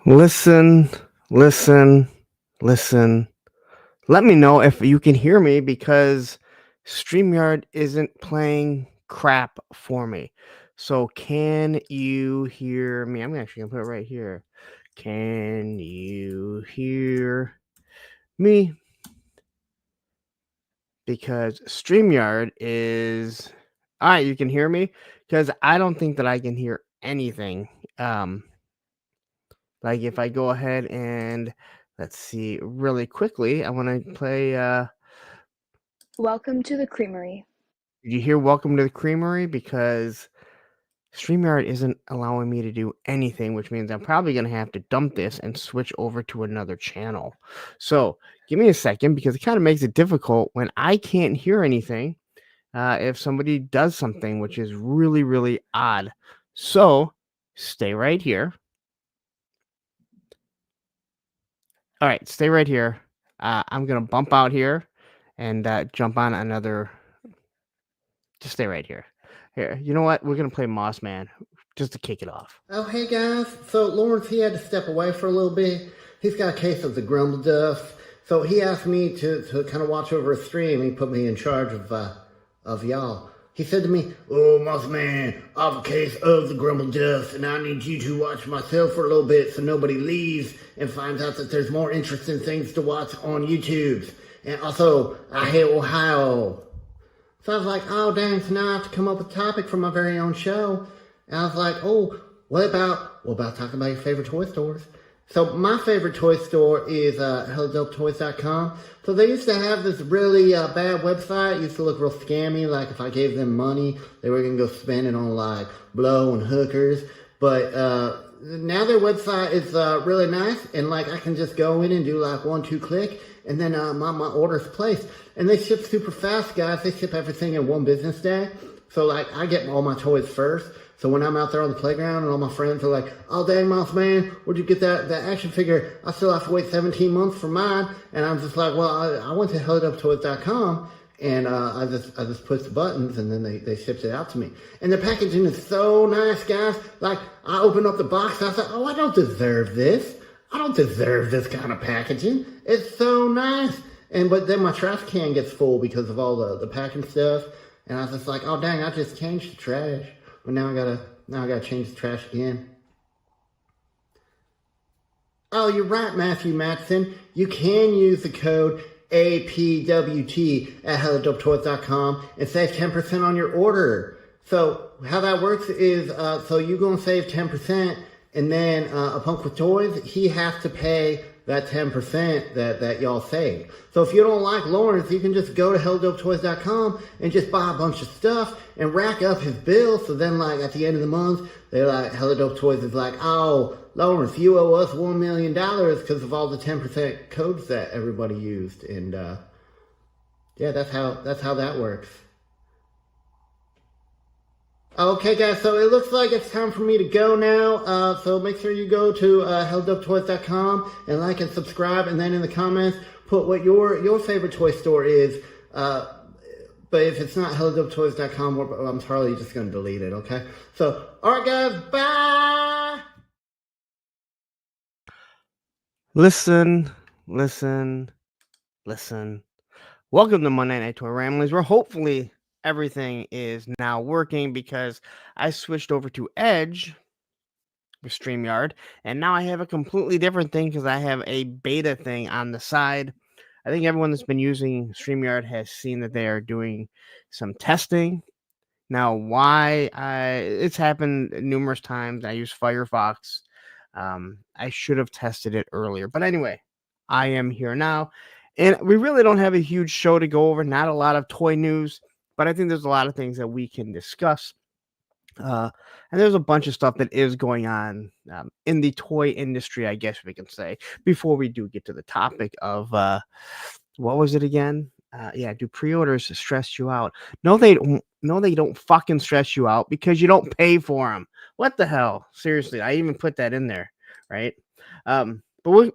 Listen, listen, listen. Let me know if you can hear me because StreamYard isn't playing crap for me. So can you hear me? I'm actually going to put it right here. Can you hear me? Because StreamYard is... All right, you can hear me? Because I don't think that I can hear anything. Like if I go ahead and let's see really quickly, I want to play Welcome to the Creamery. Did you hear Welcome to the Creamery? Because StreamYard isn't allowing me to do anything, which means I'm probably going to have to dump this and switch over to another channel. So give me a second because it kind of makes it difficult when I can't hear anything if somebody does something, which is really, really odd. So stay right here. All right, stay right here. I'm going to bump out here and jump on another. Just stay right here. Here, you know what? We're going to play Moss Man just to kick it off. Oh, hey guys. So Lawrence, he had to step away for a little bit. He's got a case of the grumble dust. So he asked me to kind of watch over a stream. He put me in charge of y'all. He said to me, "Oh, Moss Man, I have a case of the grumble dust, and I need you to watch myself for a little bit so nobody leaves and finds out that there's more interesting things to watch on YouTube. And also, I hate Ohio." So I was like, oh, dang, so now I have to come up with a topic for my very own show. And I was like, oh, what about talking about your favorite toy stores? So my favorite toy store is HelloDopeToys.com. So they used to have this really bad website. It used to look real scammy. Like if I gave them money, they were going to go spend it on like blow and hookers. But now their website is really nice. And like I can just go in and do like 1-2 click. And then my order's placed. And they ship super fast, guys. They ship everything in 1 business day. So like I get all my toys first. So when I'm out there on the playground and all my friends are like, oh, dang, Moss Man, where'd you get that action figure? I still have to wait 17 months for mine. And I'm just like, well, I went to HelloDopeToys.com and I just pushed the buttons and then they shipped it out to me. And the packaging is so nice, guys. Like, I opened up the box. I thought, oh, I don't deserve this. I don't deserve this kind of packaging. It's so nice. But then my trash can gets full because of all the packing stuff. And I was just like, oh, dang, I just changed the trash. But now I gotta change the trash again. Oh, you're right, Matthew Matson. You can use the code APWT at HelloDopeToys.com and save 10% on your order. So how that works is, so you're gonna save 10%, and then a Punk with Toys, he has to pay that 10% that y'all save. So if you don't like Lawrence, you can just go to HelloDopeToys.com and just buy a bunch of stuff and rack up his bill. So then like at the end of the month, they're like, Hello Toys is like, oh, Lawrence, you owe us $1 million because of all the 10% codes that everybody used. And Yeah, that's how that works. Okay, guys, so it looks like it's time for me to go now. So make sure you go to hellduptoys.com and like and subscribe, and then in the comments put what your favorite toy store is. But if it's not hellduptoys.com, I'm probably just going to delete it, okay? So, alright, guys, bye! Listen. Welcome to Monday Night Toy Ramblings, where hopefully everything is now working because I switched over to Edge with StreamYard, and now I have a completely different thing because I have a beta thing on the side. I think everyone that's been using StreamYard has seen that they are doing some testing. Now, it's happened numerous times. I use Firefox. I should have tested it earlier. But anyway, I am here now. And we really don't have a huge show to go over, not a lot of toy news, but I think there's a lot of things that we can discuss. And there's a bunch of stuff that is going on in the toy industry, I guess we can say, before we do get to the topic of what was it again? Yeah, do pre-orders stress you out? No, they don't. No, they don't fucking stress you out because you don't pay for them. What the hell? Seriously, I even put that in there, right? But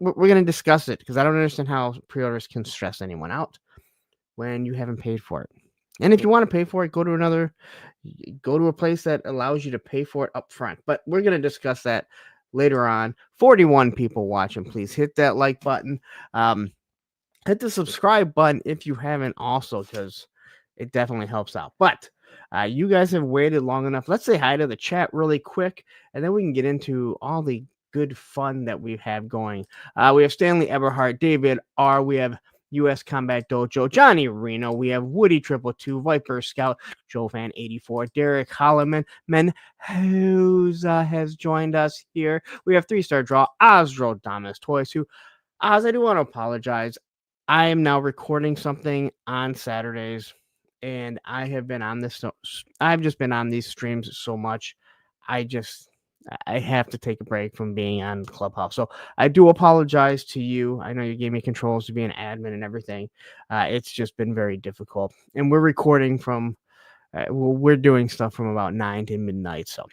we're gonna discuss it because I don't understand how pre-orders can stress anyone out when you haven't paid for it. And if you want to pay for it, go to a place that allows you to pay for it up front. But we're gonna discuss that later on. 41 people watching. Please hit that like button. Hit the subscribe button if you haven't also, because it definitely helps out. But you guys have waited long enough. Let's say hi to the chat really quick, and then we can get into all the good fun that we have going. We have Stanley Eberhardt, David R. We have U.S. Combat Dojo, Johnny Reno. We have Woody 222, Viper Scout, Joe Fan 84, Derek Holloman, Menhoza has joined us here. We have 3-star draw, Osro Damas Toys, who Oz, I do want to apologize. I am now recording something on Saturdays, and I have been on this. I've just been on these streams so much. I have to take a break from being on Clubhouse. So I do apologize to you. I know you gave me controls to be an admin and everything. It's just been very difficult, and we're recording from. We're doing stuff from about 9 to midnight. So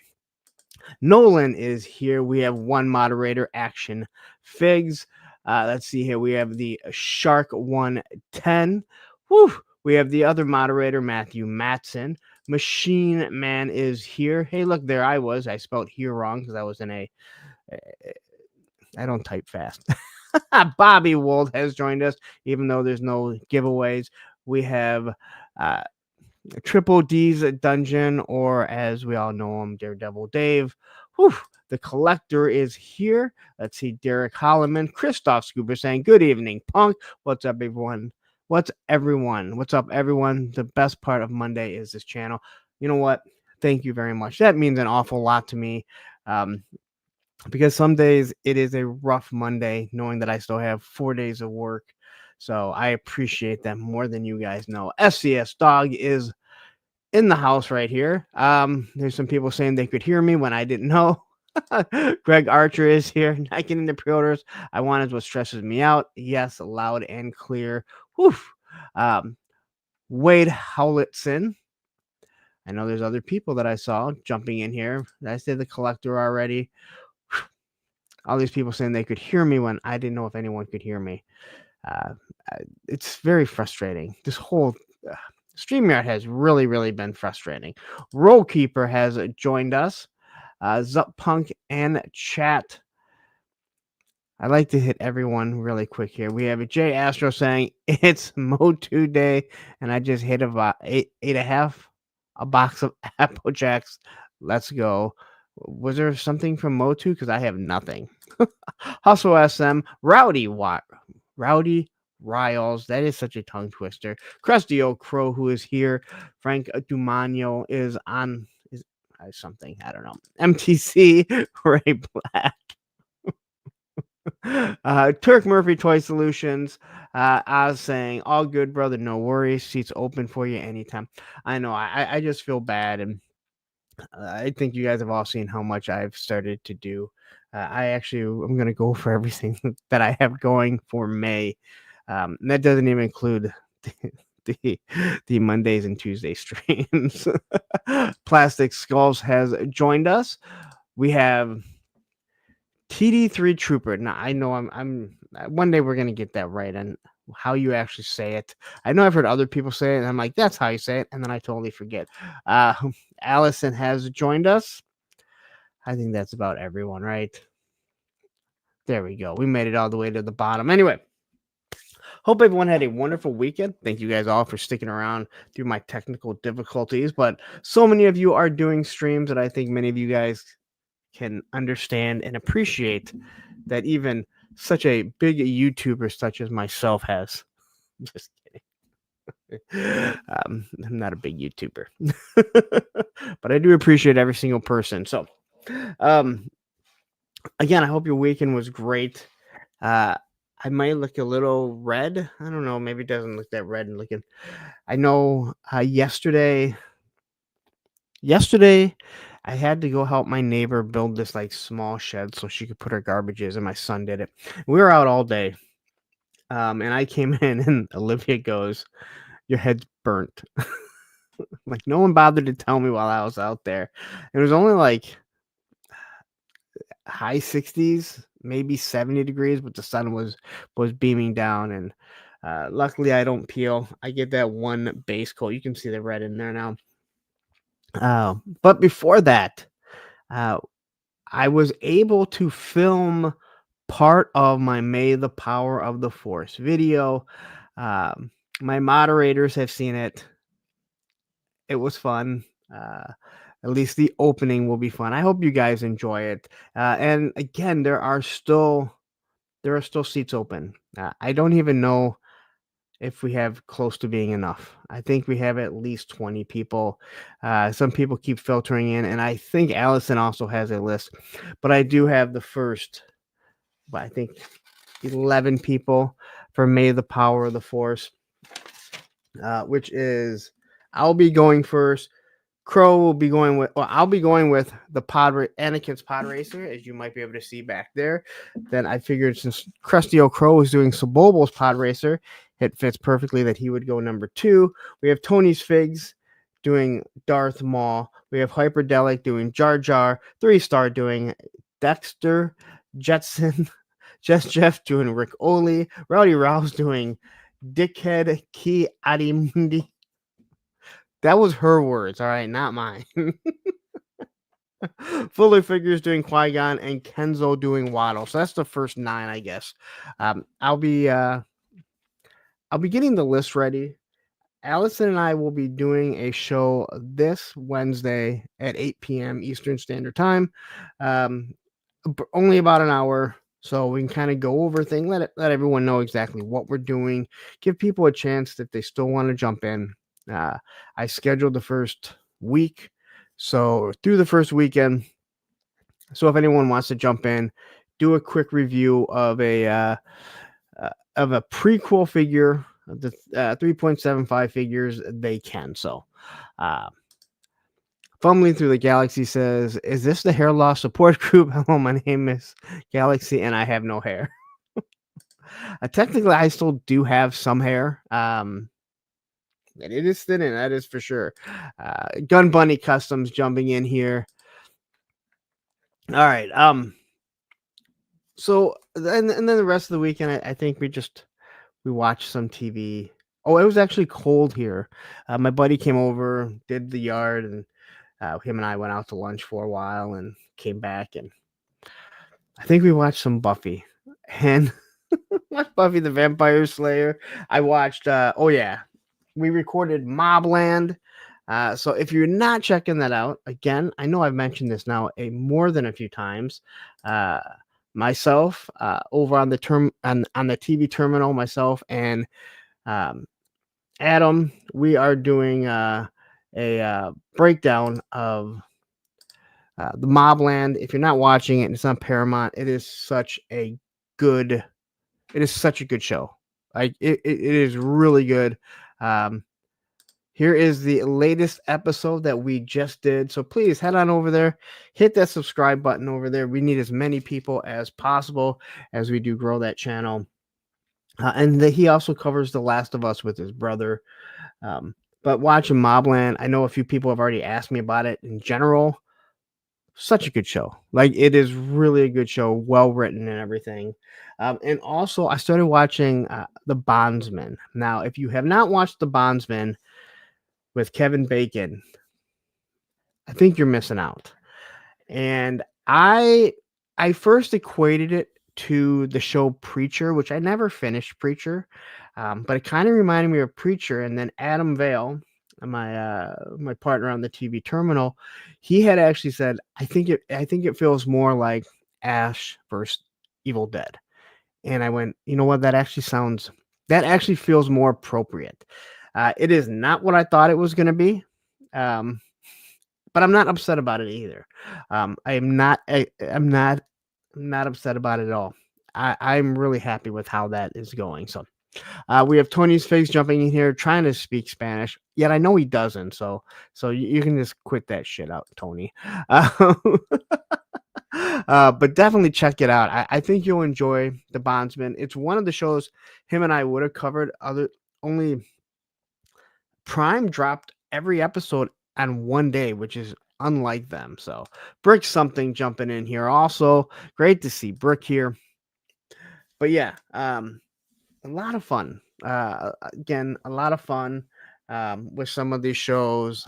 Nolan is here. We have one moderator, Action Figs. Let's see here. We have the Shark 110. Woo! We have the other moderator, Matthew Matson. Machine Man is here. Hey, look, there I was. I spelled here wrong because I was in I don't type fast. Bobby Wold has joined us, even though there's no giveaways. We have Triple D's Dungeon, or as we all know him, Daredevil Dave. Whew. The Collector is here. Let's see, Derek Holloman, Christoph Scooper saying, good evening, Punk. What's up, everyone? What's up, everyone? The best part of Monday is this channel. You know what? Thank you very much. That means an awful lot to me. Because some days it is a rough Monday, knowing that I still have 4 days of work. So I appreciate that more than you guys know. SCS Dog is in the house right here. There's some people saying they could hear me when I didn't know. Greg Archer is here. Not getting the pre-orders I want is what stresses me out. Yes, loud and clear. Whew. Wade Howlittson. I know there's other people that I saw jumping in here. Did I say the Collector already? All these people saying they could hear me when I didn't know if anyone could hear me. It's very frustrating. This whole StreamYard has really, really been frustrating. Rollkeeper has joined us. Zuppunk and chat. I'd like to hit everyone really quick here. We have a Jay Astro saying it's Motu Day, and I just hit about eight and a half a box of Apple Jacks. Let's go. Was there something from Motu? Because I have nothing. Hustle SM, Rowdy Riles. That is such a tongue twister. Krusty Old Crow, who is here. Frank Dumano is on something. I don't know. MTC Ray Black. Turk Murphy Toy Solutions. I was saying, all good, brother. No worries. Seats open for you anytime. I know. I just feel bad, and I think you guys have all seen how much I've started to do. I'm going to go for everything that I have going for May. And that doesn't even include the Mondays and Tuesday streams. Plastic Skulls has joined us. We have TD3 Trooper. Now I know I'm one day we're gonna get that right and how you actually say it. I know I've heard other people say it, and I'm like, that's how you say it, and then I totally forget. Allison has joined us. I think that's about everyone, right? There we go. We made it all the way to the bottom. Anyway, hope everyone had a wonderful weekend. Thank you guys all for sticking around through my technical difficulties. But so many of you are doing streams that I think many of you guys can understand and appreciate that even such a big YouTuber such as myself has. Just kidding. I'm not a big YouTuber, but I do appreciate every single person. So, again, I hope your weekend was great. I might look a little red. I don't know. Maybe it doesn't look that red and looking. I know yesterday I had to go help my neighbor build this like small shed so she could put her garbages, and my son did it. We were out all day. And I came in and Olivia goes, "Your head's burnt." Like no one bothered to tell me while I was out there. It was only like high 60s, maybe 70 degrees, but the sun was beaming down, and luckily I don't peel. I get that one base coat. You can see the red in there now. But before that, I was able to film part of my May the Power of the Force video. My moderators have seen it. It was fun. At least the opening will be fun. I hope you guys enjoy it. And again, there are still seats open. I don't even know if we have close to being enough. I think we have at least 20 people. Some people keep filtering in, and I think Allison also has a list. But I do have the first, but I think 11 people for May the Power of the Force, which is I'll be going first. Crow will be going with, I'll be going with the Anakin's pod racer, as you might be able to see back there. Then I figured since Krusty O'Crow was doing Sabobo's pod racer, it fits perfectly that he would go number 2. We have Tony's Figs doing Darth Maul. We have Hyperdelic doing Jar Jar. 3-Star doing Dexter Jetson. Just Jeff doing Rick Oli. Rowdy Rouse doing Dickhead Ki Adimundi. That was her words, all right, not mine. Fuller Figures doing Qui-Gon and Kenzo doing Waddle. So that's the first 9, I guess. I'll be getting the list ready. Allison and I will be doing a show this Wednesday at 8 p.m. Eastern Standard Time. Only about an hour, so we can kind of go over things, let everyone know exactly what we're doing, give people a chance if they still want to jump in. I scheduled the first week, so through the first weekend. So if anyone wants to jump in, do a quick review of a prequel figure, the 3.75 figures, they can. So, Fumbling Through the Galaxy says, "Is this the hair loss support group?" Hello, my name is Galaxy, and I have no hair. Technically, I still do have some hair. And it is thinning, that is for sure. Gun Bunny Customs jumping in here. All right. So and then the rest of the weekend, I think we watched some TV. Oh, it was actually cold here. My buddy came over, did the yard, and him and I went out to lunch for a while and came back, and I think we watched some Buffy and watched Buffy the Vampire Slayer. I watched we recorded Mobland. So if you're not checking that out, again, I know I've mentioned this now more than a few times. Myself over on the on the TV terminal, myself and Adam, we are doing a breakdown of the Mobland. If you're not watching it and it's on Paramount, it is such a good show. Like it is really good. Here is the latest episode that we just did. So please head on over there, hit that subscribe button over there. We need as many people as possible as we do grow that channel. And he also covers The Last of Us with his brother. But watching Mobland, I know a few people have already asked me about it in general. Such a good show. Like, it is really a good show, well written and everything. And also, I started watching The Bondsman. Now, if you have not watched The Bondsman with Kevin Bacon, I think you're missing out. And I first equated it to the show Preacher, which I never finished Preacher, but it kind of reminded me of Preacher. And then Adam Vale, my partner on the TV Terminal, he had actually said, I think it feels more like Ash versus Evil Dead. And I went, you know what? That actually feels more appropriate. It is not what I thought it was going to be. But I'm not upset about it either. I'm not upset about it at all. I'm really happy with how that is going. So we have Tony's face jumping in here, trying to speak Spanish, yet I know he doesn't. So you can just quit that shit out, Tony. But definitely check it out. I think you'll enjoy The Bondsman. It's one of the shows him and I would have covered. Only Prime dropped every episode on one day, which is unlike them. So Brick something jumping in here. Also, great to see Brick here. But yeah, a lot of fun. Again, a lot of fun with some of these shows.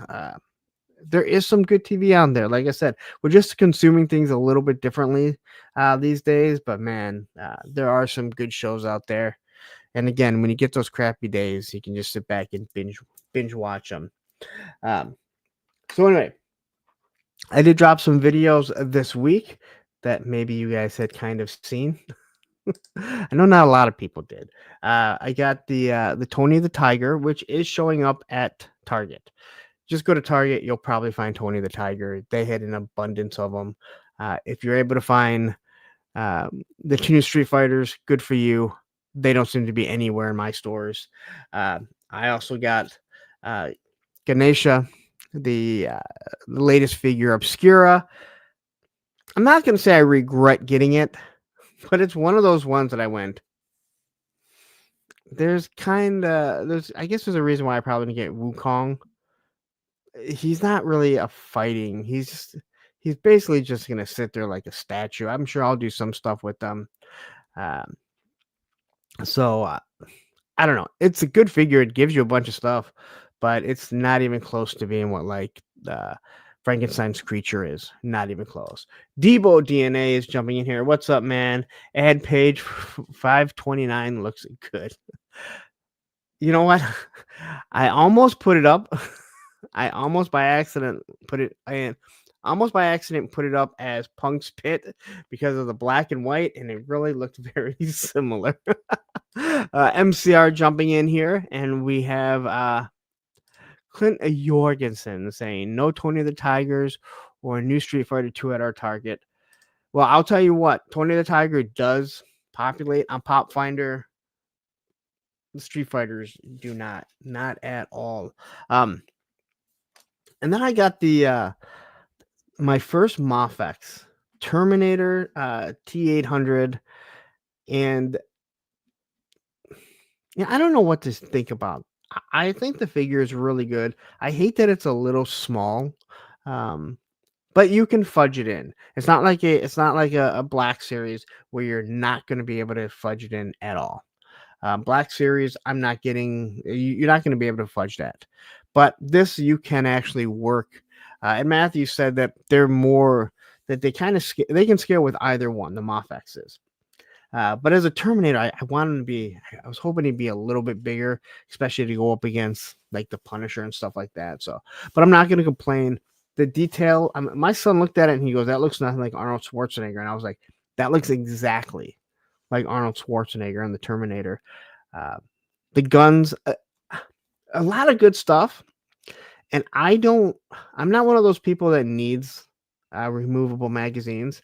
There is some good TV on there. Like I said, we're just consuming things a little bit differently these days. But man, there are some good shows out there. And again, when you get those crappy days, you can just sit back and binge watch them. So anyway, I did drop some videos this week that maybe you guys had kind of seen. I know not a lot of people did. I got the Tony the Tiger, which is showing up at Target. Just go to Target, you'll probably find Tony the Tiger. They had an abundance of them. If you're able to find the two new Street Fighters, good for you. They don't seem to be anywhere in my stores. I also got Ganesha, the latest figure Obscura. I'm not going to say I regret getting it, but it's one of those ones that I went, I guess there's a reason why I probably didn't get Wukong. He's not really a fighting. He's basically just going to sit there like a statue. I'm sure I'll do some stuff with them. So I don't know. It's a good figure. It gives you a bunch of stuff, but it's not even close to being what like Frankenstein's creature is. Not even close. Debo DNA is jumping in here. What's up, man? Ad page 529 looks good. You know what? I almost put it up. I almost by accident put it up as Punk's Pit because of the black and white, and it really looked very similar. MCR jumping in here, and we have Clint Jorgensen saying no Tony the Tigers or new Street Fighter 2 at our Target. Well, I'll tell you what, Tony the Tiger does populate on Pop Finder. The Street Fighters do not at all. And then I got the my first Mafex Terminator T800, and yeah, I don't know what to think about. I think the figure is really good. I hate that it's a little small, but you can fudge it in. It's not like a Black Series where you're not going to be able to fudge it in at all. Black Series, I'm not getting. You're not going to be able to fudge that, but this you can actually work. And Matthew said that they're more that they kind of they can scale with either one, the Mafexes. But as a Terminator, I wanted to be. I was hoping he'd be a little bit bigger, especially to go up against like the Punisher and stuff like that. So, but I'm not going to complain. The detail. My son looked at it and he goes, "That looks nothing like Arnold Schwarzenegger," and I was like, "That looks exactly like Arnold Schwarzenegger and the Terminator." The guns, a lot of good stuff. And I'm not one of those people that needs removable magazines.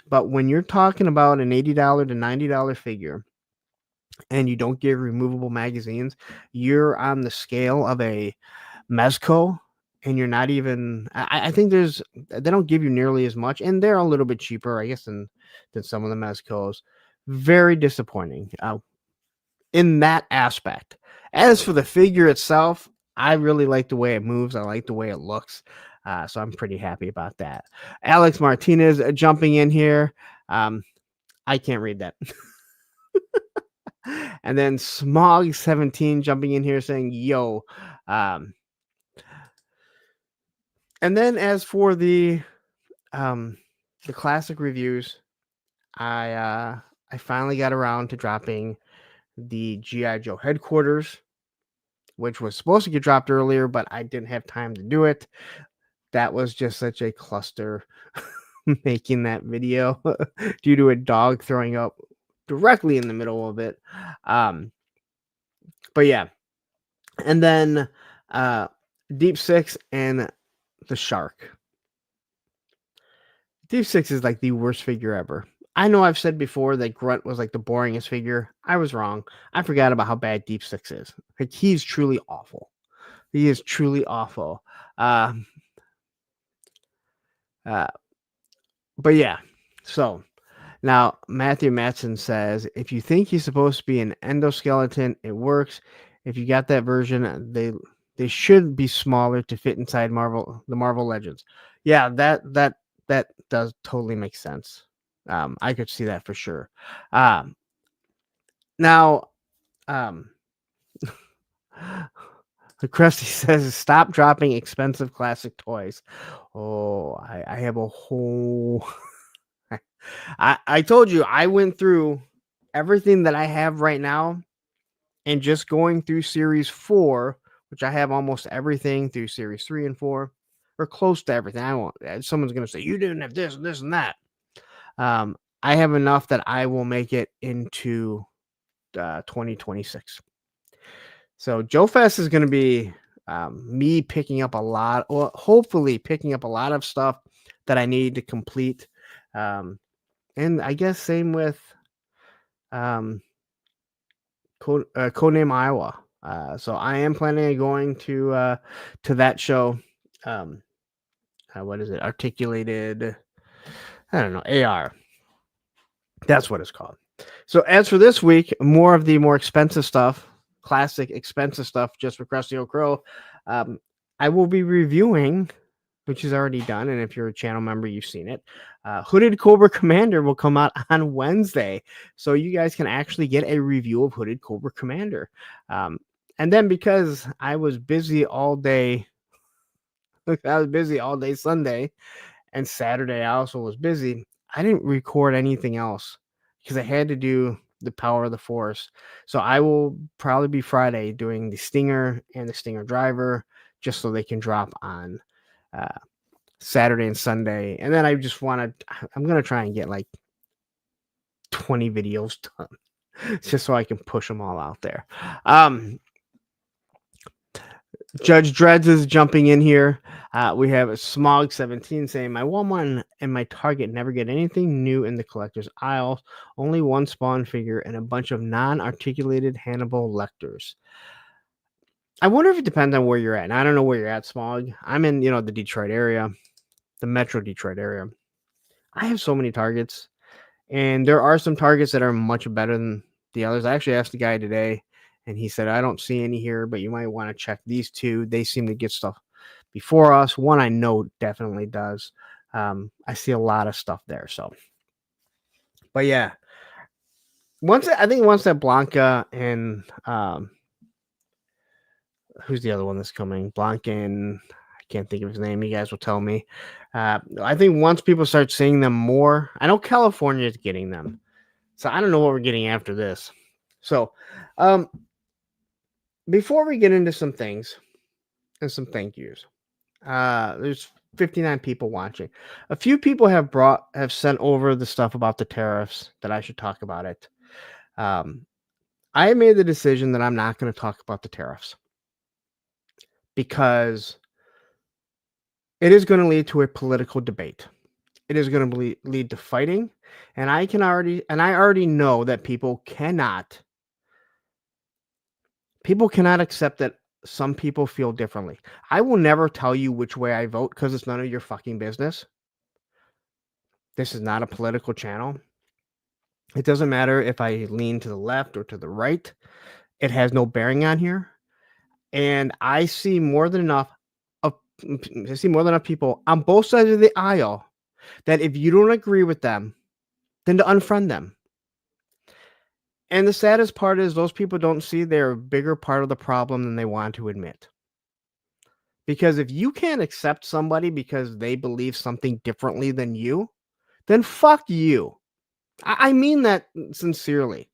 But when you're talking about an $80 to $90 figure and you don't give removable magazines, you're on the scale of a Mezco, and you're not even. I think they don't give you nearly as much, and they're a little bit cheaper, I guess, than some of the Mezcos. Very disappointing. in that aspect. As for the figure itself, I really like the way it moves. I like the way it looks. So I'm pretty happy about that. Alex Martinez jumping in here. I can't read that. And then Smog17 jumping in here saying, yo. And then as for the classic reviews, I finally got around to dropping the G.I. Joe headquarters, which was supposed to get dropped earlier, but I didn't have time to do it. That was just such a cluster making that video due to a dog throwing up directly in the middle of it. But yeah. And then Deep Six and the Shark. Deep Six is like the worst figure ever. I know I've said before that Grunt was like the boringest figure. I was wrong. I forgot about how bad Deep Six is. Like, he's truly awful. He is truly awful. But yeah, so now Matthew Matson says, if you think he's supposed to be an endoskeleton, it works. If you got that version, they should be smaller to fit inside the Marvel Legends. Yeah, that does totally make sense. I could see that for sure. Now, Krusty says, stop dropping expensive classic toys. Oh, I have a whole... I told you, I went through everything that I have right now, and just going through Series 4, which I have almost everything through Series 3 and 4, or close to everything. I won't. Someone's going to say, you didn't have this and this and that. I have enough that I will make it into 2026. So Joe Fest is going to be me picking up a lot, or hopefully picking up a lot of stuff that I need to complete. And I guess same with Codename Iowa. So I am planning on going to that show. What is it? Articulated, I don't know, AR. That's what it's called. So as for this week, more of the more expensive stuff, classic expensive stuff, just for Krusty O'Crow. I will be reviewing, which is already done, and if you're a channel member, you've seen it. Hooded Cobra Commander will come out on Wednesday, so you guys can actually get a review of Hooded Cobra Commander. And then because I was busy all day, Sunday, and Saturday I also was busy, I didn't record anything else because I had to do the Power of the Force. So I will probably be Friday doing the Stinger and the Stinger Driver, just so they can drop on Saturday and Sunday. And then I'm going to try and get like 20 videos done just so I can push them all out there. Judge Dreads is jumping in here. We have a Smog17 saying, my Walmart and my Target never get anything new in the collector's aisles. Only one Spawn figure and a bunch of non-articulated Hannibal Lecters. I wonder if it depends on where you're at. And I don't know where you're at, Smog. I'm in, the Detroit area, the Metro Detroit area. I have so many Targets, and there are some Targets that are much better than the others. I actually asked the guy today, and he said, I don't see any here, but you might want to check these two. They seem to get stuff before us. One I know definitely does. I see a lot of stuff there. So, but yeah, once that Blanca and who's the other one that's coming? Blanca and I can't think of his name. You guys will tell me. I think once people start seeing them more, I know California is getting them, so I don't know what we're getting after this. So, before we get into some things and some thank yous, there's 59 people watching. A few people have sent over the stuff about the tariffs that I should talk about it. I made the decision that I'm not going to talk about the tariffs because it is going to lead to a political debate. It is going to lead to fighting, and I already know that people cannot accept that some people feel differently. I will never tell you which way I vote because it's none of your fucking business. This is not a political channel. It doesn't matter if I lean to the left or to the right. It has no bearing on here. And I see more than enough people on both sides of the aisle that if you don't agree with them, then to unfriend them. And the saddest part is those people don't see they're a bigger part of the problem than they want to admit. Because if you can't accept somebody because they believe something differently than you, then fuck you. I mean that sincerely.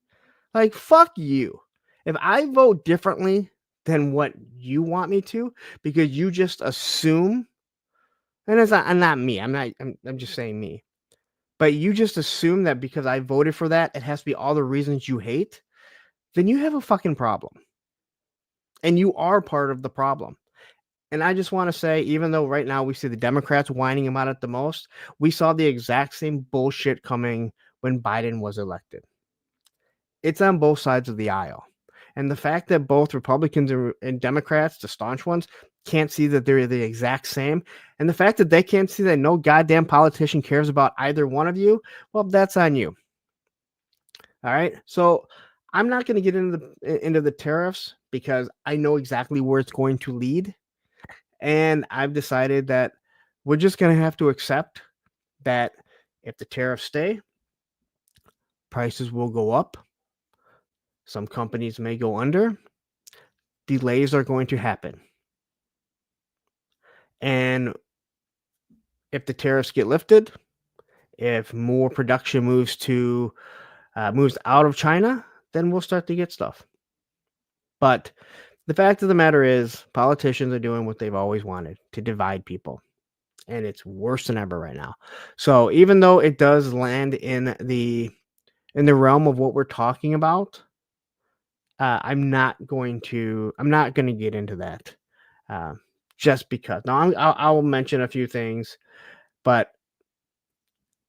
Like, fuck you. If I vote differently than what you want me to, because you just assume, and it's not, I'm not me. I'm just saying me. But you just assume that because I voted for that, it has to be all the reasons you hate, then you have a fucking problem. And you are part of the problem. And I just want to say, even though right now we see the Democrats whining about it the most, we saw the exact same bullshit coming when Biden was elected. It's on both sides of the aisle. And the fact that both Republicans and Democrats, the staunch ones, can't see that they're the exact same, and the fact that they can't see that no goddamn politician cares about either one of you, well, that's on you. All right. So I'm not going to get into the tariffs because I know exactly where it's going to lead. And I've decided that we're just going to have to accept that if the tariffs stay, prices will go up. Some companies may go under. Delays are going to happen. And if the tariffs get lifted, if more production moves out of China, then we'll start to get stuff. But the fact of the matter is, politicians are doing what they've always wanted, to divide people. And it's worse than ever right now. So even though it does land in the realm of what we're talking about, I'm not going to get into that just because. Now I'll mention a few things, but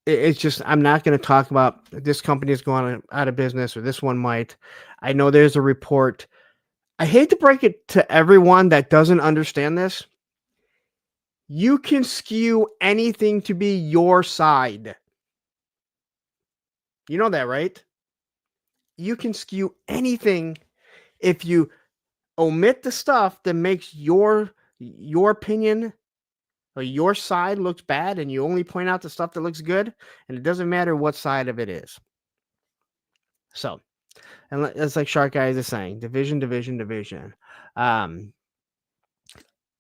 it's just I'm not going to talk about this company is going out of business or this one might. I know there's a report. I hate to break it to everyone that doesn't understand this. You can skew anything to be your side. You know that, right? You can skew anything if you omit the stuff that makes your opinion or your side looks bad, and you only point out the stuff that looks good, and it doesn't matter what side of it is. So, and it's like Shark Guys is saying, division. And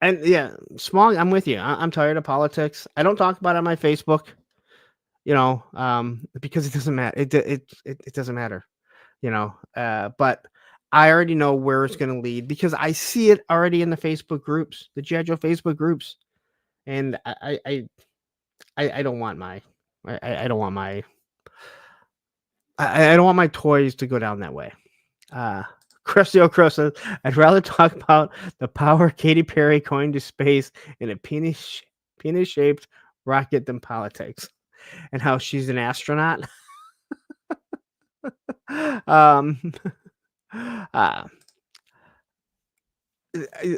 yeah, Smog, I'm with you. I'm tired of politics. I don't talk about it on my Facebook, because it doesn't matter. It doesn't matter, but I already know where it's going to lead because I see it already in the Facebook groups, the G.I. Joe Facebook groups. And I don't want my, I don't want my, I don't want my toys to go down that way. Crusty O'Crow, I'd rather talk about the power Katy Perry going to space in a penis-shaped rocket than politics, and how she's an astronaut.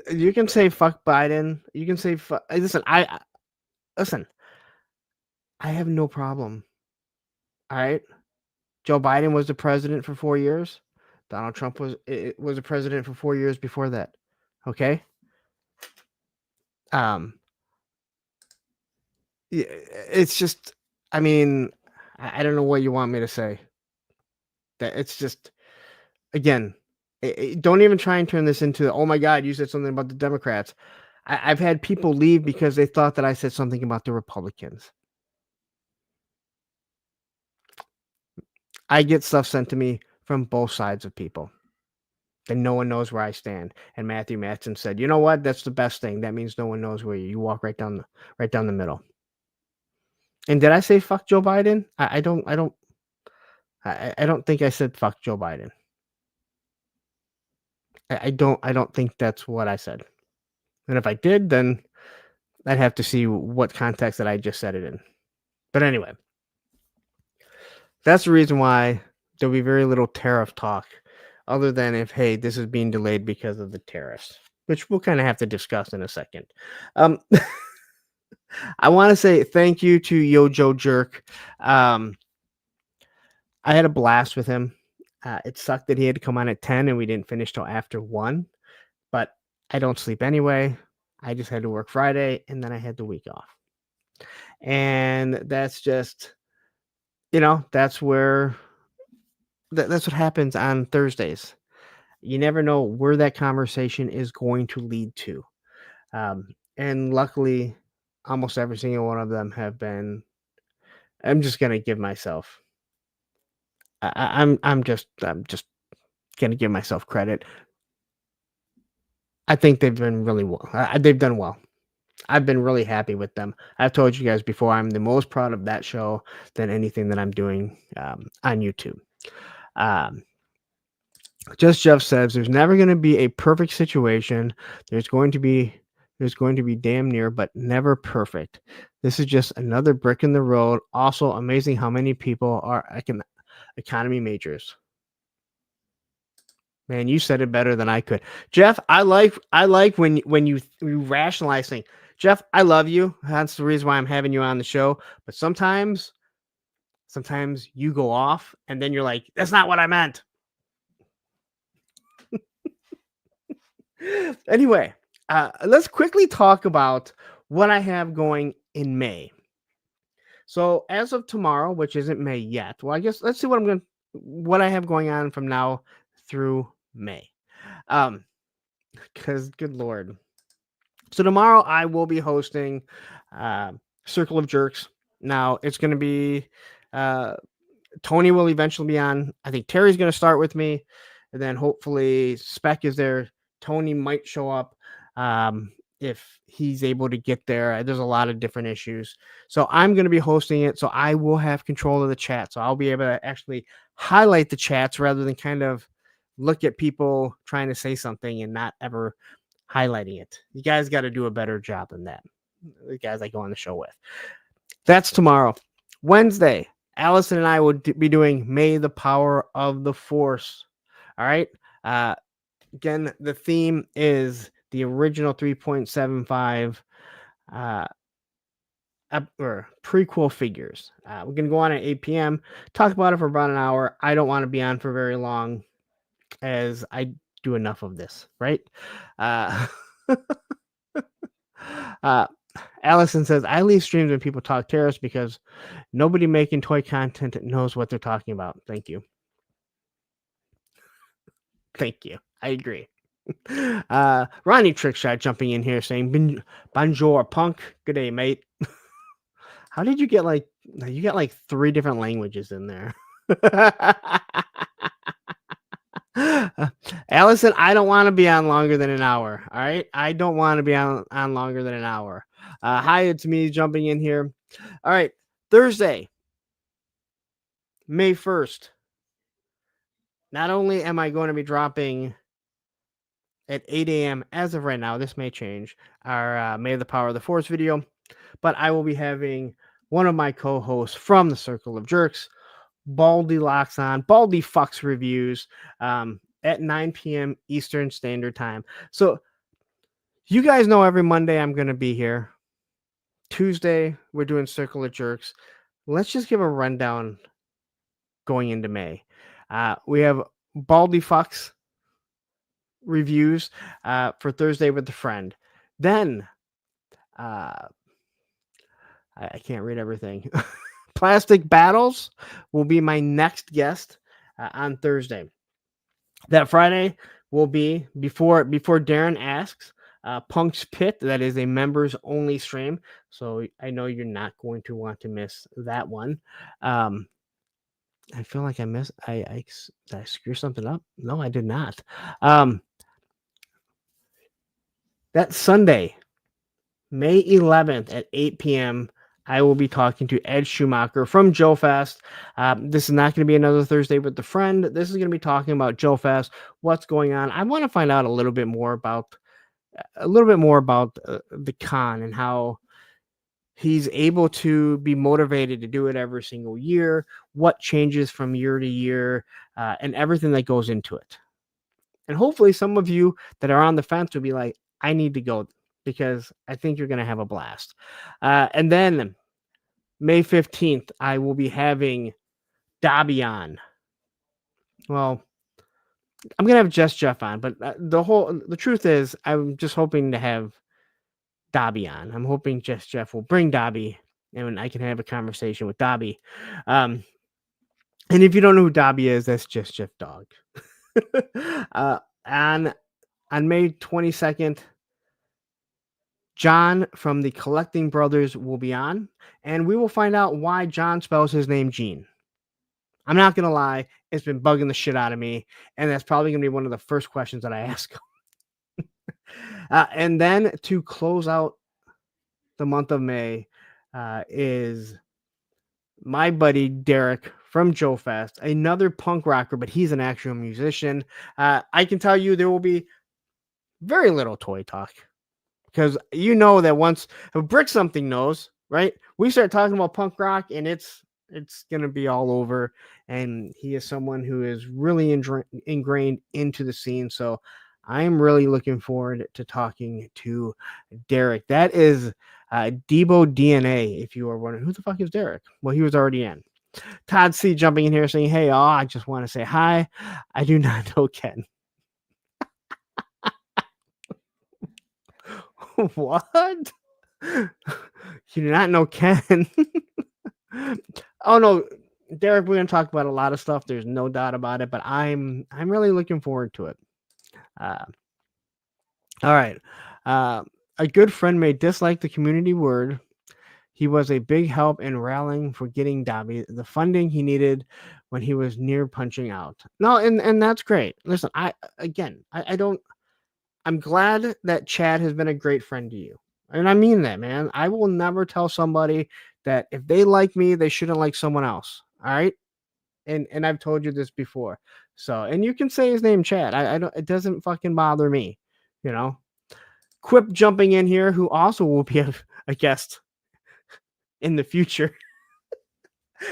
You can say fuck Biden. You can say fuck. Listen, I have no problem. All right, Joe Biden was the president for 4 years. Donald Trump was a president for 4 years before that. Okay. It's just, I mean, I don't know what you want me to say. That it's just, again, don't even try and turn this into, oh my God, you said something about the Democrats. I've had people leave because they thought that I said something about the Republicans. I get stuff sent to me from both sides of people. And no one knows where I stand. And Matthew Matson said, "You know what? That's the best thing. That means no one knows where you walk right down the middle." And did I say fuck Joe Biden? I don't think I said fuck Joe Biden. I don't think that's what I said. And if I did, then I'd have to see what context that I just said it in. But anyway, that's the reason why there'll be very little tariff talk, other than if, hey, this is being delayed because of the tariffs, which we'll kind of have to discuss in a second. I want to say thank you to Yo Joe Jerk. I had a blast with him. It sucked that he had to come on at 10 and we didn't finish till after 1, but I don't sleep anyway. I just had to work Friday and then I had the week off. And that's just, that's where that's what happens on Thursdays. You never know where that conversation is going to lead to. And luckily, almost every single one of them have been. I'm just gonna give myself. I'm just gonna give myself credit. I think they've been really well. They've done well. I've been really happy with them. I've told you guys before. I'm the most proud of that show than anything that I'm doing on YouTube. Just Jeff says there's never going to be a perfect situation. There's going to be damn near, but never perfect. This is just another brick in the road. Also amazing how many people are economy majors. Man, you said it better than I could. Jeff, I like when you rationalize things. Jeff, I love you. That's the reason why I'm having you on the show. But sometimes you go off and then you're like, that's not what I meant. Anyway, let's quickly talk about what I have going in May. So as of tomorrow, which isn't May yet, well, I guess let's see what I have going on from now through May. Because good Lord. So tomorrow I will be hosting Circle of Jerks. Now it's going to be Tony will eventually be on. I think Terry's going to start with me, and then hopefully Spec is there. Tony might show up if he's able to get there. There's a lot of different issues. So I'm going to be hosting it. So I will have control of the chat. So I'll be able to actually highlight the chats rather than kind of look at people trying to say something and not ever highlighting it. You guys got to do a better job than that. The guys I go on the show with. That's tomorrow. Wednesday, Allison and I will be doing May the Power of the Force. All right. Again, the theme is the original 3.75 or prequel figures. We're going to go on at 8 p.m., talk about it for about an hour. I don't want to be on for very long as I do enough of this, right? Allison says, I leave streams when people talk terrorists because nobody making toy content knows what they're talking about. Thank you. Thank you. I agree. Ronnie Trickshot jumping in here saying, Bonjour, punk. Good day, mate. How did you get you got 3 different languages in there? Allison, I don't want to be on longer than an hour. All right. I don't want to be on longer than an hour. Hi, it's me jumping in here. All right. Thursday, May 1st. Not only am I going to be dropping at 8 a.m. as of right now, this may change, our May the Power of the Force video, but I will be having one of my co-hosts from the Circle of Jerks, Baldy Locks on, Baldy Fucks Reviews, at 9 p.m. Eastern Standard Time. So you guys know every Monday I'm going to be here. Tuesday, we're doing Circle of Jerks. Let's just give a rundown going into May. We have Baldy Fucks reviews for Thursday with a friend. Then, I can't read everything. Plastic Battles will be my next guest on Thursday. That Friday will be before Darren asks. Punk's Pit, that is a members only stream, so I know you're not going to want to miss that one. I feel like I missed. Did I screw something up? No, I did not. That Sunday, May 11th at 8 p.m., I will be talking to Ed Schumacher from Joe Fest. This is not going to be another Thursday with the friend. This is going to be talking about Joe Fest, what's going on. I want to find out a little bit more about the con and how he's able to be motivated to do it every single year, what changes from year to year, and everything that goes into it. And hopefully some of you that are on the fence will be like, I need to go because I think you're going to have a blast. And then May 15th, I will be having Dobby on. Well, I'm gonna have just Jeff on, but the truth is, I'm just hoping to have Dobby on. I'm hoping just Jeff will bring Dobby, and I can have a conversation with Dobby. And if you don't know who Dobby is, that's just Jeff Dog. On May 22nd, John from the Collecting Brothers will be on, and we will find out why John spells his name Gene. I'm not going to lie, it's been bugging the shit out of me, and that's probably going to be one of the first questions that I ask him. And then to close out the month of May is my buddy Derek from Joe Fest, another punk rocker, but he's an actual musician. I can tell you there will be very little toy talk, because you know that once a Brick Something knows, right? We start talking about punk rock and it's going to be all over. And he is someone who is really ingrained into the scene. So I'm really looking forward to talking to Derek. That is Debo DNA. If you are wondering who the fuck is Derek, well, he was already in. Todd C jumping in here saying, "Hey, I just want to say hi. I do not know Ken." What? You do not know Ken? Oh no, Derek, we're gonna talk about a lot of stuff. There's no doubt about it, but I'm really looking forward to it. All right. A good friend may dislike the community word. He was a big help in rallying for getting Dobby the funding he needed when he was near punching out. No, and that's great. Listen, I'm glad that Chad has been a great friend to you. And I mean that, man. I will never tell somebody that if they like me, they shouldn't like someone else. All right. And I've told you this before. So, and you can say his name, Chad. I don't, it doesn't fucking bother me, you know. Quip jumping in here, who also will be a guest in the future.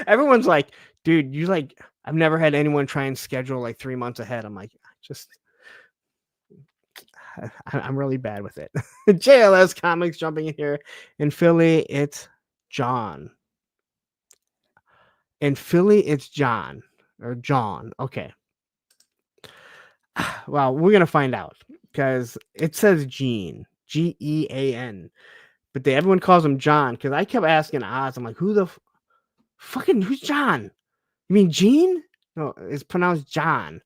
Everyone's like, dude, I've never had anyone try and schedule like 3 months ahead. I'm like, I'm really bad with it. JLS Comics jumping in here. In Philly, it's John. In Philly, it's John or John. Okay. Well, we're going to find out because it says Gene, Gean, but everyone calls him John because I kept asking Oz. I'm like, who's John? You mean Gene? No, it's pronounced John.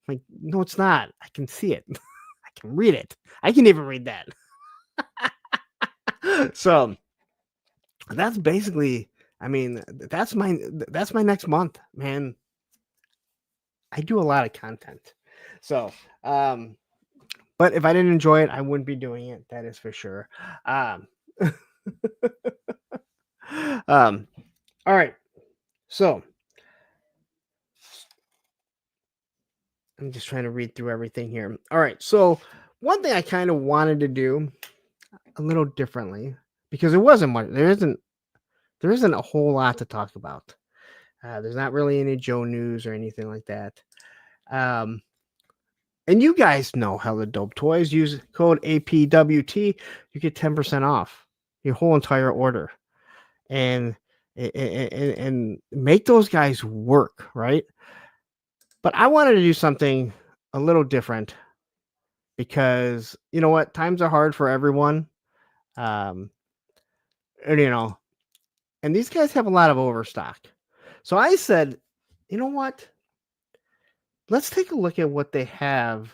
I'm like, no, it's not. I can see it. I can read it. I can even read that. So that's basically, I mean, that's my next month, man. I do a lot of content. So, but if I didn't enjoy it, I wouldn't be doing it. That is for sure. All right. So I'm just trying to read through everything here. All right. So one thing I kind of wanted to do a little differently, because there wasn't much, there isn't a whole lot to talk about. There's not really any Joe news or anything like that. And you guys know Hella Dope Toys. Use code APWT. You get 10% off your whole entire order, and make those guys work, right? But I wanted to do something a little different because you know what? Times are hard for everyone. And and these guys have a lot of overstock. So I said, you know what? Let's take a look at what they have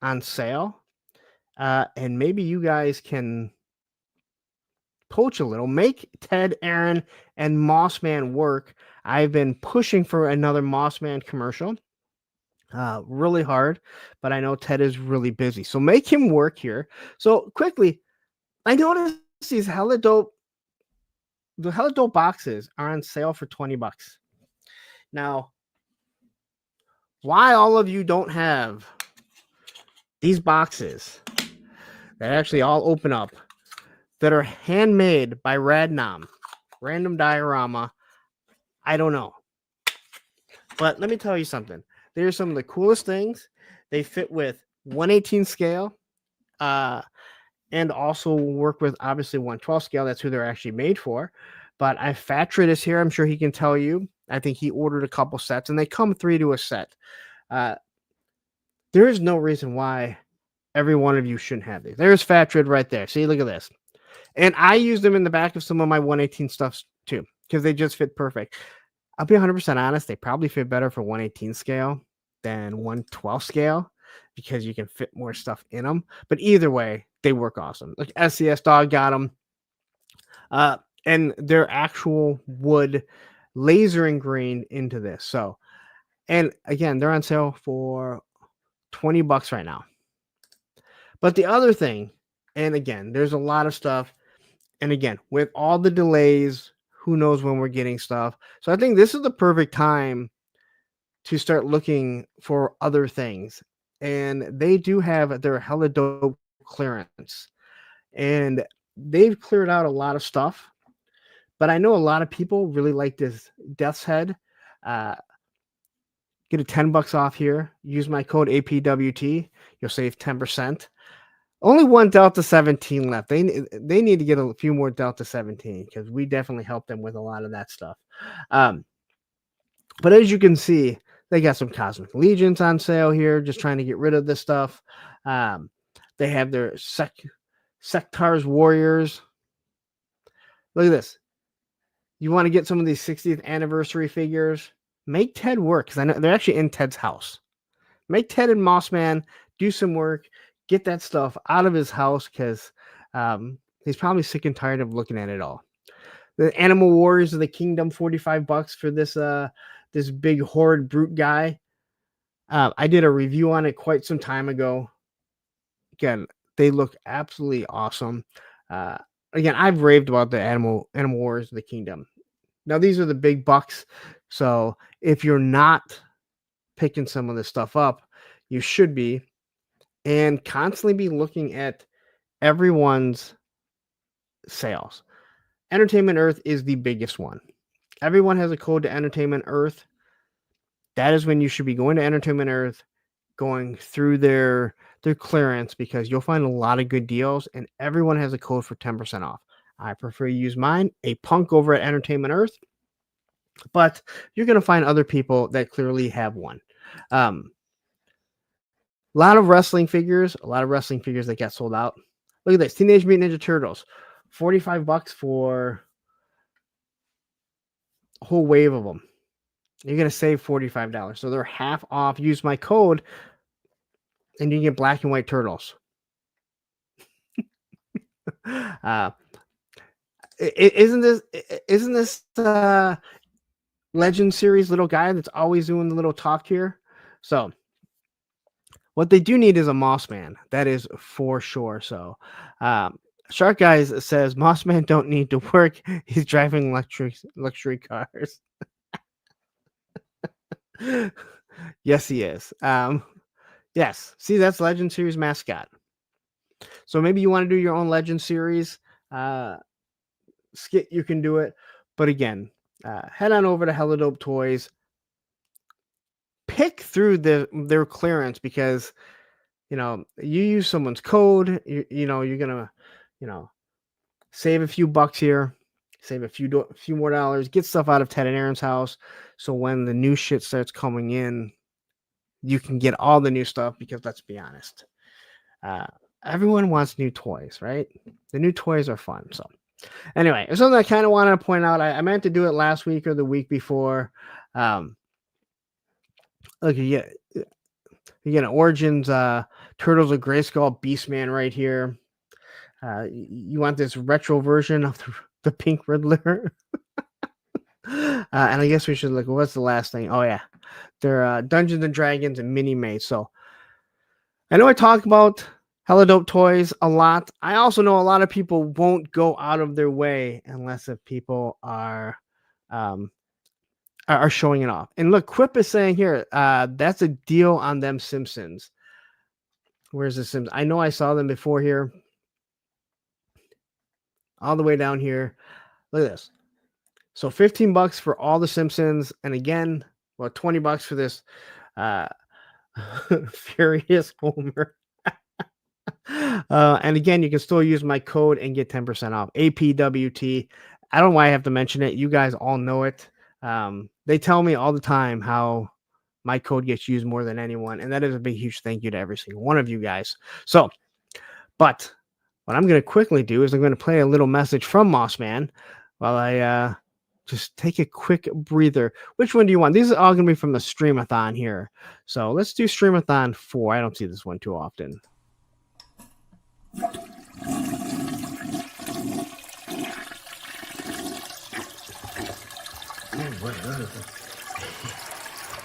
on sale. And maybe you guys can poach a little, make Ted, Aaron, and Mossman work. I've been pushing for another Mossman commercial really hard, but I know Ted is really busy. So make him work here. So quickly, I noticed these Hella Dope boxes are on sale for $20. Now, why all of you don't have these boxes that actually all open up, that are handmade by Radnom, Random Diorama, I don't know. But let me tell you something. They're some of the coolest things. They fit with 1/18 scale, and also work with obviously 1/12 scale. That's who they're actually made for. But Fatra is here. I'm sure he can tell you. I think he ordered a couple sets, and they come 3 to a set. There is no reason why every one of you shouldn't have these. There's Fat Dread right there. See, look at this. And I use them in the back of some of my 118 stuffs too, because they just fit perfect. I'll be 100% honest. They probably fit better for 118 scale than 112 scale because you can fit more stuff in them. But either way, they work awesome. Like SCS Dog got them. And they're actual wood laser ingrained into this. So, and again, they're on sale for $20 right now. But the other thing, and again, there's a lot of stuff. And again, with all the delays, who knows when we're getting stuff. So I think this is the perfect time to start looking for other things. And they do have their hella dope clearance. And they've cleared out a lot of stuff. But I know a lot of people really like this Death's Head. Get a $10 off here. Use my code APWT. You'll save 10%. Only one Delta 17 left. They need to get a few more Delta 17 because we definitely helped them with a lot of that stuff. But as you can see, they got some Cosmic Legions on sale here, just trying to get rid of this stuff. They have their Sectars Warriors. Look at this. You want to get some of these 60th anniversary figures? Make Ted work, because I know they're actually in Ted's house. Make Ted and Mossman do some work. Get that stuff out of his house, because he's probably sick and tired of looking at it all. The Animal Warriors of the Kingdom, $45 for this big horrid brute guy. I did a review on it quite some time ago. Again, they look absolutely awesome. Again, I've raved about the Animal Warriors of the Kingdom. Now, these are the big bucks. So if you're not picking some of this stuff up, you should be. And constantly be looking at everyone's sales. Entertainment Earth is the biggest one. Everyone has a code to Entertainment Earth. That is when you should be going to Entertainment Earth, going through their clearance, because you'll find a lot of good deals, and everyone has a code for 10% off. I prefer to use mine, a punk over at Entertainment Earth, but you're going to find other people that clearly have one. A lot of wrestling figures that got sold out. Look at this, Teenage Mutant Ninja Turtles, $45 for a whole wave of them. You're going to save $45. So they're half off. Use my code, and you can get black and white turtles. Isn't this Legend series little guy that's always doing the little talk here? So what they do need is a Mossman. That is for sure. So Shark Guys says Mossman don't need to work. He's driving luxury cars. Yes, he is. Yes. See, that's Legend series mascot. So maybe you want to do your own Legend series skit, you can do it. But again, head on over to Hella Dope Toys. Pick through their clearance, because you use someone's code, you're gonna save a few bucks here, save a few more dollars, get stuff out of Ted and Aaron's house, so when the new shit starts coming in, you can get all the new stuff. Because let's be honest, everyone wants new toys, right? The new toys are fun. So anyway, it's something I kind of wanted to point out. I meant to do it last week or the week before. Look, you get an Origins Turtles of Grayskull Beastman right here. You want this retro version of the Pink Riddler. And I guess we should look. What's the last thing? Oh, yeah. They're Dungeons and Dragons and mini-mates. So I know I talk about Hella Dope Toys a lot. I also know a lot of people won't go out of their way unless if people are showing it off. And look, Quip is saying here, that's a deal on them Simpsons. Where's the Simpsons? I know I saw them before here. All the way down here. Look at this. So $15 for all the Simpsons. And again, well, $20 for this Furious Homer. And again, you can still use my code and get 10% off. APWT. I don't know why I have to mention it. You guys all know it. They tell me all the time how my code gets used more than anyone, and that is a big, huge thank you to every single one of you guys. So, but what I'm going to quickly do is I'm going to play a little message from Mossman while I just take a quick breather. Which one do you want? These are all going to be from the Streamathon here. So let's do Streamathon 4. I don't see this one too often.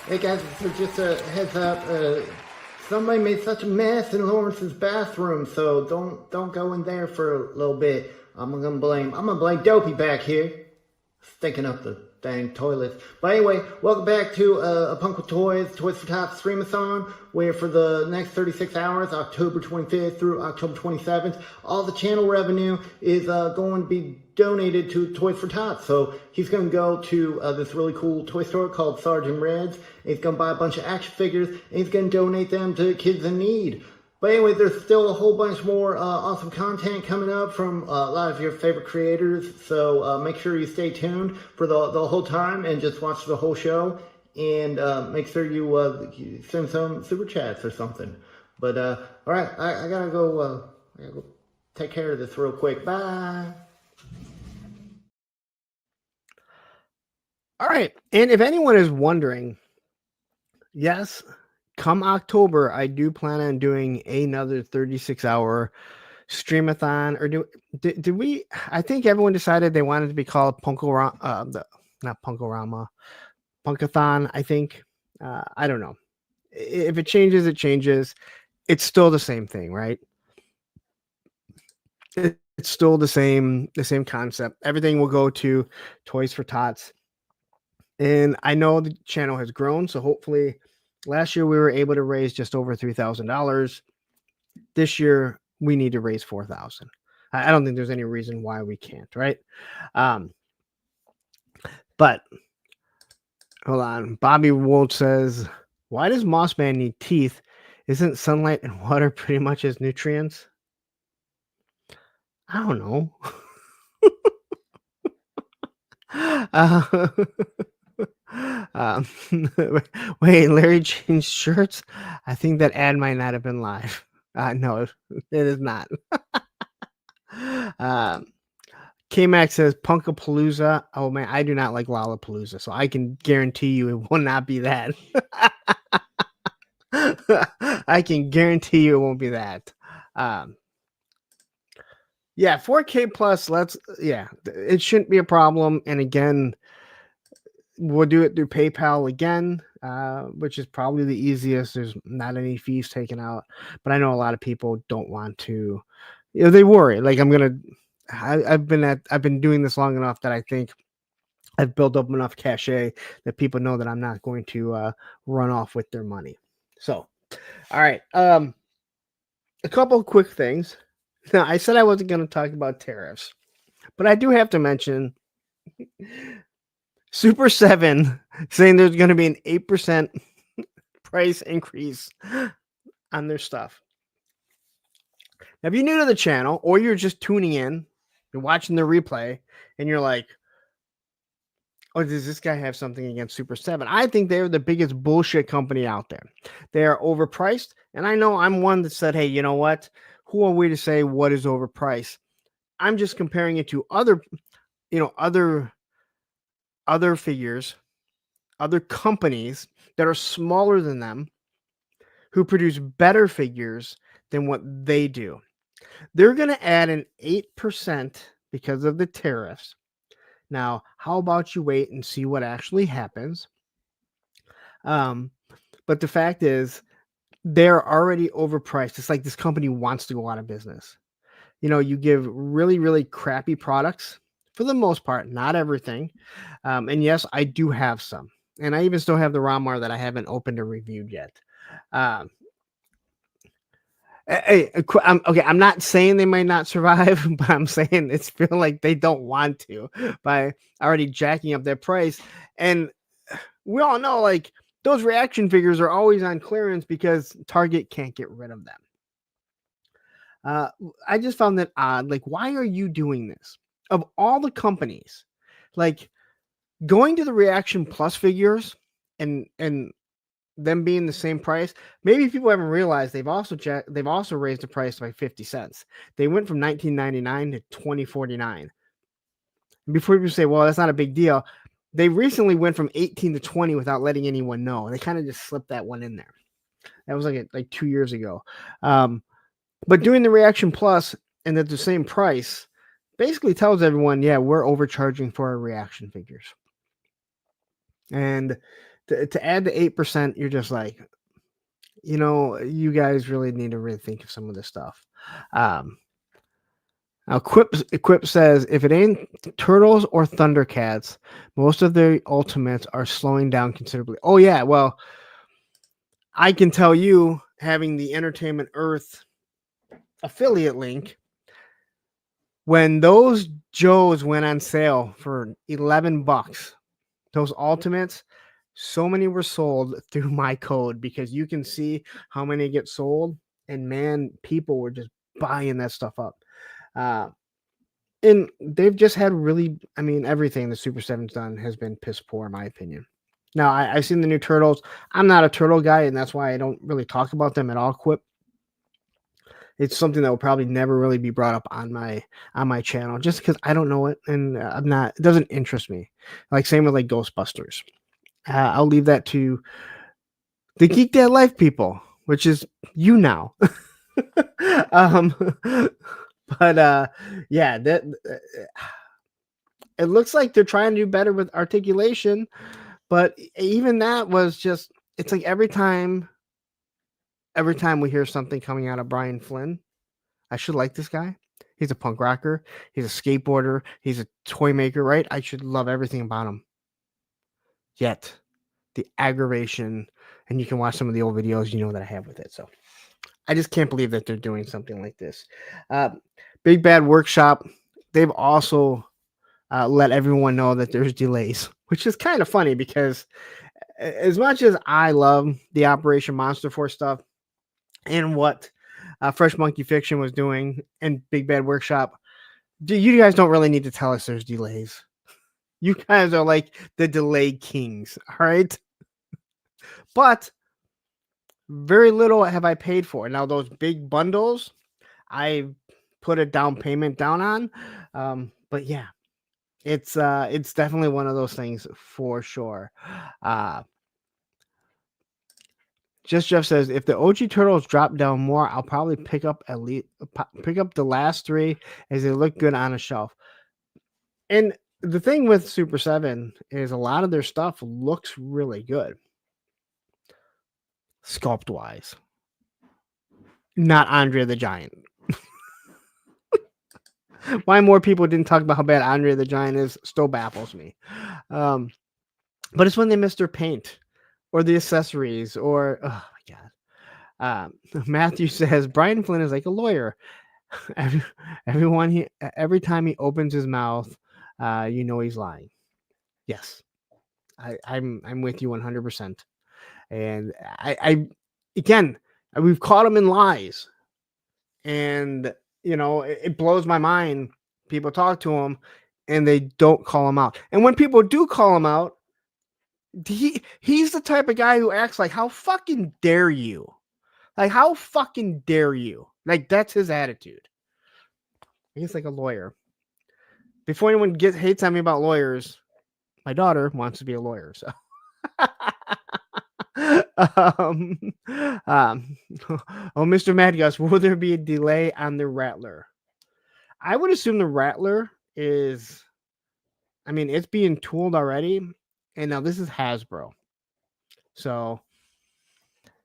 Hey guys, so just a heads up. Somebody made such a mess in Lawrence's bathroom, so don't go in there for a little bit. I'm gonna blame Dopey back here, stinking up the dang toilets. But anyway, welcome back to A Punk with Toys, Toys for Tots Streamathon, where for the next 36 hours, October 25th through October 27th, all the channel revenue is going to be donated to Toys for Tots. So he's going to go to this really cool toy store called Sergeant Red's. He's going to buy a bunch of action figures, and he's going to donate them to kids in need. But anyway, there's still a whole bunch more awesome content coming up from a lot of your favorite creators. So make sure you stay tuned for the whole time and just watch the whole show. And make sure you send some super chats or something. But all right, I gotta go take care of this real quick. Bye. All right, and if anyone is wondering, yes, come October, I do plan on doing another 36-hour Streamathon. Or did we? I think everyone decided they wanted to be called Punkorama, not Punkorama, Punkathon. I think. I don't know. If it changes, it changes. It's still the same thing, right? It's still the same concept. Everything will go to Toys for Tots. And I know the channel has grown, so hopefully last year we were able to raise just over $3,000. This year we need to raise $4,000. I don't think there's any reason why we can't, right? But hold on. Bobby Wold says, why does Mossman need teeth? Isn't sunlight and water pretty much his nutrients? I don't know. Wait, Larry changed shirts? I think that ad might not have been live. No, it is not. K-Max says Punkapalooza. Oh man, I do not like Lollapalooza, so I can guarantee you it will not be that. I can guarantee you it won't be that. Yeah, 4K plus, it shouldn't be a problem. And again, we'll do it through PayPal again, which is probably the easiest. There's not any fees taken out, but I know a lot of people don't want to, they worry. Like I've been doing this long enough that I think I've built up enough cachet that people know that I'm not going to run off with their money. So, all right. A couple of quick things. Now, I said I wasn't going to talk about tariffs, but I do have to mention Super 7 saying there's going to be an 8% price increase on their stuff. Now, if you're new to the channel or you're just tuning in, you're watching the replay, and you're like, oh, does this guy have something against Super 7? I think they're the biggest bullshit company out there. They are overpriced, and I know I'm one that said, hey, you know what? Who are we to say what is overpriced? I'm just comparing it to other figures, other companies that are smaller than them who produce better figures than what they do. They're going to add an 8% because of the tariffs. Now, how about you wait and see what actually happens? But the fact is, they're already overpriced. It's like this company wants to go out of business. You give really, really crappy products for the most part, not everything. And yes, I do have some. And I even still have the Ramar that I haven't opened or reviewed yet. I'm not saying they might not survive, but I'm saying it's feel like they don't want to by already jacking up their price. And we all know, like, those reaction figures are always on clearance because Target can't get rid of them. I just found that odd. Like, why are you doing this? Of all the companies, like, going to the Reaction Plus figures and them being the same price, maybe people haven't realized they've also raised the price by 50 cents. They went from $19.99 to $20.49. Before people say, well, that's not a big deal, they recently went from 18 to 20 without letting anyone know. They kind of just slipped that one in there. That was like 2 years ago. But doing the Reaction Plus and at the same price basically tells everyone, yeah, we're overcharging for our reaction figures. And to add the 8%, you're just like, you guys really need to really think of some of this stuff. Now, Quip says, if it ain't Turtles or Thundercats, most of their ultimates are slowing down considerably. Oh, yeah. Well, I can tell you, having the Entertainment Earth affiliate link, when those Joes went on sale for $11, those ultimates, so many were sold through my code because you can see how many get sold. And man, people were just buying that stuff up. And they've just had everything the Super 7's done has been piss poor, in my opinion. Now, I've seen the new Turtles. I'm not a Turtle guy, and that's why I don't really talk about them at all, Quip. It's something that will probably never really be brought up on my channel, just because I don't know it, and it doesn't interest me. Like, same with like Ghostbusters. I'll leave that to the Geek Dad Life people, which is you now. But yeah, that it looks like they're trying to do better with articulation, but even that was just, it's like every time we hear something coming out of Brian Flynn, I should like this guy. He's a punk rocker, he's a skateboarder, he's a toy maker, right? I should love everything about him. Yet the aggravation, and you can watch some of the old videos, that I have with it. So I just can't believe that they're doing something like this. Big Bad Workshop, they've also let everyone know that there's delays, which is kind of funny because as much as I love the Operation Monster Force stuff and what Fresh Monkey Fiction was doing and Big Bad Workshop, you guys don't really need to tell us there's delays. You guys are like the delay kings, all right? But very little have I paid for. Now, those big bundles, I put a down payment down on. But yeah, it's definitely one of those things for sure. Just Jeff says, if the OG Turtles drop down more, I'll probably pick up the last three as they look good on a shelf. And the thing with Super 7 is a lot of their stuff looks really good. Sculpt wise. Not Andre the Giant. Why more people didn't talk about how bad Andre the Giant is still baffles me. But it's when they miss their paint or the accessories or, oh my God. Matthew says, Brian Flynn is like a lawyer. Every time he opens his mouth, he's lying. Yes. I'm with you 100%. And again, we've caught him in lies. And, it blows my mind. People talk to him and they don't call him out. And when people do call him out, he's the type of guy who acts like, how fucking dare you? Like, how fucking dare you? Like, that's his attitude. He's like a lawyer. Before anyone hates on me about lawyers, my daughter wants to be a lawyer. So, Mr. Mad Gus, will there be a delay on the Rattler? I would assume the Rattler is, it's being tooled already. And now this is Hasbro. So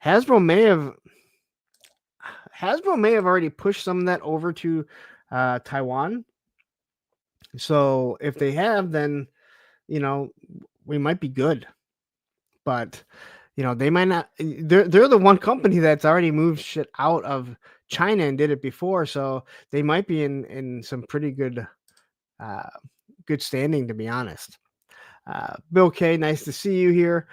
Hasbro may have already pushed some of that over to Taiwan. So if they have, then, we might be good. But, they might not. They're the one company that's already moved shit out of China and did it before. So they might be in some pretty good standing, to be honest. Bill K, nice to see you here.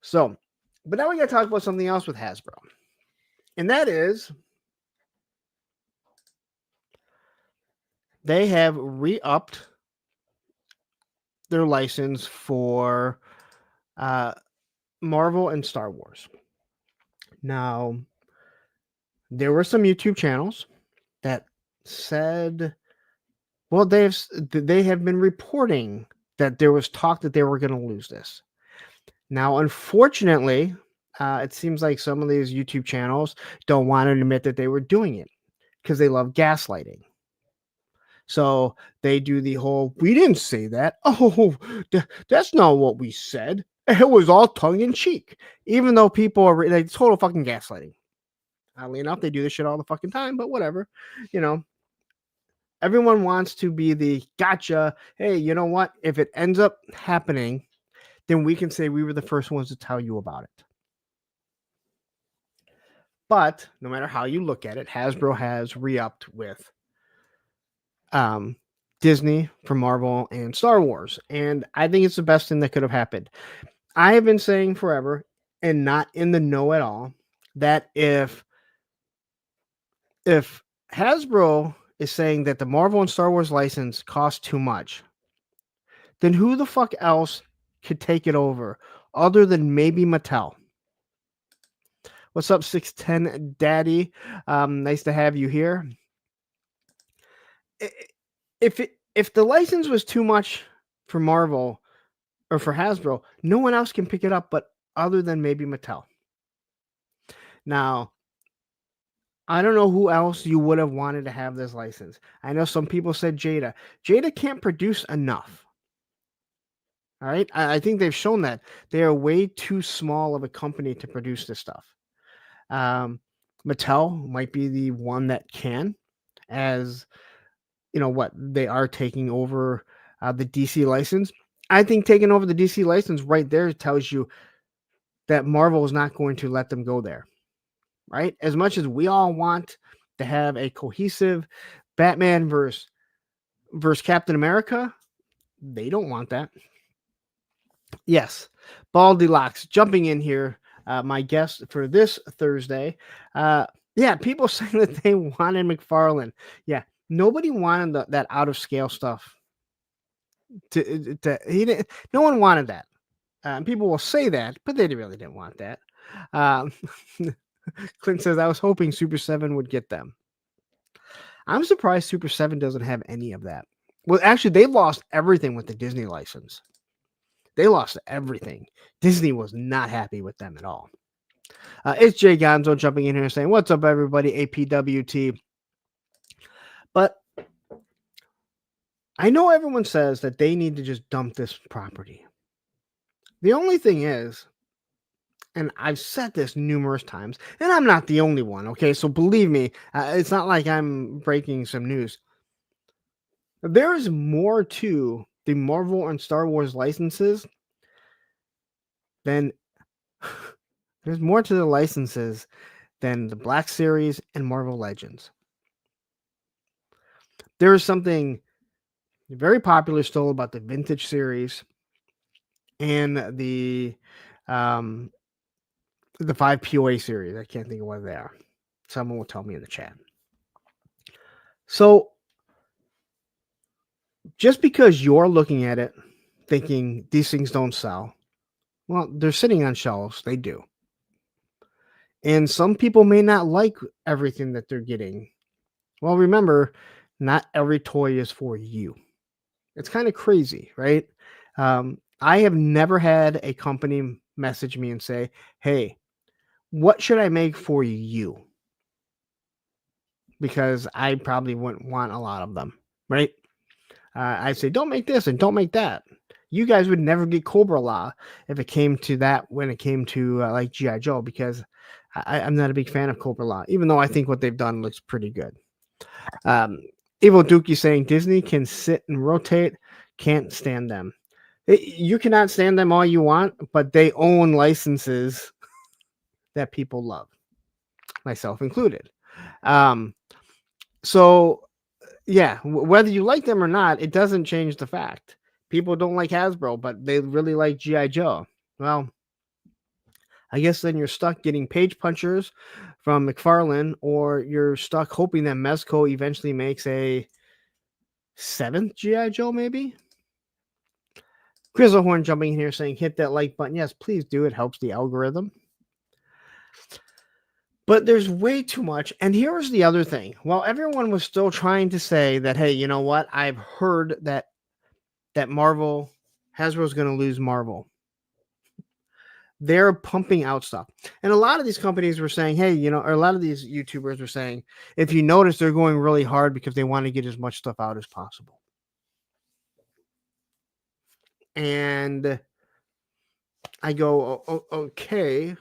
So, but now we got to talk about something else with Hasbro. And that is, they have re-upped their license for Marvel and Star Wars. Now, there were some YouTube channels that said, well, they have been reporting that there was talk that they were going to lose this. Now, unfortunately, it seems like some of these YouTube channels don't want to admit that they were doing it because they love gaslighting. So they do the whole, we didn't say that. Oh, that's not what we said. It was all tongue in cheek. Even though people are like total fucking gaslighting. Oddly enough, they do this shit all the fucking time, but whatever. You know, everyone wants to be the gotcha. Hey, you know what? If it ends up happening, then we can say we were the first ones to tell you about it. But no matter how you look at it, Hasbro has re-upped with Disney for Marvel and Star Wars. And I think it's the best thing that could have happened. I have been saying forever, and not in the know at all, that if Hasbro is saying that the Marvel and Star Wars license costs too much, then who the fuck else could take it over other than maybe Mattel? What's up, 610 Daddy? Nice to have you here. If the license was too much for Marvel or for Hasbro, no one else can pick it up but other than maybe Mattel. Now, I don't know who else you would have wanted to have this license. I know some people said Jada. Jada can't produce enough. All right. I think they've shown that they are way too small of a company to produce this stuff. Mattel might be the one that can, as you know what, they are taking over the DC license. I think taking over the DC license right there tells you that Marvel is not going to let them go there. Right? As much as we all want to have a cohesive Batman versus Captain America, they don't want that. Yes, Baldy Locks jumping in here. My guest for this Thursday. Yeah, people saying that they wanted McFarlane. Yeah, nobody wanted that out of scale stuff. No one wanted that. People will say that, but they really didn't want that. Clint says, I was hoping Super 7 would get them. I'm surprised Super 7 doesn't have any of that. Well, actually, they lost everything with the Disney license. They lost everything. Disney was not happy with them at all. It's Jay Gonzo jumping in here saying, what's up, everybody? APWT. But I know everyone says that they need to just dump this property. The only thing is, and I've said this numerous times, and I'm not the only one, okay? So believe me, it's not like I'm breaking some news. There is more to the Marvel and Star Wars licenses than... There's more to the licenses than the Black Series and Marvel Legends. There is something very popular still about the Vintage series and the 5 POA series. I can't think of what they are. Someone will tell me in the chat. So just because you're looking at it thinking these things don't sell, well, they're sitting on shelves. They do. And some people may not like everything that they're getting. Well, remember, not every toy is for you. It's kind of crazy, right? I have never had a company message me and say, hey, what should I make for you? Because I probably wouldn't want a lot of them, right? I'd say, don't make this and don't make that. You guys would never get Cobra La if it came to that, when it came to like G.I. Joe, because I'm not a big fan of Cobra La, even though I think what they've done looks pretty good. Evil Dookie saying Disney can sit and rotate, can't stand them. You cannot stand them all you want, but they own licenses that people love, myself included. So, yeah, whether you like them or not, it doesn't change the fact. People don't like Hasbro, but they really like G.I. Joe. Well, I guess then you're stuck getting page punchers from McFarlane, or you're stuck hoping that Mezco eventually makes a 7th G.I. Joe, maybe? Grizzlehorn jumping in here saying, hit that like button. Yes, please do. It helps the algorithm. But there's way too much. And here's the other thing. While everyone was still trying to say that, hey, you know what? I've heard that Hasbro's going to lose Marvel. They're pumping out stuff. And a lot of these companies were saying, hey, or a lot of these YouTubers were saying, if you notice, they're going really hard because they want to get as much stuff out as possible. And I go, okay.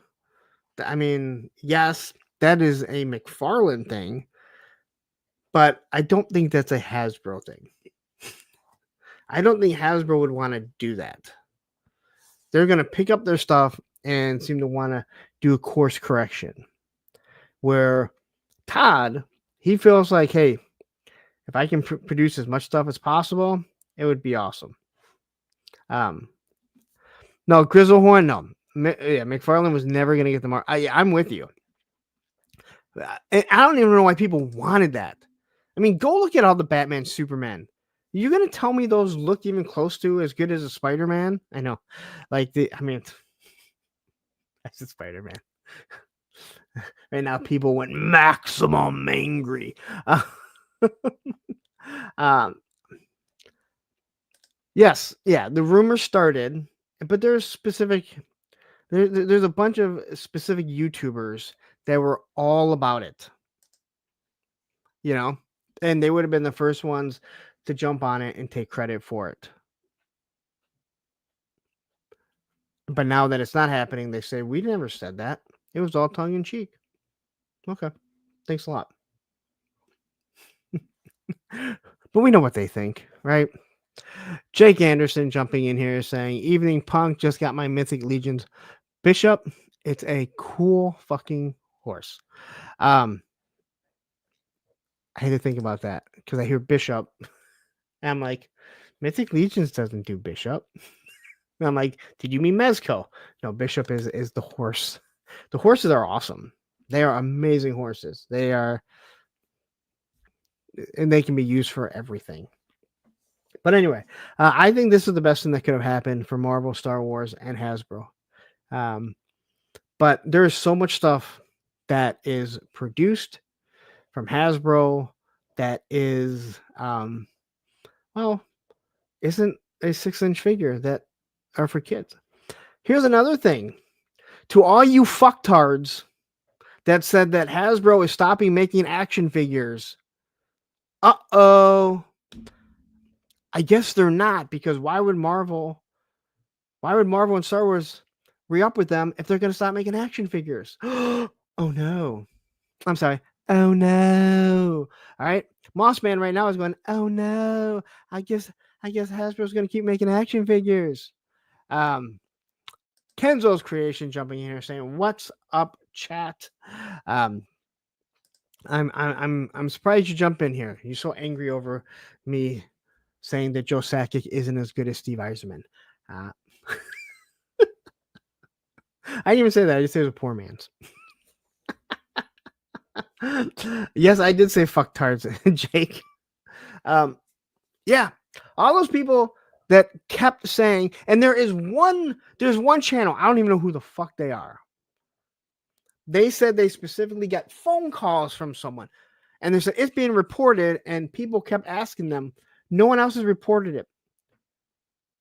I mean, yes, that is a McFarlane thing, but I don't think that's a Hasbro thing. I don't think Hasbro would want to do that. They're going to pick up their stuff and seem to want to do a course correction. Where Todd, he feels like, hey, if I can produce as much stuff as possible, it would be awesome. No, Grizzlehorn, no. Yeah, McFarlane was never going to get the mark. I'm with you. And I don't even know why people wanted that. I mean, go look at all the Batman, Superman. You're going to tell me those look even close to as good as a Spider-Man? I know. Like, that's a Spider-Man. Right now, people went maximum angry. Yes, yeah, the rumor started, but there's there's a bunch of specific YouTubers that were all about it, and they would have been the first ones to jump on it and take credit for it. But now that it's not happening, they say, we never said that. It was all tongue in cheek. Okay. Thanks a lot. But we know what they think, right? Jake Anderson jumping in here saying, Evening Punk, just got my Mythic Legions Bishop. It's a cool fucking horse. I had to think about that because I hear Bishop. And I'm like, Mythic Legions doesn't do Bishop. And I'm like, did you mean Mezco? No, Bishop is the horse. The horses are awesome. They are amazing horses. They are, and they can be used for everything. But anyway, I think this is the best thing that could have happened for Marvel, Star Wars, and Hasbro. But there's so much stuff that is produced from Hasbro that is, isn't a 6-inch figure that are for kids. Here's another thing. To all you fucktards that said that Hasbro is stopping making action figures. I guess they're not, because why would Marvel and Star Wars re-up with them if they're going to stop making action figures? Oh no. I'm sorry. Oh no. All right. Mossman right now is going, oh no. I guess Hasbro's going to keep making action figures. Kenzo's Creation jumping in here saying, "What's up, chat?" I'm surprised you jump in here. You're so angry over me saying that Joe Sakic isn't as good as Steve Eiserman. I didn't even say that. I just said it was a poor man's. Yes, I did say fuck tards, Jake. Yeah, all those people that kept saying, and there's one channel, I don't even know who the fuck they are. They said they specifically got phone calls from someone, and they said it's being reported, and people kept asking them. No one else has reported it.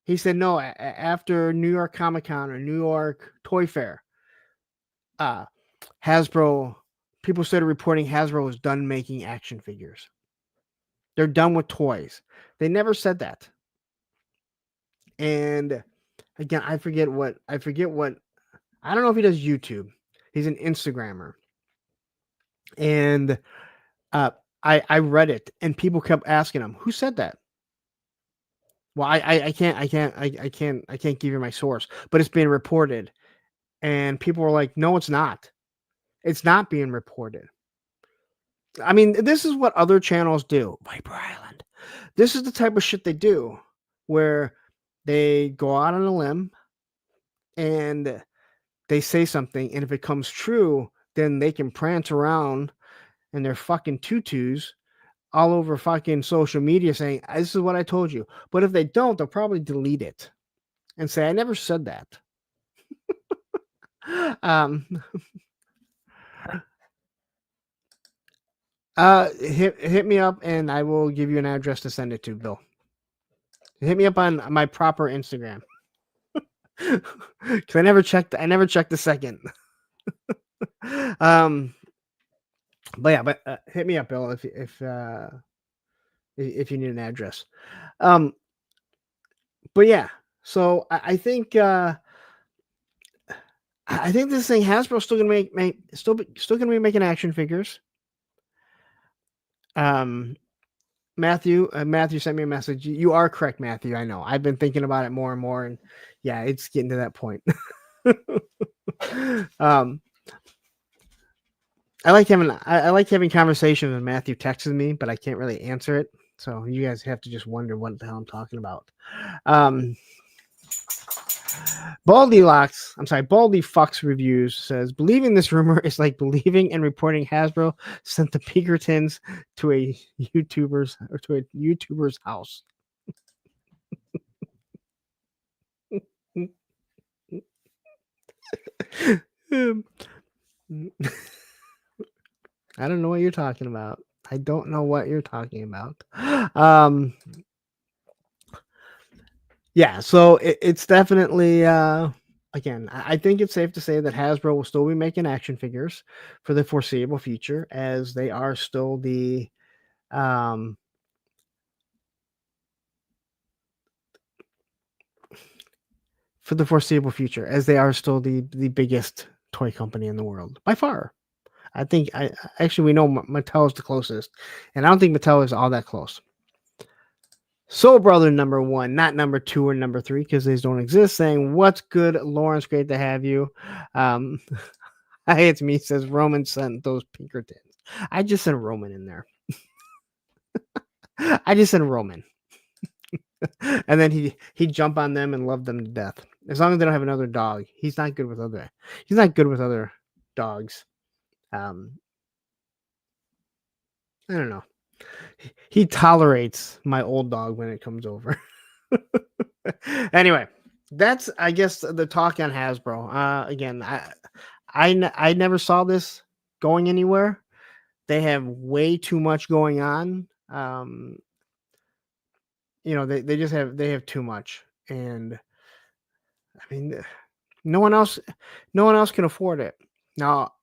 He said no. After New York Comic Con or New York Toy Fair, Hasbro, people started reporting Hasbro was done making action figures. They're done with toys. They never said that. And again, I forget what. I don't know if he does YouTube. He's an Instagrammer. And I read it, and people kept asking him, who said that? Well, I can't give you my source, but it's being reported. And people were like, no, it's not. It's not being reported. I mean, this is what other channels do. Viper Island. This is the type of shit they do, where they go out on a limb and they say something, and if it comes true, then they can prance around in their fucking tutus all over fucking social media saying, this is what I told you. But if they don't, they'll probably delete it. and say I never said that. um, hit me up and I will give you an address to send it to, Bill. Hit me up on my proper Instagram. Because I never checked the second. But hit me up, Bill, if you need an address. But yeah, so I think this thing Hasbro's still gonna still gonna be making action figures. Matthew sent me a message. You are correct, Matthew. I know. I've been thinking about it more and more, and yeah, it's getting to that point. I like having conversations with Matthew texting me, but I can't really answer it. So you guys have to just wonder what the hell I'm talking about. Baldy Fox Reviews says, believing this rumor is like believing and reporting Hasbro sent the Pinkertons to a YouTuber's house. I don't know what you're talking about. Yeah, so it's definitely again, I think it's safe to say that Hasbro will still be making action figures for the foreseeable future, as they are still the biggest toy company in the world by far. I think we know Mattel is the closest, and I don't think Mattel is all that close. Soul Brother number 1, not number 2 or number 3, because these don't exist, saying, what's good, Lawrence? Great to have you. Hi, it's me, says Roman sent those Pinkertons. I just sent Roman in there. I just sent Roman. And then he'd jump on them and love them to death. As long as they don't have another dog. He's not good with other dogs. I don't know. He tolerates my old dog when it comes over. Anyway, that's, I guess, the talk on Hasbro. Again, I never saw this going anywhere. They have way too much going on. They have too much, and I mean, no one else can afford it. Now,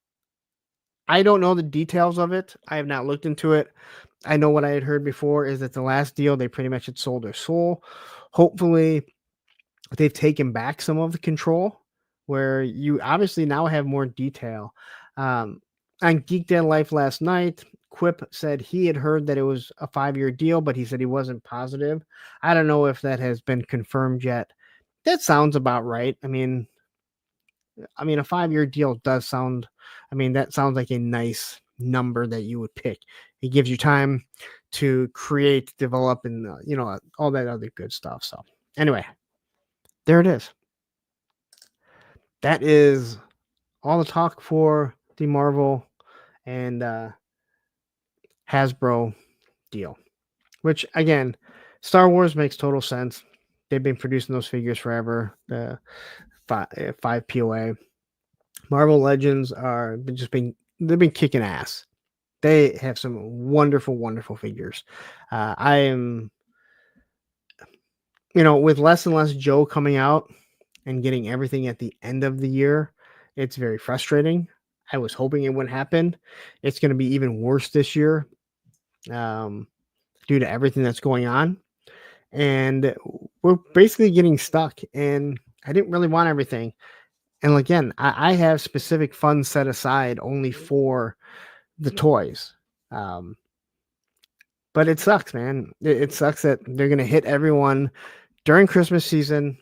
I don't know the details of it. I have not looked into it. I know what I had heard before is that the last deal, they pretty much had sold their soul. Hopefully, they've taken back some of the control, where you obviously now have more detail. On Geek Dead Life last night, Quip said he had heard that it was a 5-year deal, but he said he wasn't positive. I don't know if that has been confirmed yet. That sounds about right. I mean, a 5-year deal does sound, that sounds like a nice number that you would pick. It gives you time to create, develop, and all that other good stuff. So anyway, there it is. That is all the talk for the Marvel and Hasbro deal, which again, Star Wars makes total sense. They've been producing those figures forever. The 5 POA. Marvel Legends they've been kicking ass. They have some wonderful, wonderful figures. I am, with less and less Joe coming out and getting everything at the end of the year, it's very frustrating. I was hoping it wouldn't happen. It's going to be even worse this year due to everything that's going on. And we're basically getting stuck. And I didn't really want everything. And again, I have specific funds set aside only for the toys. But it sucks, man. It sucks that they're going to hit everyone during Christmas season,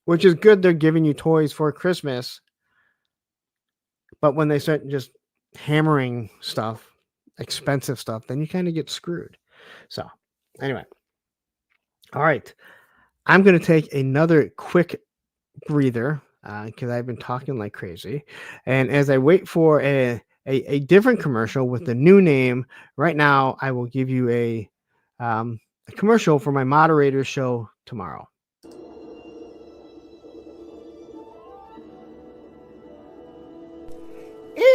which is good. They're giving you toys for Christmas. But when they start just hammering stuff, expensive stuff, then you kind of get screwed. So anyway, all right. I'm going to take another quick breather because I've been talking like crazy. And as I wait for a different commercial with the new name, right now I will give you a commercial for my moderator show tomorrow.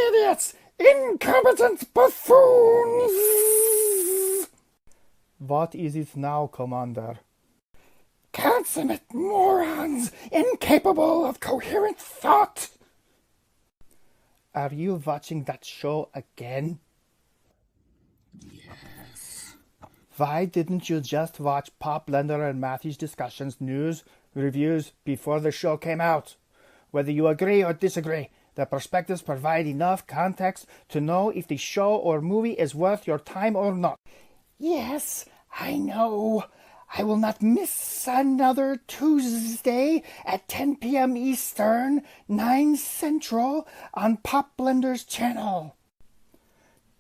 Idiots! Incompetent buffoons! What is it now, Commander? Consummate morons, incapable of coherent thought! Are you watching that show again? Yes. Why didn't you just watch Pop Blender and Matthew's discussions, news, reviews before the show came out? Whether you agree or disagree, the perspectives provide enough context to know if the show or movie is worth your time or not. Yes, I know. I will not miss another Tuesday at 10 p.m. Eastern, 9 Central on Pop Blender's channel.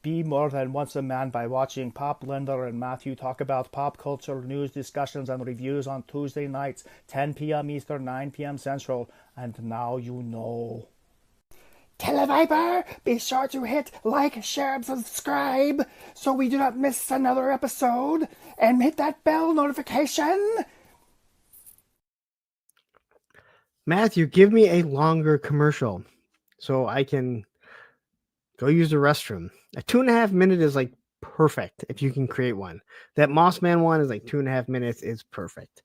Be more than once a man by watching Pop Blender and Matthew talk about pop culture, news, discussions, and reviews on Tuesday nights, 10 p.m. Eastern, 9 p.m. Central. And now you know. Televiper, be sure to hit like, share, and subscribe so we do not miss another episode, and hit that bell notification. Matthew, give me a longer commercial so I can go use the restroom. A 2.5 minute is like perfect if you can create one. That Mossman one is like 2.5 minutes is perfect.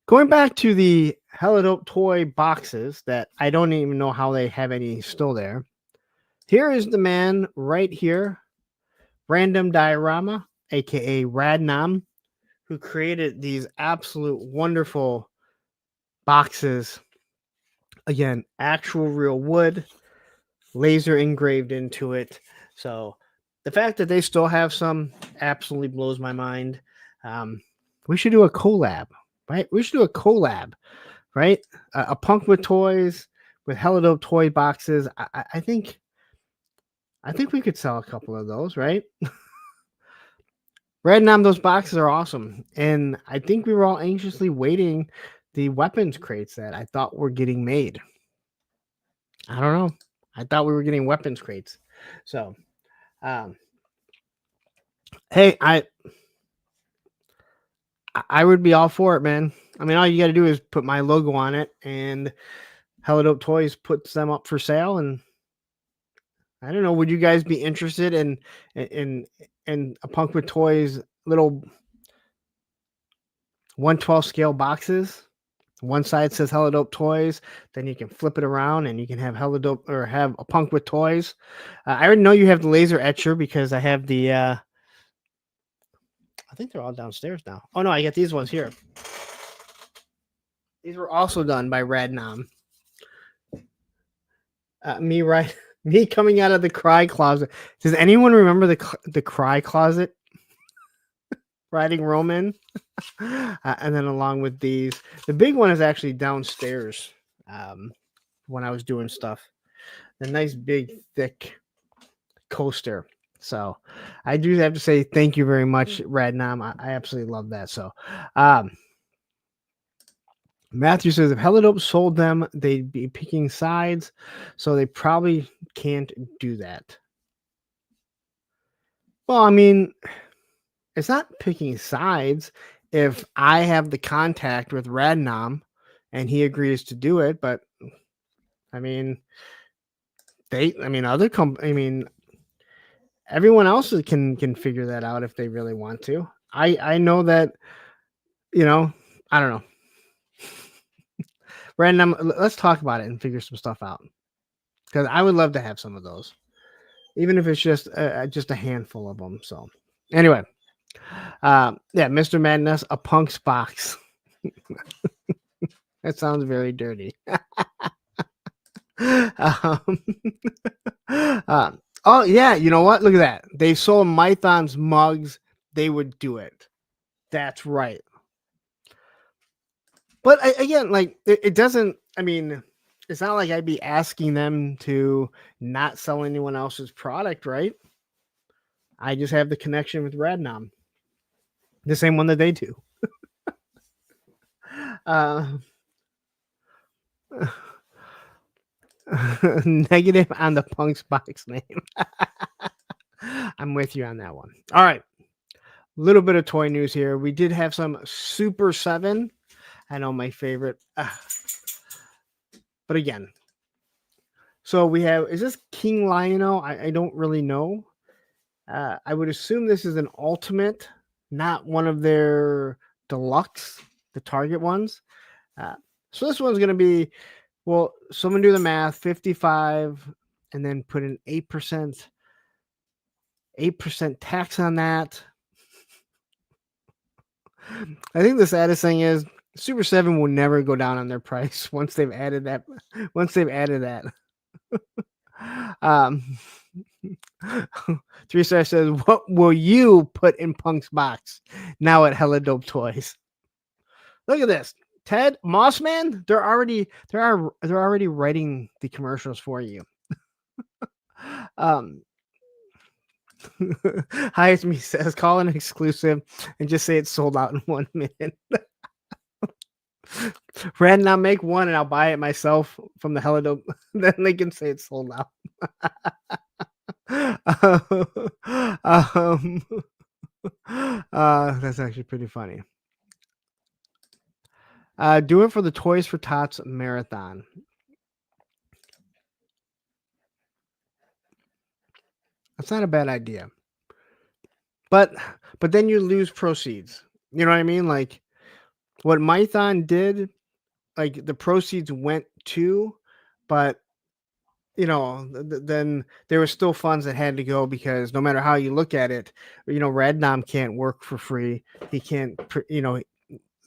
Going back to the Helidope toy boxes that I don't even know how they have any still there. Here is the man right here, Random Diorama, aka Radnam, who created these absolute wonderful boxes. Again, actual real wood, laser engraved into it. So the fact that they still have some absolutely blows my mind. We should do a collab. Right, we should do a collab, right? A punk with toys, with Helidope toy boxes. I think we could sell a couple of those, right? Rednam, those boxes are awesome, and I think we were all anxiously waiting the weapons crates that I thought were getting made. I don't know. I thought we were getting weapons crates, so hey, I would be all for it, man. I mean, all you got to do is put my logo on it, and Helidope Toys puts them up for sale. And I don't know, would you guys be interested in a Punk with Toys little 1/12 scale boxes? One side says Helidope Toys, then you can flip it around and you can have Helidope or have a Punk with Toys. I already know you have the laser etcher because I have the. I think they're all downstairs now. Oh no, I got these ones here. These were also done by Radnam. Me coming out of the cry closet. Does anyone remember the cry closet? Riding Roman, and then along with these, the big one is actually downstairs. When I was doing stuff, a nice big thick coaster. So I do have to say thank you very much, Radnam. I absolutely love that. So Matthew says if Helidope sold them, they'd be picking sides. So they probably can't do that. Well, I mean, it's not picking sides if I have the contact with Radnam and he agrees to do it. But I mean, everyone else can figure that out if they really want to. I know that, I don't know. Random, let's talk about it and figure some stuff out. Because I would love to have some of those. Even if it's just a handful of them. So anyway. Mr. Madness, a Punk's box. That sounds very dirty. Oh yeah, you know what? Look at that. They sold Mython's mugs. They would do it. That's right. But again, like it doesn't. I mean, it's not like I'd be asking them to not sell anyone else's product, right? I just have the connection with Radnam, the same one that they do. Negative on the Punk's box name. I'm with you on that one. All right. Little bit of toy news here. We did have some Super 7. I know my favorite. But again, So we have, is this King Lionel? I don't really know. I would assume this is an ultimate, not one of their deluxe, the Target ones. So this one's going to be, well, someone do the math, 55, and then put an 8% tax on that. I think the saddest thing is Super 7 will never go down on their price once they've added that. Once they've added that. 3-star says, "What will you put in Punk's box now at Hella Dope Toys?" Look at this, Ted Mossman. They're already writing the commercials for you. Hi, it's me. Says call an exclusive and just say it's sold out in 1 minute. Ren, I'll make one and I'll buy it myself from the Hella Dope. Then they can say it's sold out. That's actually pretty funny. Do it for the Toys for Tots marathon. That's not a bad idea. But then you lose proceeds. You know what I mean? Like what Mython did, like the proceeds went to, but you know, then there were still funds that had to go because no matter how you look at it, you know, Radnom can't work for free. He can't, you know,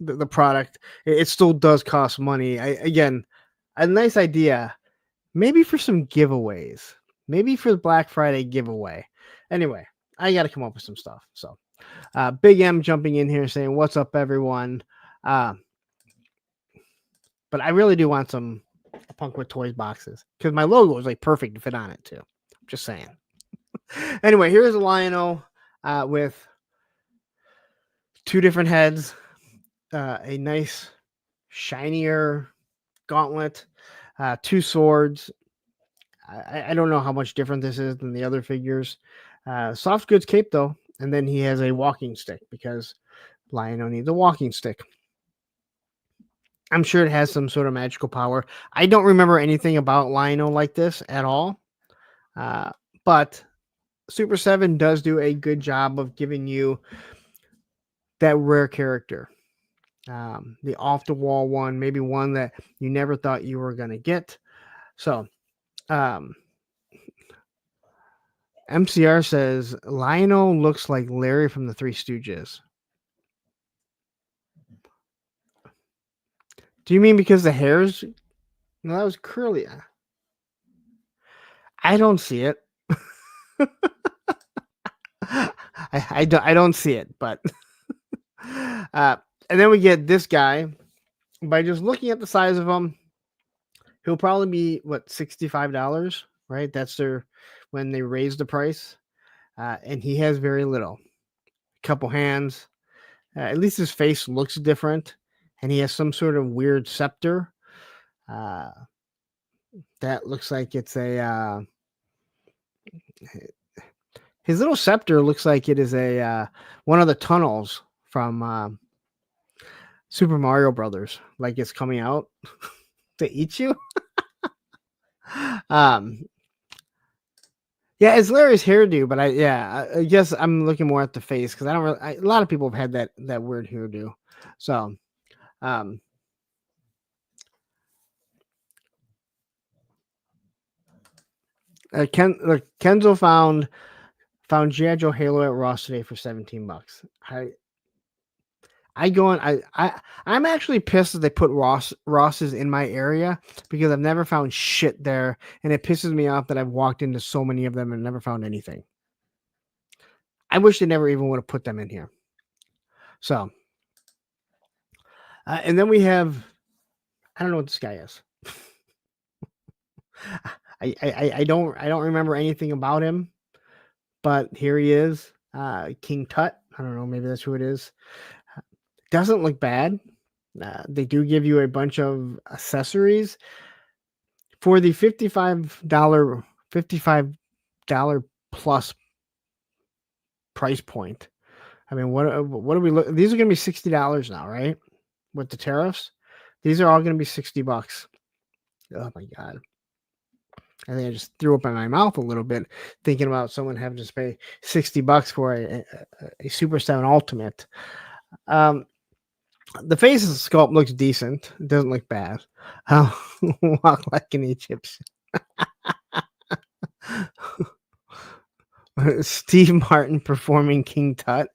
the product, it still does cost money. Again, a nice idea, maybe for some giveaways, maybe for the Black Friday giveaway. Anyway, I got to come up with some stuff. So, Big M jumping in here saying, "What's up, everyone?" But I really do want some Punk with Toys boxes because my logo is like perfect to fit on it too. Just saying. Anyway, here's a Lionel with 2 different heads, a nice shinier gauntlet, 2 swords. I don't know how much different this is than the other figures. Soft goods cape though, and then he has a walking stick because Lionel needs a walking stick. I'm sure it has some sort of magical power. I don't remember anything about Lionel like this at all. But Super 7 does do a good job of giving you that rare character. The off-the-wall one, maybe one that you never thought you were going to get. So, MCR says, Lionel looks like Larry from the Three Stooges. Do you mean because the hair's... No, that was curly. I don't see it. I don't see it, but... and then we get this guy. By just looking at the size of him, he'll probably be, what, $65, right? That's when they raised the price. And he has very little. A couple hands. At least his face looks different. And he has some sort of weird scepter. That looks like it's a... his little scepter looks like it is a one of the tunnels from Super Mario Brothers. Like it's coming out to eat you. Yeah, it's Larry's hairdo, but I guess I'm looking more at the face because I don't really. A lot of people have had that weird hairdo. So, Kenzo found G.I. Joe Halo at Ross today for $17. I'm actually pissed that they put Ross's in my area because I've never found shit there, and it pisses me off that I've walked into so many of them and never found anything. I wish they never even would have put them in here. So, and then we have, I don't know what this guy is. I don't remember anything about him, but here he is, King Tut. I don't know, maybe that's who it is. Doesn't look bad. They do give you a bunch of accessories for the $55 plus price point. I mean, what are we looking? These are going to be $60 now, right? With the tariffs, these are all going to be $60. Oh my god! I think I just threw up in my mouth a little bit thinking about someone having to pay $60 for a Super 7 Ultimate. The face of the sculpt looks decent. It doesn't look bad. Walk like an Egyptian. Steve Martin performing King Tut.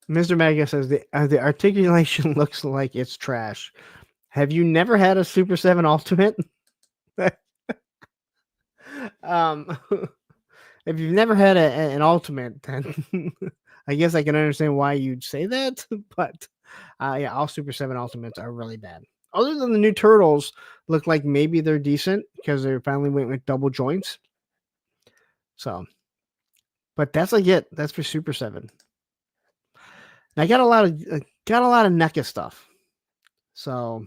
Mr. Mega says the articulation looks like it's trash. Have you never had a Super 7 Ultimate? If you've never had an Ultimate, then I guess I can understand why you'd say that. But yeah, all Super 7 Ultimates are really bad. Other than the new Turtles, look like maybe they're decent because they finally went with double joints. So, but that's like it. That's for Super 7. And I got a lot of NECA stuff. So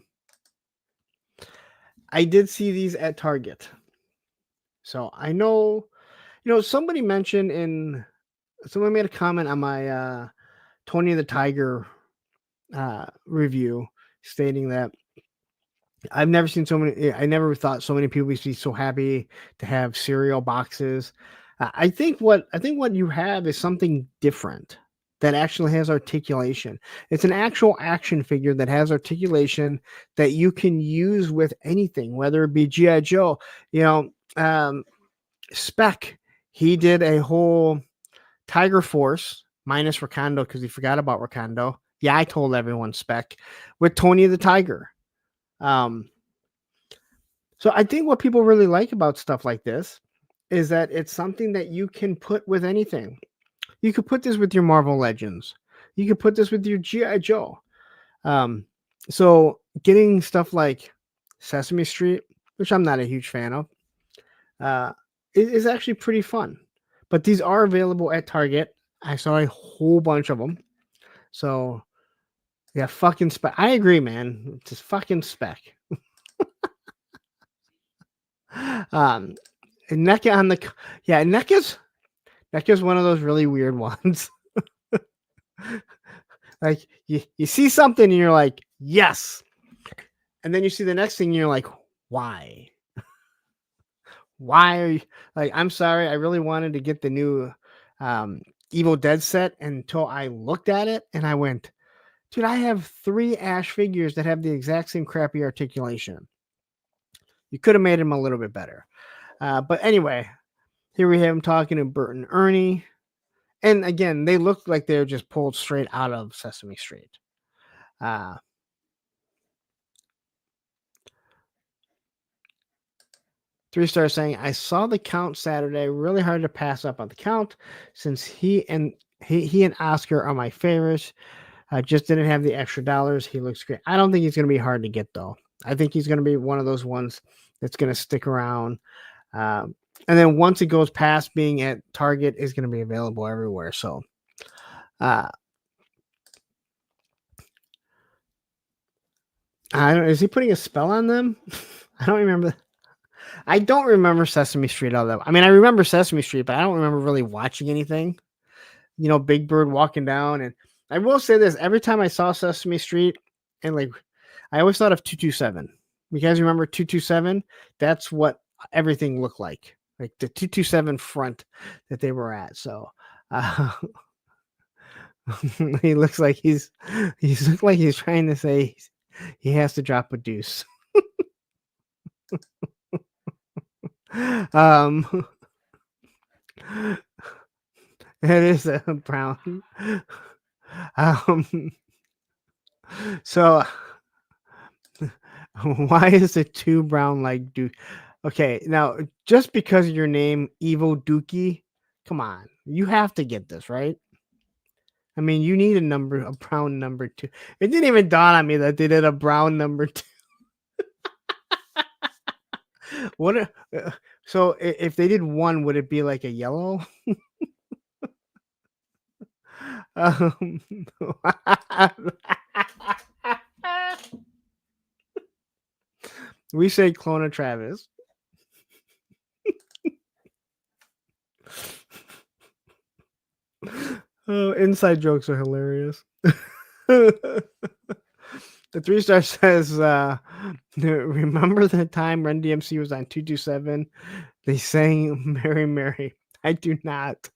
I did see these at Target. So I know, somebody mentioned someone made a comment on my Tony the Tiger review stating that I've never seen so many. I never thought so many people would be so happy to have cereal boxes. I think what you have is something different that actually has articulation. It's an actual action figure that has articulation that you can use with anything, whether it be G.I. Joe. Spec, he did a whole Tiger Force minus Wakanda because he forgot about Wakanda. Yeah, I told everyone Spec with Tony the Tiger. So I think what people really like about stuff like this is that it's something that you can put with anything. You could put this with your Marvel Legends. You could put this with your G.I. Joe. So getting stuff like Sesame Street, which I'm not a huge fan of, is actually pretty fun. But these are available at Target. I saw a whole bunch of them. So yeah, fucking Spec. I agree, man. Just fucking Spec. NECA on the NECA's one of those really weird ones. Like you see something and you're like, yes. And then you see the next thing and you're like, why? Why are you like, I'm sorry, I really wanted to get the new Evil Dead set until I looked at it and I went, dude, I have 3 Ash figures that have the exact same crappy articulation. You could have made them a little bit better. But anyway, here we have him talking to Bert and Ernie. And again, they look like they're just pulled straight out of Sesame Street. 3-star saying, I saw the Count Saturday. Really hard to pass up on the Count since he and Oscar are my favorites. I just didn't have the extra dollars. He looks great. I don't think he's going to be hard to get, though. I think he's going to be one of those ones that's going to stick around. And then once it goes past being at Target, it's going to be available everywhere. So, is he putting a spell on them? I don't remember. I don't remember Sesame Street all that. I mean, I remember Sesame Street, but I don't remember really watching anything. Big Bird walking down. And I will say this, every time I saw Sesame Street, and like, I always thought of 227. You guys remember 227? That's what everything looked like the 227 front that they were at. So he looks like he's trying to say he has to drop a deuce. It is a brown. So why is it 2 brown like Duke? Okay, now just because of your name, Evil Dookie, come on, you have to get this, right? I mean, you need a brown number 2. It didn't even dawn on me that they did a brown number 2. So if they did 1, would it be like a yellow? We say clone of Travis. Oh, inside jokes are hilarious. The 3-star says, remember the time Run DMC was on 227? They sang Mary Mary. I do not.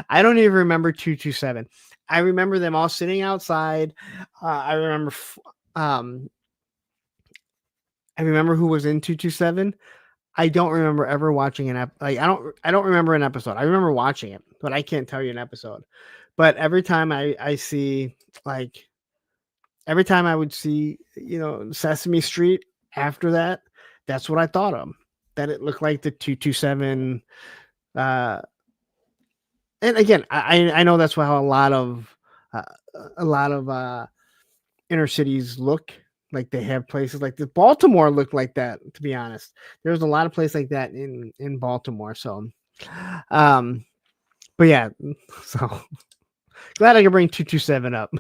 I don't even remember 227. I remember them all sitting outside. I remember who was in 227. I don't remember ever watching I don't remember an episode. I remember watching it, but I can't tell you an episode. But every time I see, like, every time I would see, Sesame Street after that, that's what I thought of. That it looked like the 227. And again, I know that's how a lot of inner cities look. Like, they have places like this. Baltimore looked like that, to be honest. There's a lot of places like that in Baltimore. So, but yeah, so glad I could bring 227 up.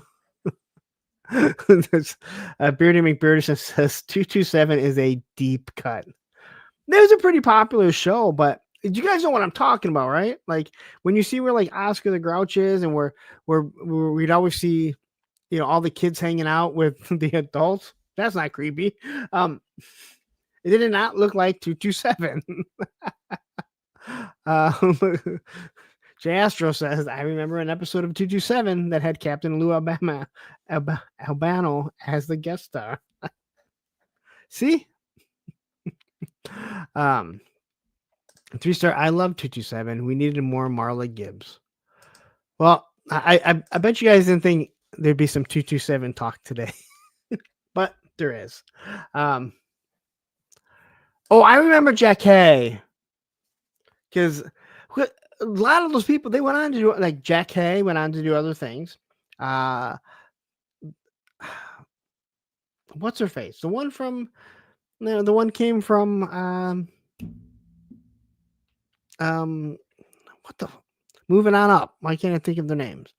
Beardy McBeardy says 227 is a deep cut. It was a pretty popular show, but you guys know what I'm talking about, right? Like, when you see where, like, Oscar the Grouch is, and where we'd always see, all the kids hanging out with the adults. That's not creepy. It did not look like 227. J Astro says, I remember an episode of 227 that had Captain Lou Albano as the guest star. See? 3-star, I love 227. We needed more Marla Gibbs. Well, I bet you guys didn't think there'd be some 227 talk today. But there is. I remember Jack Hay. Because a lot of those people, they went on to do, like, Jack Hay went on to do other things. What's her face? The one from, the one came from, what the, moving on up. Why can't I think of their names?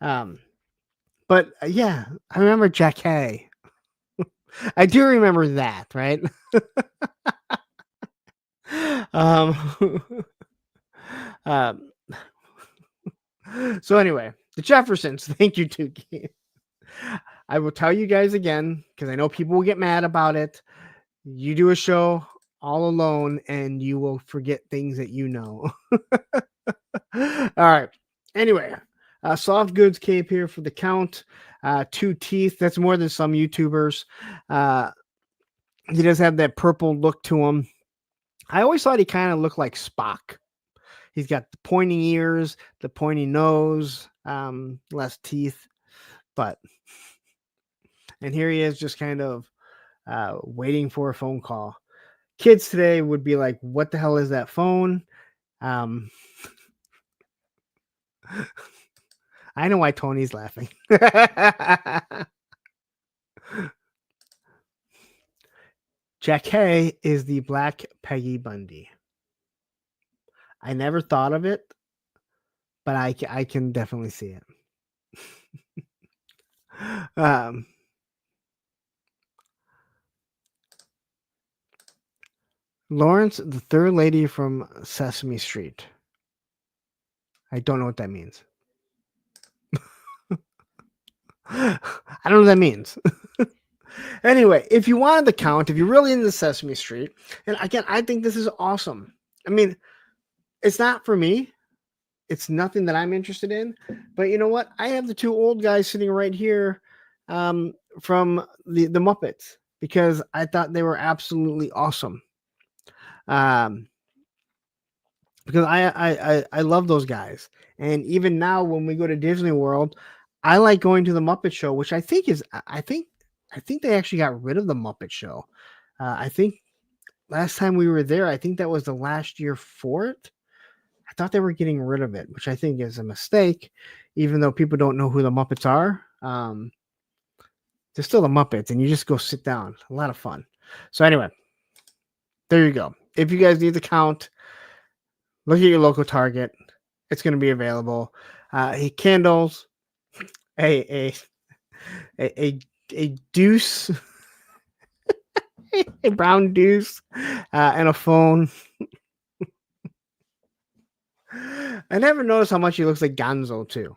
But yeah, I remember Jack Hay. I do remember that, right? So anyway, the Jeffersons. Thank you, Tukey. I will tell you guys again, because I know people will get mad about it. You do a show all alone, and you will forget things that you know. All right. Anyway, Soft Goods cape here for the count. 2 teeth. That's more than some YouTubers. He does have that purple look to him. I always thought he kind of looked like Spock. He's got the pointy ears, the pointy nose, less teeth. And here he is, just kind of waiting for a phone call. Kids today would be like, what the hell is that phone? I know why Tony's laughing. Jack Hay is the Black Peggy Bundy. I never thought of it, but I can definitely see it. Lawrence, the third lady from Sesame Street. I don't know what that means. I don't know what that means. Anyway, if you wanted the count, if you're really into Sesame Street, and again, I think this is awesome. I mean, it's not for me. It's nothing that I'm interested in. But you know what? I have the 2 old guys sitting right here from the Muppets, because I thought they were absolutely awesome. Because I love those guys. And even now, when we go to Disney World, I like going to the Muppet Show, which I think they actually got rid of the Muppet Show. I think last time we were there, I think that was the last year for it. I thought they were getting rid of it, which I think is a mistake, even though people don't know who the Muppets are. They're still the Muppets, and you just go sit down. A lot of fun. So anyway, there you go. If you guys need the count, look at your local Target. It's going to be available. Candles, a deuce, a brown deuce, and a phone. I never noticed how much he looks like Gonzo too.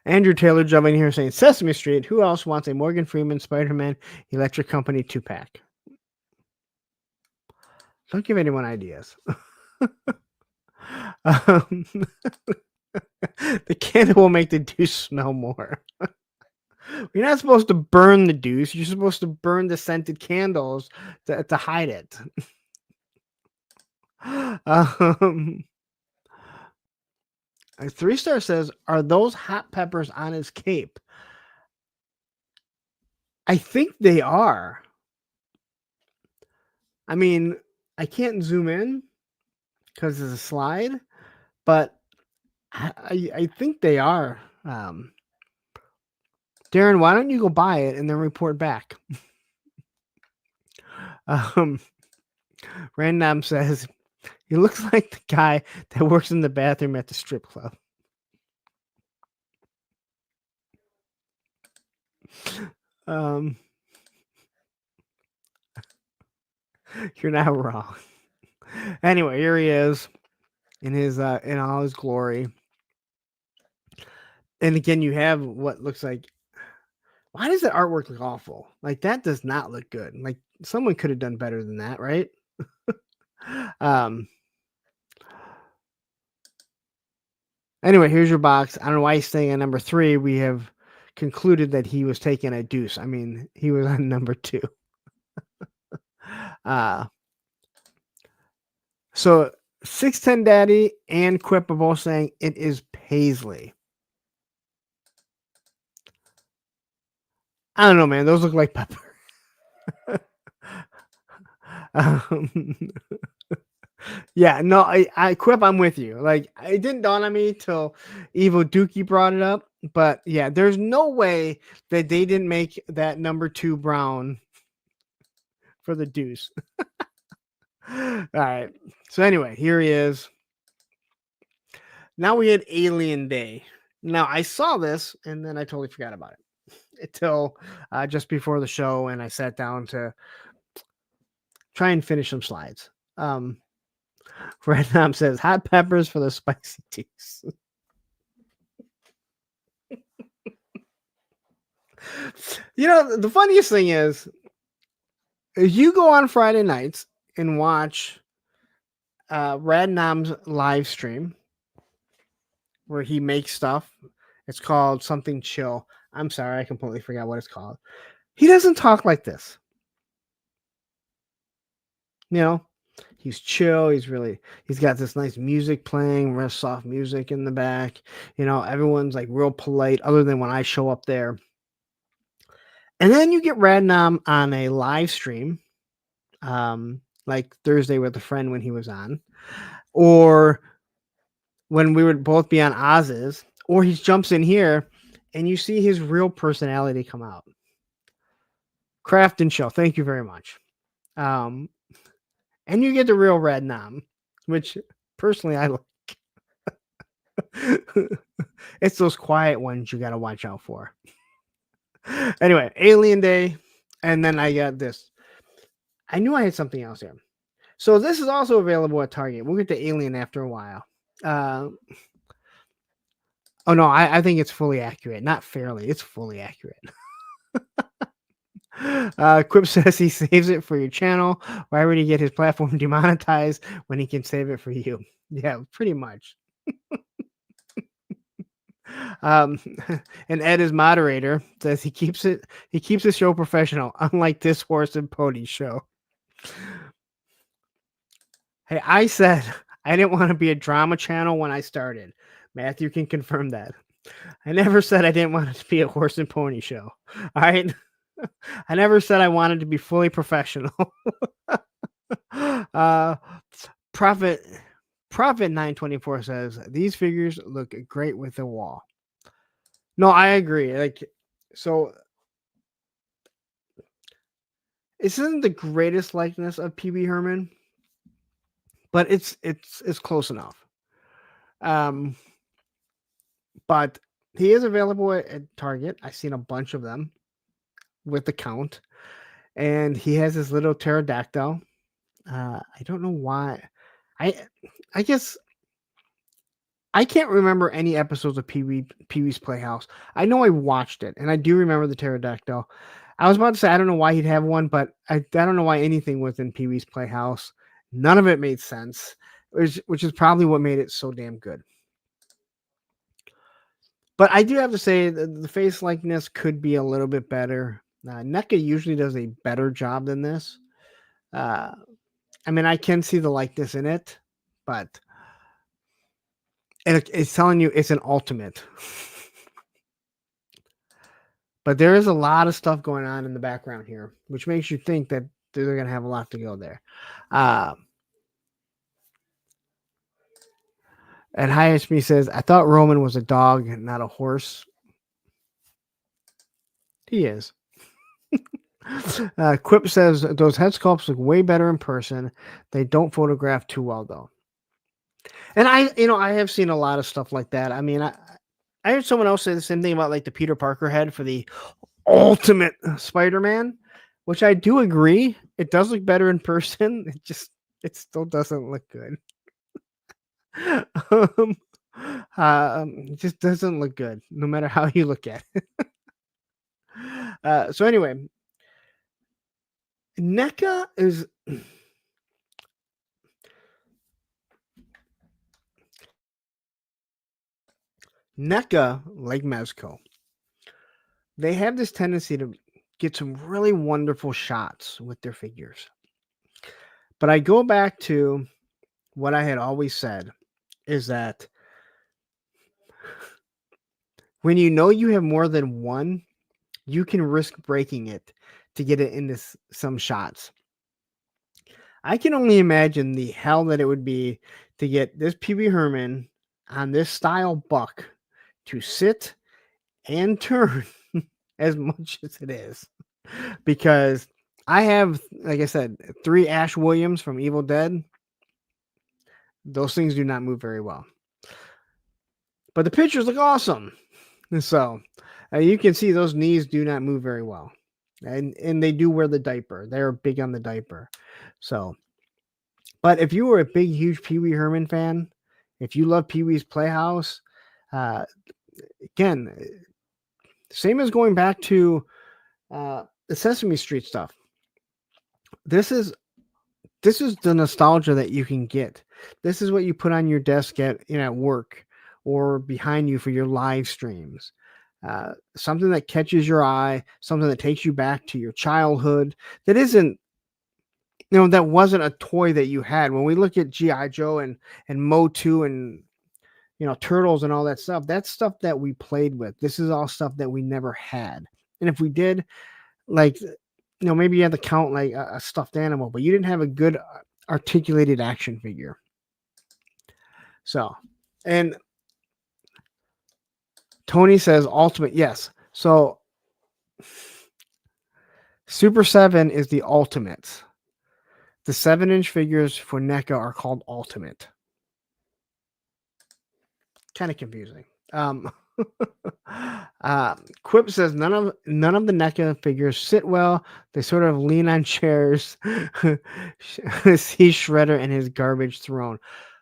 Andrew Taylor jumping here saying Sesame Street. Who else wants a Morgan Freeman Spider-Man Electric Company 2-pack? Don't give anyone ideas. The candle will make the deuce smell more. You're not supposed to burn the deuce. You're supposed to burn the scented candles to hide it. 3-star says, are those hot peppers on his cape? I think they are. I mean, I can't zoom in because it's a slide, but I think they are. Darren, why don't you go buy it and then report back? Random says, he looks like the guy that works in the bathroom at the strip club. You're not wrong. Anyway, here he is in his in all his glory. And again, you have what looks like. Why does the artwork look awful? Like, that does not look good. Like, someone could have done better than that, right? Anyway, here's your box. I don't know why he's staying at number 3. We have concluded that he was taking a deuce. I mean, he was on number 2. So 610 Daddy and Quip are both saying it is Paisley. I don't know, man. Those look like pepper. Yeah, no, I Quip, I'm with you. Like, it didn't dawn on me till Evil Dookie brought it up. But yeah, there's no way that they didn't make that number 2 brown for the deuce. All right. So anyway, here he is. Now we had Alien Day. Now I saw this and then I totally forgot about it until just before the show, and I sat down to try and finish some slides. Red Nom says hot peppers for the spicy teas. You know, the funniest thing is you go on Friday nights and watch Rad Nom's live stream where he makes stuff. It's called something chill. I'm sorry, I completely forgot what it's called. He doesn't talk like this. You know, he's chill. He's got this nice music playing, real soft music in the back. You know, everyone's like real polite other than when I show up there. And then you get Radnom on a live stream, like Thursday with a friend when he was on, or when we would both be on Oz's, or he jumps in here and you see his real personality come out. Craft and Show, thank you very much. And you get the real Radnom, which personally I like. It's those quiet ones you got to watch out for. Anyway, Alien Day, and then I got this. I knew I had something else here. So this is also available at Target. We'll get to Alien after a while. Oh no, I think it's fully accurate. Not fairly, it's fully accurate. Quip says he saves it for your channel. Why would he get his platform demonetized when he can save it for you? Yeah, pretty much. And Ed is moderator, says he keeps the show professional, unlike this horse and pony show. Hey, I said I didn't want to be a drama channel when I started. Matthew can confirm that. I never said I didn't want it to be a horse and pony show. All right. I never said I wanted to be fully professional. Prophet 924 says these figures look great with the wall. No, I agree. Like, so this isn't the greatest likeness of PB Herman, but it's close enough. But he is available at Target. I've seen a bunch of them with the count, and he has this little pterodactyl. I don't know why. I guess I can't remember any episodes of Pee-wee's Playhouse. I know I watched it, and I do remember the pterodactyl. I was about to say I don't know why he'd have one, but I don't know why anything was in Pee-wee's Playhouse. None of it made sense, which is probably what made it so damn good. But I do have to say the face likeness could be a little bit better. NECA usually does a better job than this. I mean, I can see the likeness in it, but it's telling you it's an ultimate. But there is a lot of stuff going on in the background here, which makes you think that they're going to have a lot to go there. And Highest Me says, I thought Roman was a dog, not a horse. He is. Quip says, those head sculpts look way better in person. They don't photograph too well, though. And I have seen a lot of stuff like that. I mean, I heard someone else say the same thing about like the Peter Parker head for the Ultimate Spider-Man, which I do agree. It does look better in person. It still doesn't look good. It just doesn't look good, no matter how you look at it. So anyway, NECA is NECA, like Mezco. They have this tendency to get some really wonderful shots with their figures. But I go back to what I had always said is that when you know you have more than one, you can risk breaking it to get it into some shots. I can only imagine the hell that it would be to get this Pee Wee Herman on this style buck to sit and turn as much as it is. Because I have, like I said, 3 Ash Williams from Evil Dead. Those things do not move very well. But the pictures look awesome. So you can see those knees do not move very well. And they do wear the diaper. They're big on the diaper. So, but if you were a big, huge Pee Wee Herman fan, if you love Pee Wee's Playhouse, again, same as going back to the Sesame Street stuff. This is the nostalgia that you can get. This is what you put on your desk at work or behind you for your live streams. Something that catches your eye, something that takes you back to your childhood. That isn't, that wasn't a toy that you had. When we look at G.I. Joe and Motu and Turtles and all that stuff, that's stuff that we played with. This is all stuff that we never had. And if we did, like, maybe you had to count like a stuffed animal, but you didn't have a good articulated action figure. So, and Tony says Ultimate. Yes. So Super 7 is the Ultimate. The 7-inch figures for NECA are called Ultimate. Kind of confusing. Quip says none of the NECA figures sit well. They sort of lean on chairs. See Shredder and his garbage throne.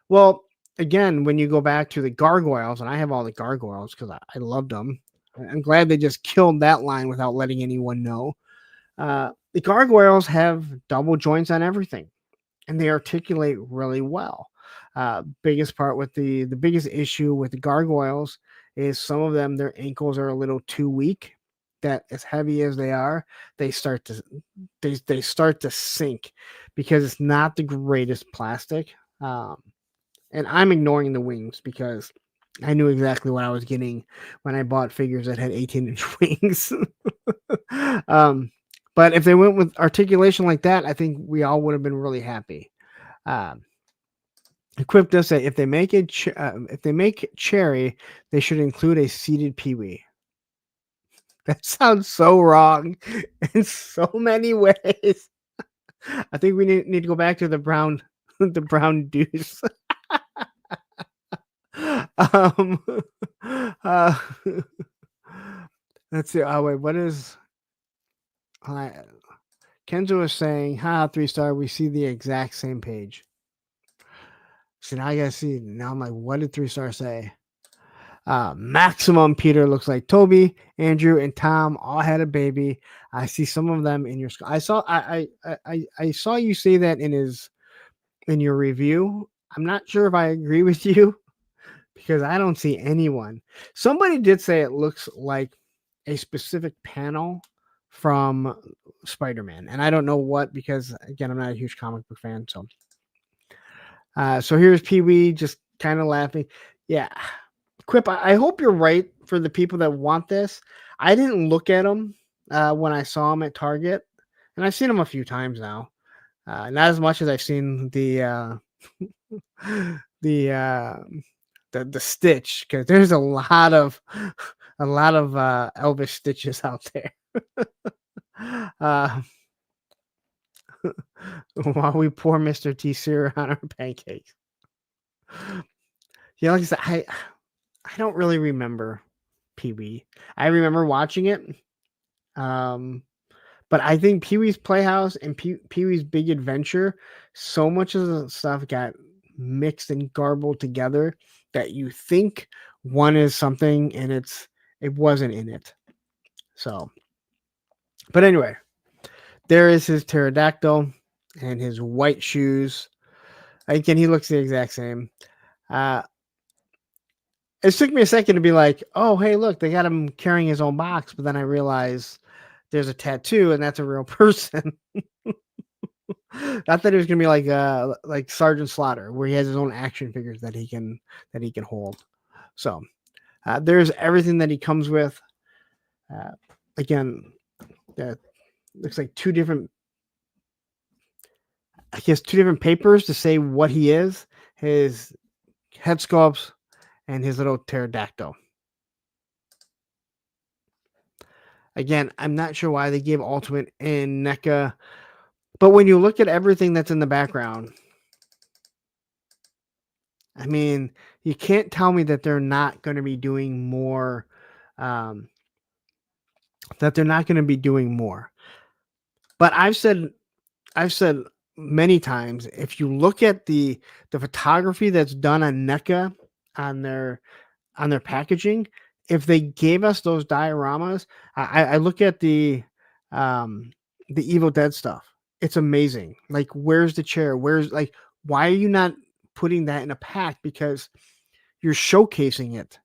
Well, again, when you go back to the gargoyles, and I have all the gargoyles because I loved them. I'm glad they just killed that line without letting anyone know. The gargoyles have double joints on everything, and they articulate really well. Biggest part with the biggest issue with the gargoyles is some of them, their ankles are a little too weak. That as heavy as they are, they start to sink because it's not the greatest plastic. And I'm ignoring the wings because I knew exactly what I was getting when I bought figures that had 18-inch wings. But if they went with articulation like that, I think we all would have been really happy. Quip does say if they make Cherry, they should include a seated Pee Wee. That sounds so wrong in so many ways. I think we need to go back to the brown deuce. Let's see. Oh wait, what is? Kenzo is saying, "Ha, 3-star. We see the exact same page." So now I gotta see. Now I'm like, what did 3-star say? Maximum Peter looks like Toby, Andrew, and Tom all had a baby. I see some of them in your. I saw you say that in your review. I'm not sure if I agree with you because I don't see anyone. Somebody did say it looks like a specific panel from Spider-Man, and I don't know what because again I'm not a huge comic book fan. So here's Pee Wee just kind of laughing. Yeah, Quip. I hope you're right for the people that want this. I didn't look at them when I saw them at Target, and I've seen them a few times now. Not as much as I've seen the the Stitch because there's a lot of Elvis Stitches out there. While we pour Mr. T cereal on our pancakes. Yeah, like I said, I don't really remember Pee Wee. I remember watching it. But I think Pee Wee's Playhouse and Pee Wee's Big Adventure, so much of the stuff got mixed and garbled together that you think one is something and it wasn't in it. So, but anyway, there is his pterodactyl and his white shoes. Again, he looks the exact same. It took me a second to be like, oh, hey, look, they got him carrying his own box. But then I realized there's a tattoo and that's a real person. Not that it was gonna be like Sergeant Slaughter, where he has his own action figures that he can hold. So there's everything that he comes with. Again, that looks like two different papers to say what he is. His head sculpts and his little pterodactyl. Again, I'm not sure why they gave Ultimate and NECA, but when you look at everything that's in the background, I mean, you can't tell me that they're not going to be doing more. That they're not going to be doing more. But I've said many times, if you look at the photography that's done on NECA on their packaging, if they gave us those dioramas, I look at the Evil Dead stuff. It's amazing. Like, where's the chair? Why are you not putting that in a pack? Because you're showcasing it.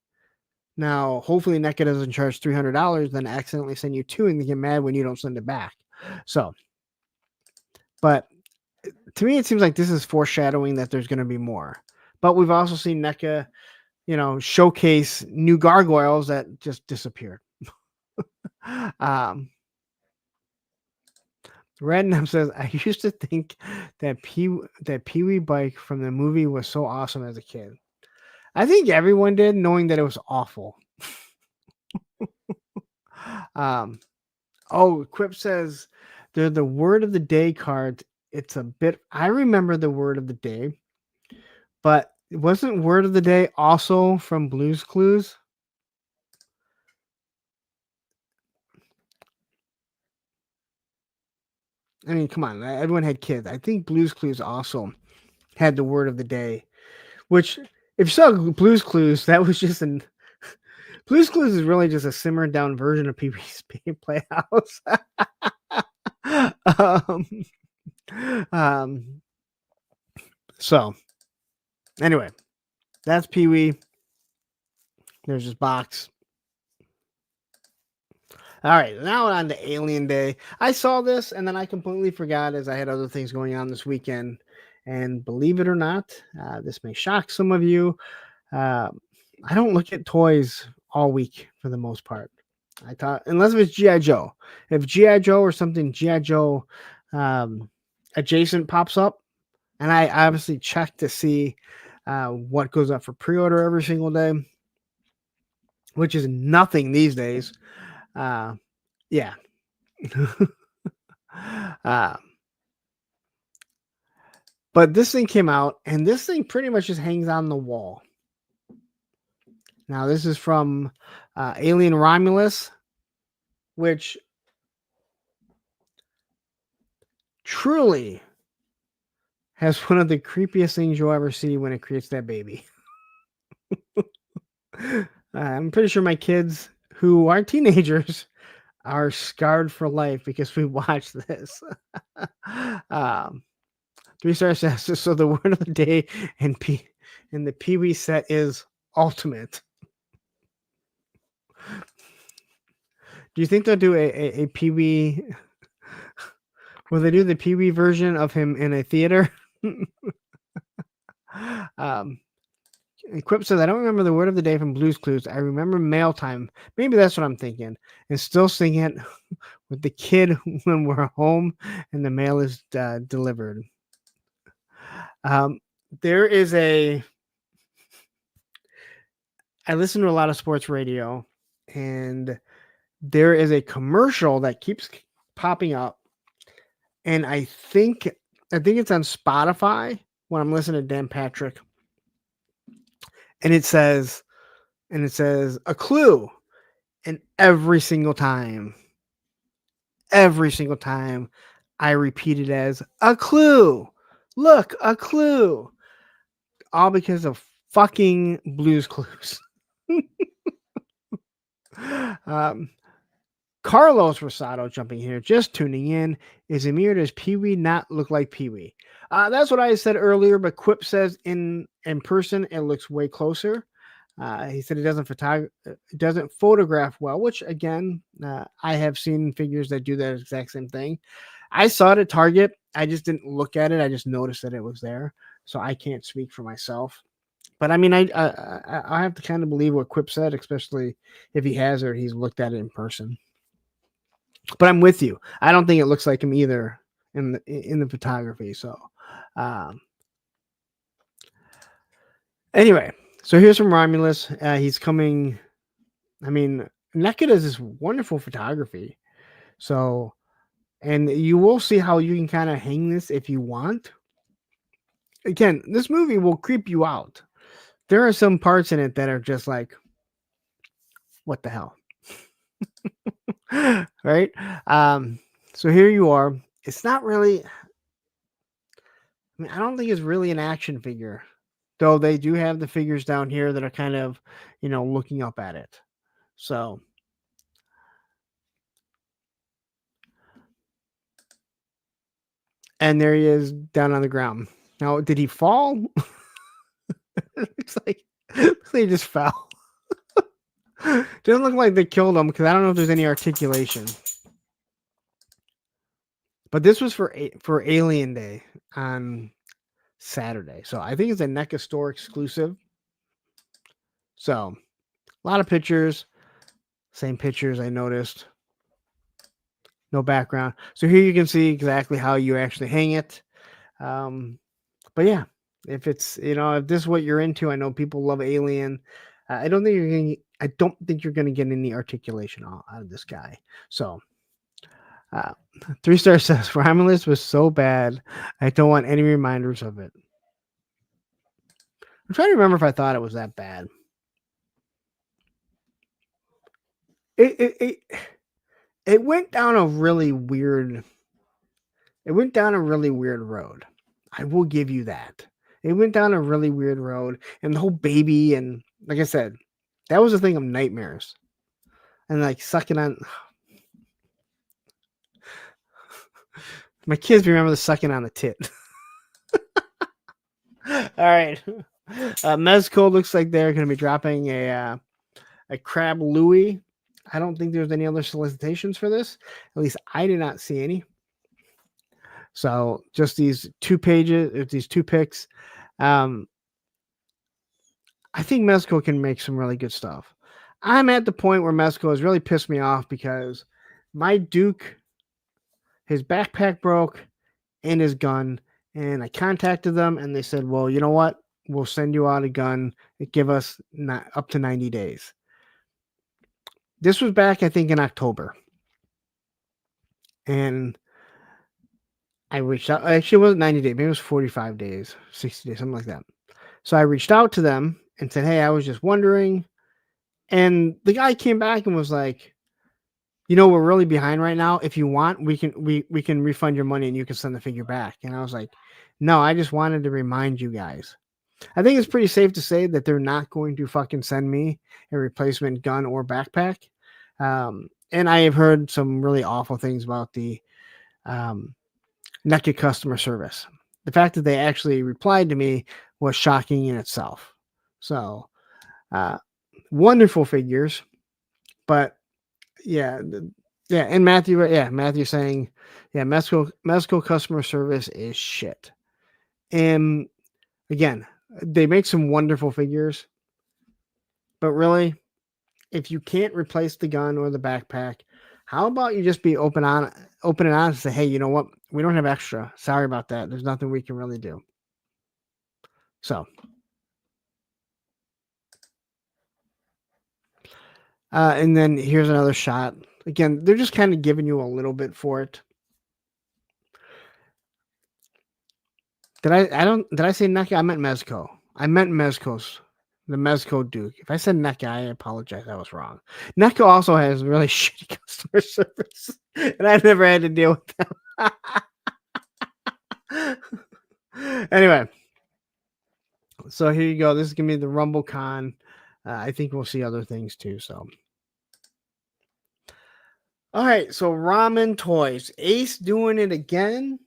Now, hopefully NECA doesn't charge $300, then accidentally send you 2 and they get mad when you don't send it back. So, but to me, it seems like this is foreshadowing that there's going to be more. But we've also seen NECA, showcase new gargoyles that just disappeared. Random says, I used to think that Pee Wee bike from the movie was so awesome as a kid. I think everyone did, knowing that it was awful. Quip says they're the word of the day cards. It's a bit. I remember the word of the day, but wasn't word of the day also from Blue's Clues? I mean, come on, everyone had kids. I think Blue's Clues also had the word of the day, which, if you saw Blue's Clues, that was just an. Blue's Clues is really just a simmered down version of Pee Wee's Playhouse. So, anyway, that's Pee Wee. There's his box. All right, now on to Alien Day. I saw this and then I completely forgot as I had other things going on this weekend. And believe it or not, this may shock some of you. I don't look at toys all week for the most part. I thought, unless it's G.I. Joe. If G.I. Joe or something G.I. Joe adjacent pops up, and I obviously check to see what goes up for pre-order every single day, which is nothing these days. Yeah. But this thing came out, and this thing pretty much just hangs on the wall. Now, this is from Alien Romulus, which truly has one of the creepiest things you'll ever see when it creates that baby. I'm pretty sure my kids, who are teenagers, are scarred for life because we watched this. 3 stars says, so the word of the day in the Pee-wee set is ultimate. Do you think they'll do a Pee-wee? Will they do the Pee-wee version of him in a theater? Quip says, I don't remember the word of the day from Blue's Clues. I remember mail time. Maybe that's what I'm thinking. And still sing it with the kid when we're home and the mail is delivered. There is I listen to a lot of sports radio, and there is a commercial that keeps popping up. And I think it's on Spotify when I'm listening to Dan Patrick. And it says a clue. And every single time I repeat it as a clue. Look, a clue. All because of fucking Blue's Clues. Carlos Rosado jumping here, just tuning in. Is Amir, does Pee-wee not look like Pee-wee? That's what I said earlier, but Quip says in person it looks way closer. He said it doesn't photograph well, which again, I have seen figures that do that exact same thing. I saw it at Target. I just didn't look at it. I just noticed that it was there. So I can't speak for myself. But I mean, I have to kind of believe what Quip said, especially if he has or he's looked at it in person. But I'm with you. I don't think it looks like him either in the photography. So anyway, so here's from Romulus. He's coming. I mean, NECA does this wonderful photography. So, and you will see how you can kind of hang this if you want. Again, this movie will creep you out. There are some parts in it that are just like, what the hell? Right? So here you are. It's not really, I mean, I don't think it's really an action figure, though they do have the figures down here that are kind of, looking up at it. So, and there he is down on the ground. Now, did he fall? Looks like he just fell. Doesn't look like they killed him because I don't know if there's any articulation. But this was for Alien Day on Saturday. So I think it's a NECA store exclusive. So a lot of pictures. Same pictures I noticed. No background. So here you can see exactly how you actually hang it. But yeah, if it's, if this is what you're into, I know people love Alien. I don't think you're going to get any articulation out of this guy. So 3 stars says Romulus was so bad. I don't want any reminders of it. I'm trying to remember if I thought it was that bad. It went down a really weird. It went down a really weird road. I will give you that. It went down a really weird road, and the whole baby, and like I said, that was a thing of nightmares, and like sucking on. My kids remember the sucking on the tit. All right, Mezco looks like they're going to be dropping a Crab Louie. I don't think there's any other solicitations for this. At least I did not see any. So just these 2 pages, these 2 picks. I think Mezco can make some really good stuff. I'm at the point where Mezco has really pissed me off because my Duke, his backpack broke and his gun, and I contacted them and they said, well, you know what? We'll send you out a gun. Give us up to 90 days. This was back, I think, in October. And I reached out. Actually, it wasn't 90 days. Maybe it was 45 days, 60 days, something like that. So I reached out to them and said, hey, I was just wondering. And the guy came back and was like, we're really behind right now. If you want, we can refund your money and you can send the figure back. And I was like, No, I just wanted to remind you guys. I think it's pretty safe to say that they're not going to fucking send me a replacement gun or backpack. And I have heard some really awful things about the NECA customer service. The fact that they actually replied to me was shocking in itself. So, wonderful figures, but yeah, and Matthew saying, yeah, Mezco customer service is shit. And again, they make some wonderful figures, but really, if you can't replace the gun or the backpack, how about you just be open and honest and say, hey, you know what? We don't have extra. Sorry about that. There's nothing we can really do. So, and then here's another shot. Again, they're just kind of giving you a little bit for it. Did I say NECA? I meant Mezco. I meant Mezco's. The Mezco Duke. If I said NECA, I apologize. I was wrong. NECA also has really shitty customer service, and I've never had to deal with them. Anyway, so here you go. This is gonna be the RumbleCon. I think we'll see other things too. So, all right. So Ramen Toys, Ace doing it again,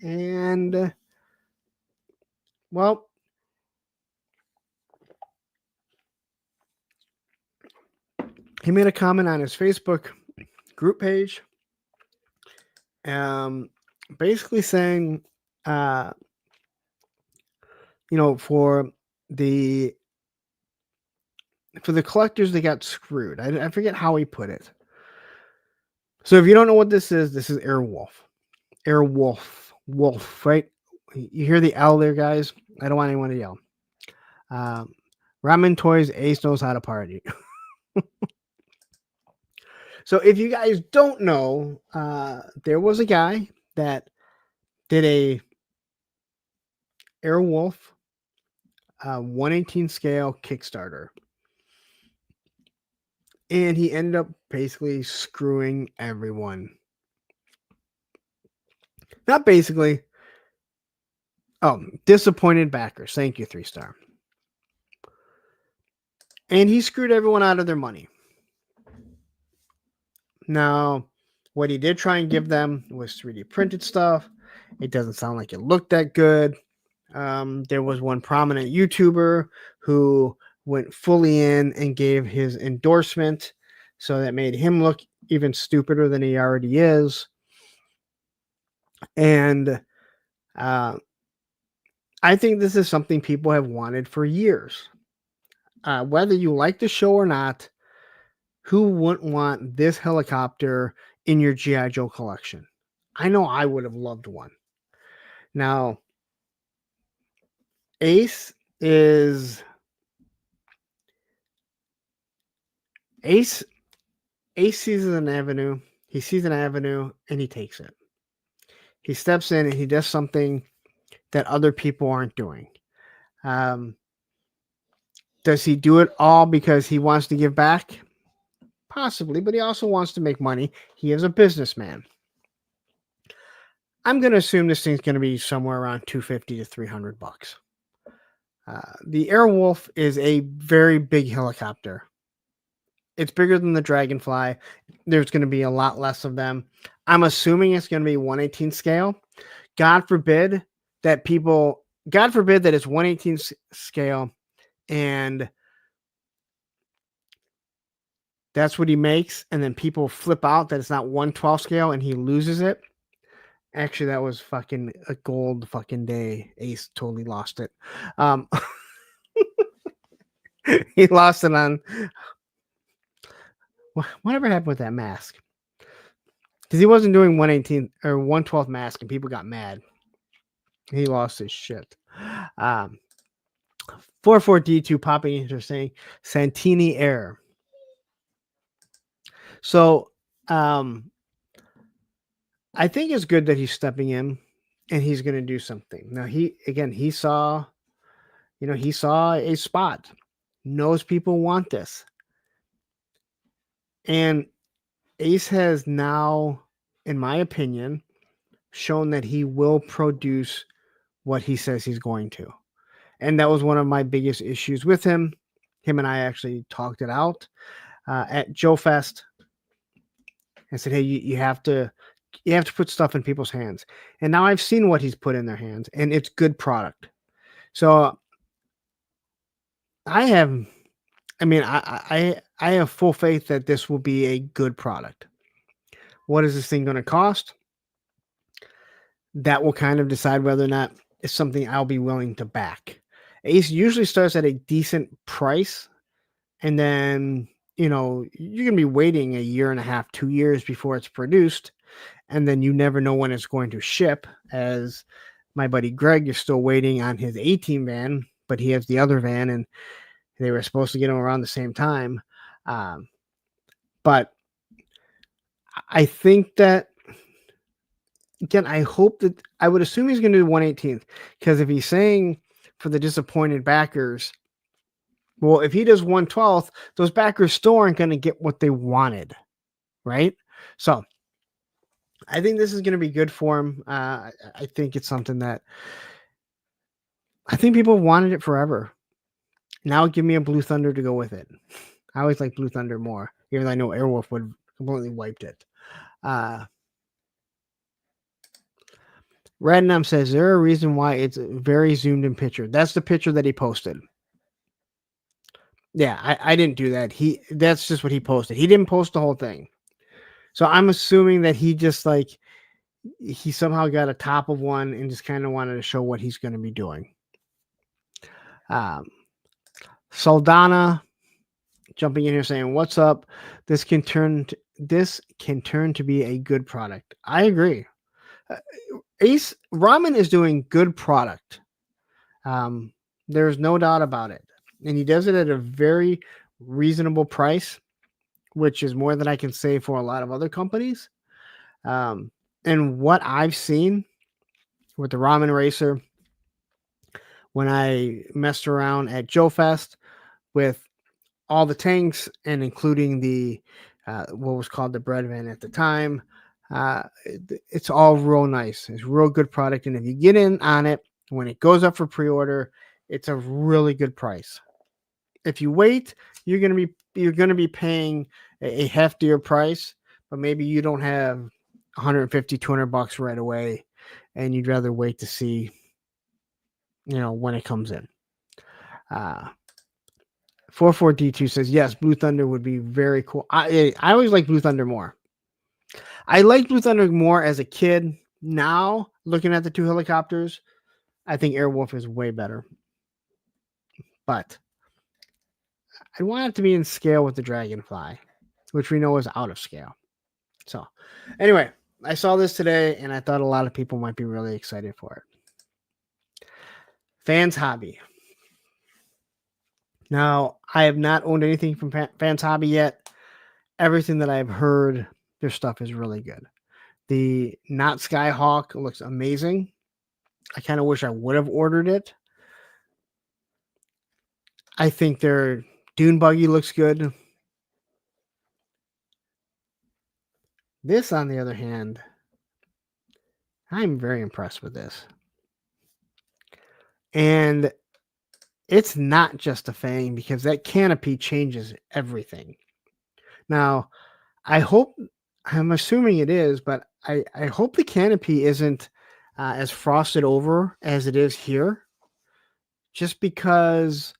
and well. He made a comment on his Facebook group page, basically saying, for the collectors that got screwed. I forget how he put it. So if you don't know what this is Airwolf. Wolf, right? You hear the L there, guys? I don't want anyone to yell. Ramen Toys, Ace knows how to party. So if you guys don't know, there was a guy that did a Airwolf 1/18 scale Kickstarter. And he ended up basically screwing everyone. Not basically. Oh, disappointed backers. Thank you, 3-star. And he screwed everyone out of their money. Now, what he did try and give them was 3D printed stuff. It doesn't sound like it looked that good. There was one prominent YouTuber who went fully in and gave his endorsement, so that made him look even stupider than he already is. And I think this is something people have wanted for years. Whether you like the show or not, who wouldn't want this helicopter in your G.I. Joe collection? I know I would have loved one. Now, Ace sees an avenue. He sees an avenue and he takes it. He steps in and he does something that other people aren't doing. Does he do it all because he wants to give back? Possibly, but he also wants to make money. He is a businessman. I'm going to assume this thing's going to be somewhere around $250 to $300. The Airwolf is a very big helicopter. It's bigger than the Dragonfly. There's going to be a lot less of them. I'm assuming it's going to be 1/18 scale. God forbid that it's 1/18 scale and that's what he makes, and then people flip out that it's not 1/12 scale and he loses it. Actually, that was fucking a gold fucking day. Ace totally lost it. He lost it on whatever happened with that mask. Because he wasn't doing 1/18 or 1/12 mask and people got mad. He lost his shit. 44D2 popping into saying Santini Air. So I think it's good that he's stepping in and he's going to do something. Now he saw a spot, knows people want this. And Ace has now, in my opinion, shown that he will produce what he says he's going to. And that was one of my biggest issues with him. Him and I actually talked it out at Joe Fest. I said, hey, you have to put stuff in people's hands. And now I've seen what he's put in their hands, and it's good product. So I have full faith that this will be a good product. What is this thing going to cost? That will kind of decide whether or not it's something I'll be willing to back. Ace usually starts at a decent price, and then, you're going to be waiting a year and a half, 2 years before it's produced, and then you never know when it's going to ship. As my buddy Greg is still waiting on his A-Team van, but he has the other van, and they were supposed to get them around the same time. But I think that, again, I would assume he's going to do 1/18th, because if he's saying for the disappointed backers, well, if he does 1/12th, those backers still aren't going to get what they wanted, right? So I think this is going to be good for him. I think it's something that I think people wanted it forever. Now give me a Blue Thunder to go with it. I always like Blue Thunder more, even though I know Airwolf would completely wiped it. Radnam says, is there a reason why it's very zoomed in picture? That's the picture that he posted. Yeah, I didn't do that. That's just what he posted. He didn't post the whole thing. So I'm assuming that he just he somehow got a top of one and just kind of wanted to show what he's going to be doing. Saldana jumping in here saying, what's up? This can turn to be a good product. I agree. Ace Ramen is doing good product. There's no doubt about it. And he does it at a very reasonable price, which is more than I can say for a lot of other companies. And what I've seen with the Ramen Racer, when I messed around at Joe Fest with all the tanks and including the what was called the bread van at the time, it's all real nice. It's real good product, and if you get in on it when it goes up for pre-order, it's a really good price. If you wait, you're gonna be paying a heftier price, but maybe you don't have $150-$200 right away, and you'd rather wait to see, when it comes in. 44D2 says, yes, Blue Thunder would be very cool. I always like Blue Thunder more. I liked Blue Thunder more as a kid. Now, looking at the two helicopters, I think Airwolf is way better. But I want it to be in scale with the Dragonfly, which we know is out of scale. So, anyway, I saw this today, and I thought a lot of people might be really excited for it. Fans Hobby. Now, I have not owned anything from Fans Hobby yet. Everything that I've heard, their stuff is really good. The Not Skyhawk looks amazing. I kind of wish I would have ordered it. I think their Dune Buggy looks good. This, on the other hand, I'm very impressed with this. And it's not just a Fang, because that canopy changes everything. Now, I'm assuming it is, but I hope the canopy isn't as frosted over as it is here, just because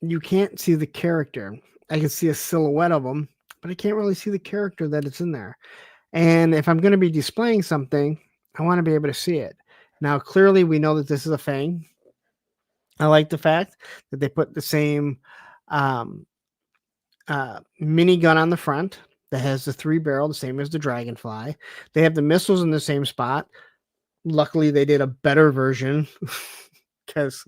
you can't see the character. I can see a silhouette of them, but I can't really see the character that it's in there. And if I'm going to be displaying something, I want to be able to see it. Now, clearly, we know that this is a Fang. I like the fact that they put the same minigun on the front that has the 3-barrel, the same as the Dragonfly. They have the missiles in the same spot. Luckily, they did a better version, because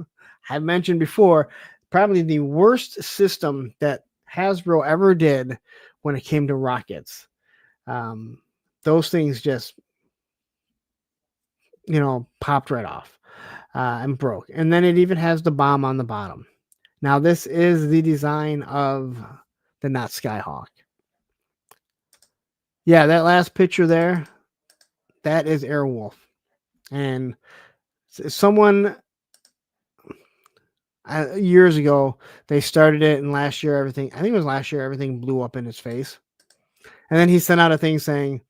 I've mentioned before, probably the worst system that Hasbro ever did when it came to rockets. Those things just, popped right off. And broke. And then it even has the bomb on the bottom. Now, this is the design of the Not Skyhawk. Yeah, that last picture there, that is Airwolf. And someone years ago, they started it, and last year everything blew up in his face. And then he sent out a thing saying,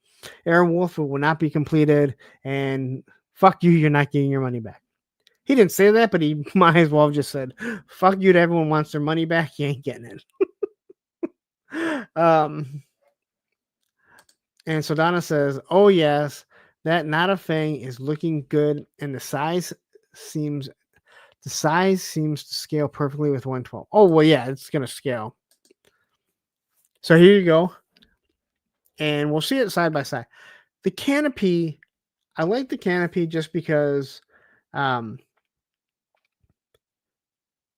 Aaron Wolf will not be completed, and fuck you, you're not getting your money back. He didn't say that, but he might as well have just said, fuck you to everyone wants their money back, you ain't getting it. And so Donna says, oh yes, that not a Fang is looking good, and the size seems to scale perfectly with 112. Oh well, yeah, it's gonna scale. So here you go. And we'll see it side by side. The canopy, I like the canopy just because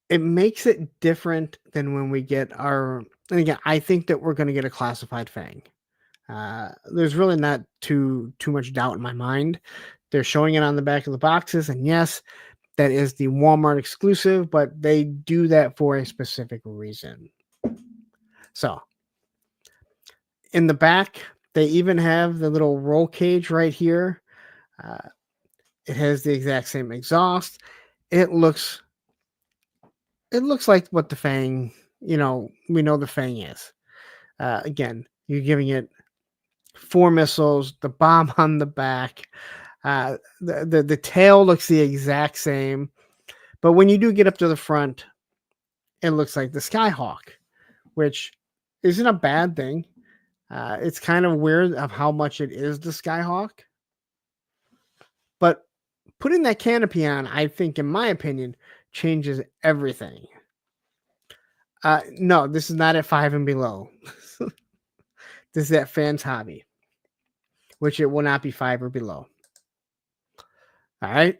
it makes it different than when we get our, and again, I think that we're going to get a classified Fang. There's really not too much doubt in my mind. They're showing it on the back of the boxes, and yes, that is the Walmart exclusive, but they do that for a specific reason. So in the back, they even have the little roll cage right here. It has the exact same exhaust. It looks like what the Fang, we know the Fang is. Again, you're giving it 4 missiles, the bomb on the back. The tail looks the exact same. But when you do get up to the front, it looks like the Skyhawk, which isn't a bad thing. It's kind of weird of how much it is the Skyhawk. But putting that canopy on, I think, in my opinion, changes everything. No, this is not at 5 and below. This is at Fans Hobby, which it will not be 5 or below. All right.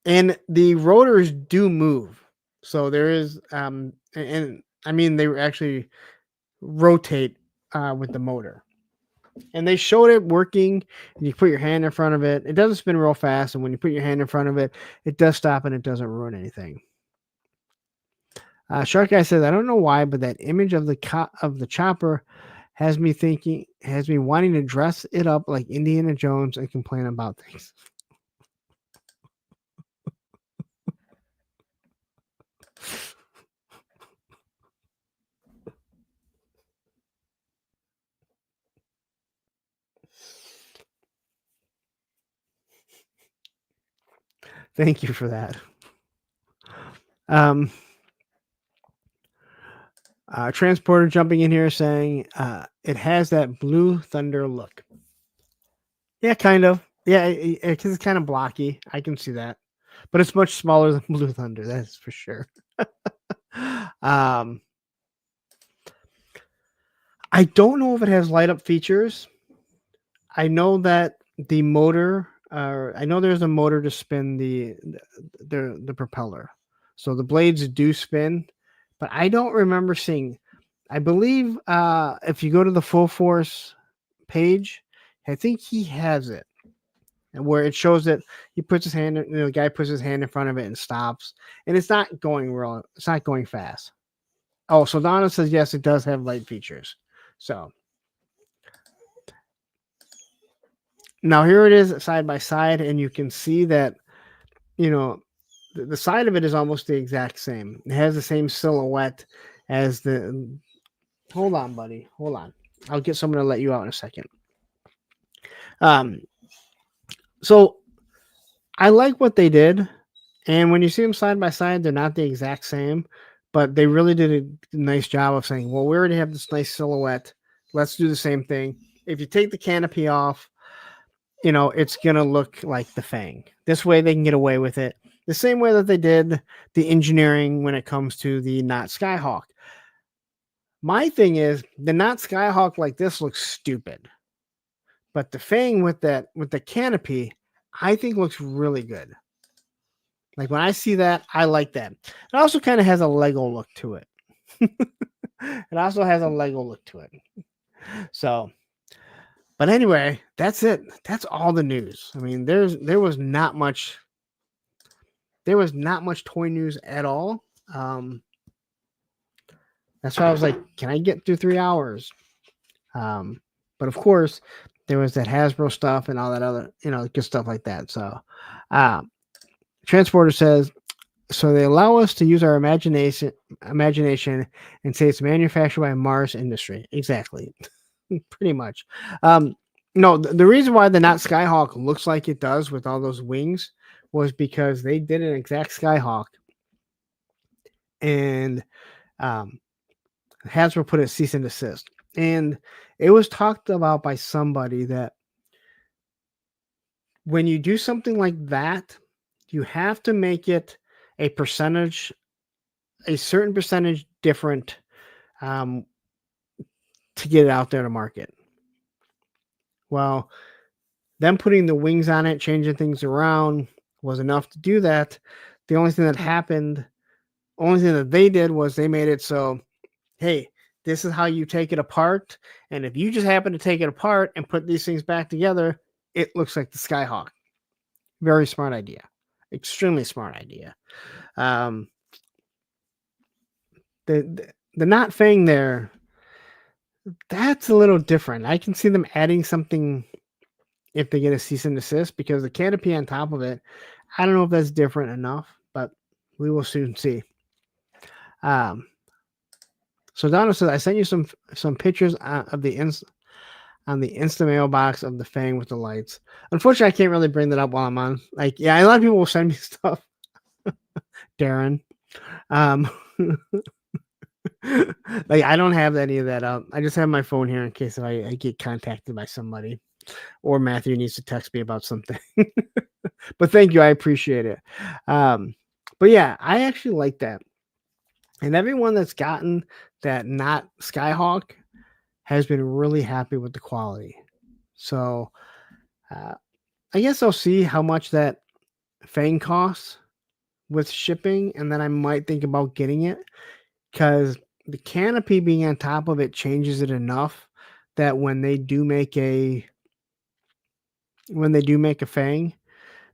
And the rotors do move. So there is, and I mean, they actually rotate with the motor. And they showed it working, and you put your hand in front of it. It doesn't spin real fast, and when you put your hand in front of it, it does stop and it doesn't ruin anything. Shark Guy says, I don't know why, but that image of the chopper has me wanting to dress it up like Indiana Jones and complain about things. Thank you for that. Transporter jumping in here saying it has that Blue Thunder look. Yeah, kind of. Yeah, because it's kind of blocky. I can see that. But it's much smaller than Blue Thunder, that's for sure. I don't know if it has light up features. I know that the motor, I know there's a motor to spin the propeller. So the blades do spin, but I don't remember seeing. I believe if you go to the Full Force page, I think he has it, and where it shows that he puts his hand, the guy puts his hand in front of it and stops, and it's not going fast. Oh, so Donna says yes, it does have light features. So now here it is side by side, and you can see that, the side of it is almost the exact same. It has the same silhouette as the. Hold on, buddy. Hold on. I'll get someone to let you out in a second. So I like what they did, and when you see them side by side, they're not the exact same, but they really did a nice job of saying, well, we already have this nice silhouette. Let's do the same thing. If you take the canopy off, it's going to look like the Fang. This way they can get away with it. The same way that they did the engineering when it comes to the Not Skyhawk. My thing is, the Not Skyhawk like this looks stupid. But the Fang with the canopy, I think looks really good. Like when I see that, I like that. It also kind of has a Lego look to it. It also has a Lego look to it. So, but anyway, that's it. That's all the news. I mean, there was not much toy news at all. That's why I was like, can I get through 3 hours? But of course, there was that Hasbro stuff and all that other, good stuff like that. So, Transporter says, so they allow us to use our imagination and say it's manufactured by Mars Industry. Exactly. Pretty much. No, the reason why the not Skyhawk looks like it does with all those wings was because they did an exact Skyhawk, and Hasbro put a cease and desist. And it was talked about by somebody that when you do something like that, you have to make it a certain percentage different to get it out there to market. Well, them putting the wings on it, changing things around was enough to do that. The only thing that they did was they made it so, hey, this is how you take it apart. And if you just happen to take it apart and put these things back together, it looks like the Skyhawk. Very smart idea. Extremely smart idea. The not Fang there, that's a little different. I can see them adding something if they get a cease and desist, because the canopy on top of it, I don't know if that's different enough, but we will soon see. So Donna says, I sent you some pictures of the on the Insta mailbox of the Fang with the lights. Unfortunately, I can't really bring that up while I'm on. Like, yeah, a lot of people will send me stuff. Darren. Like, I don't have any of that up. I just have my phone here in case if I get contacted by somebody or Matthew needs to text me about something. But thank you. I appreciate it. But yeah, I actually like that. And everyone that's gotten that not Skyhawk has been really happy with the quality. So I guess I'll see how much that Fang costs with shipping, and then I might think about getting it, because the canopy being on top of it changes it enough that when they do make a Fang,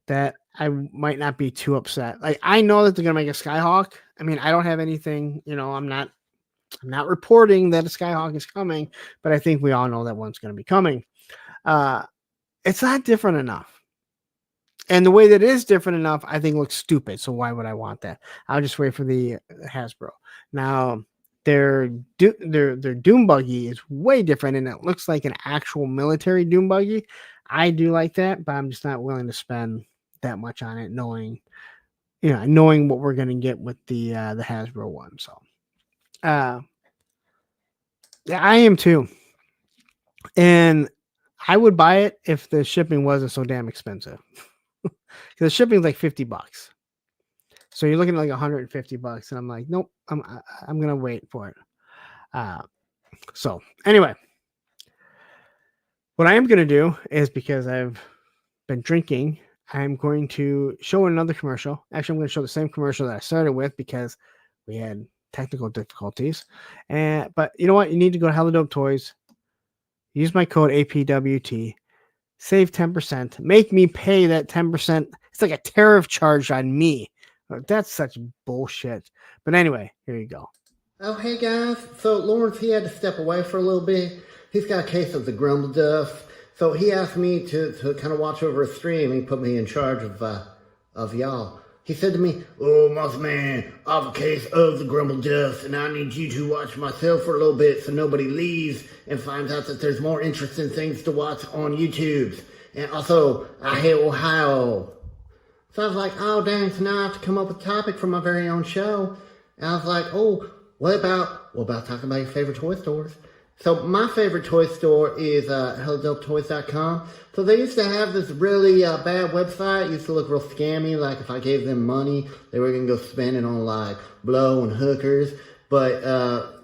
that I might not be too upset. Like, I know that they're gonna make a Skyhawk. I mean, I don't have anything, I'm not reporting that a Skyhawk is coming, but I think we all know that one's going to be coming. It's not different enough. And the way that it is different enough, I think looks stupid. So why would I want that? I'll just wait for the Hasbro. Now, their Doom Buggy is way different, and it looks like an actual military Doom Buggy. I do like that, but I'm just not willing to spend that much on it, knowing what we're going to get with the Hasbro one. So, yeah, I am too. And I would buy it if the shipping wasn't so damn expensive. Because the shipping is like $50. So you're looking at like $150, and I'm like, nope, I'm gonna wait for it. So anyway, what I am gonna do is, because I've been drinking, I'm going to show another commercial. Actually, I'm going to show the same commercial that I started with, because we had technical difficulties. But you know what? You need to go to Hella Dope Toys. Use my code APWT. Save 10%. Make me pay that 10%. It's like a tariff charge on me. That's such bullshit. But anyway, here you go. Oh, hey guys. So Lawrence, he had to step away for a little bit. He's got a case of the grumble duff. So he asked me to kind of watch over his stream. He put me in charge of y'all. He said to me, "Oh, Moss Man, I have a case of the grumble dust, and I need you to watch myself for a little bit so nobody leaves and finds out that there's more interesting things to watch on YouTube. And also, I hate Ohio." So I was like, oh, dang, so now I have to come up with a topic for my very own show. And I was like, oh, what about talking about your favorite toy stores? So my favorite toy store is HelloDopeToys.com. So they used to have this really bad website. It used to look real scammy. Like if I gave them money, they were going to go spend it on like blow and hookers. But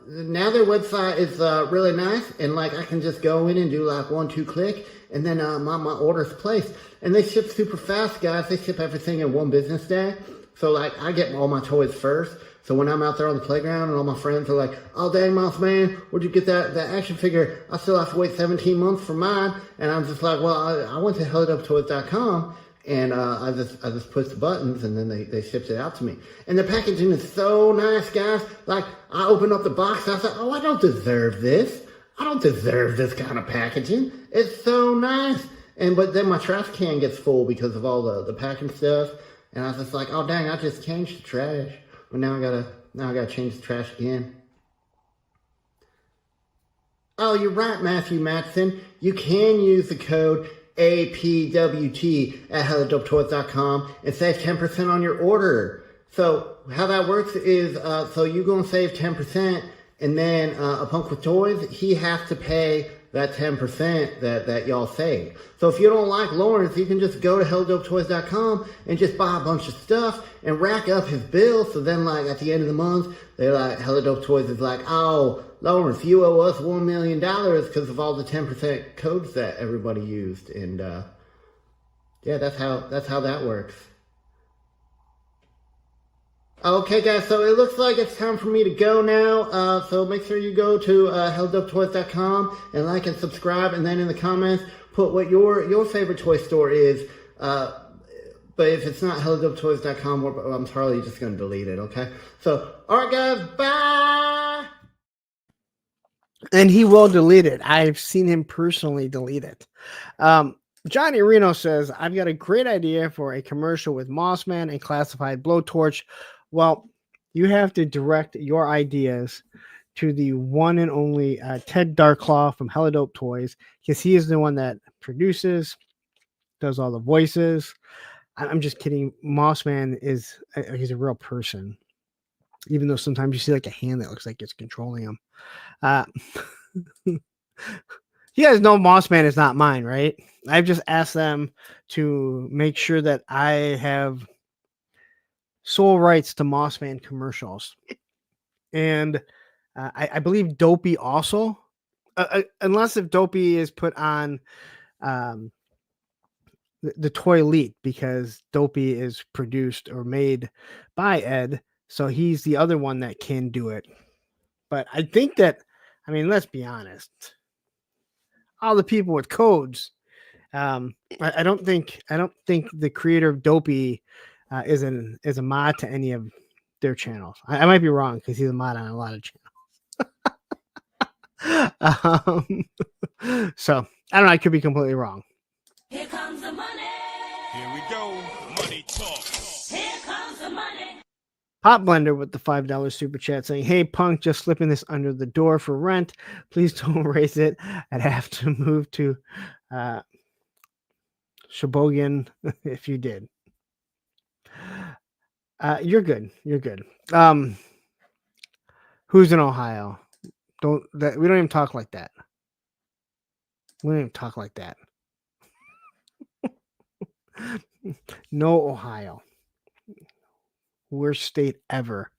now their website is really nice. And like I can just go in and do like 1-2 click. And then my order's placed. And they ship super fast, guys. They ship everything in one business day. So like I get all my toys first. So when I'm out there on the playground and all my friends are like, oh, dang, Mouse Man, where'd you get that action figure? I still have to wait 17 months for mine. And I'm just like, well, I went to HelloDopeToys.com and I just pushed the buttons and then they shipped it out to me. And the packaging is so nice, guys. Like, I opened up the box and I thought, oh, I don't deserve this. I don't deserve this kind of packaging. It's so nice. But then my trash can gets full because of all the packing stuff. And I was just like, oh dang, I just changed the trash. But now I gotta change the trash again. Oh, you're right, Matthew Matson. You can use the code APWT at HelloDopeToys.com and save 10% on your order. So how that works is, so you're going to save 10%, and then a Punk with Toys, he has to pay that 10% that y'all saved. So if you don't like Lawrence, you can just go to HelloDopeToys.com and just buy a bunch of stuff and rack up his bill. So then, like, at the end of the month, they're like, Hello Dope Toys is like, oh, Lawrence, you owe us $1 million because of all the 10% codes that everybody used. And, yeah, that's how that works. Okay, guys, so it looks like it's time for me to go now. So make sure you go to HelloDopeToys.com and like and subscribe. And then in the comments, put what your favorite toy store is. But if it's not HelloDopeToys.com, I'm probably just going to delete it, okay? So, all right, guys, bye! And he will delete it. I've seen him personally delete it. Johnny Reno says, I've got a great idea for a commercial with Mossman and Classified Blowtorch. Well, you have to direct your ideas to the one and only Ted Darklaw from Hello Dope Toys, because he is the one that produces, does all the voices. I'm just kidding. Mossman he's a real person, even though sometimes you see like a hand that looks like it's controlling him. You guys know Mossman is not mine, right? I've just asked them to make sure that I have sole rights to Mossman commercials. And I believe Dopey also, unless if Dopey is put on the Toy Elite, because Dopey is produced or made by Ed. So he's the other one that can do it. But I think that, I mean, let's be honest. All the people with codes. I don't think the creator of Dopey is a mod to any of their channels. I might be wrong because he's a mod on a lot of channels. So I don't know. I could be completely wrong. Here comes the money. Here we go. Money talk. Here comes the money. Pop Blender with the $5 super chat saying, hey, Punk, just slipping this under the door for rent. Please don't raise it. I'd have to move to Sheboygan if you did. You're good. You're good. Who's in Ohio? We don't even talk like that. We don't even talk like that. No Ohio. Worst state ever.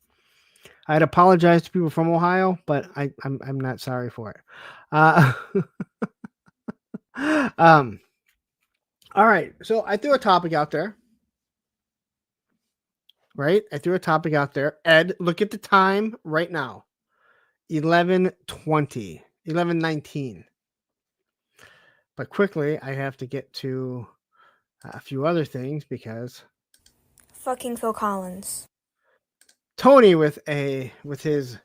I'd apologize to people from Ohio, but I'm not sorry for it. All right. So I threw a topic out there. Right? I threw a topic out there. Ed, look at the time right now. 11:20, 11:19. But quickly, I have to get to a few other things because fucking Phil Collins. Tony with his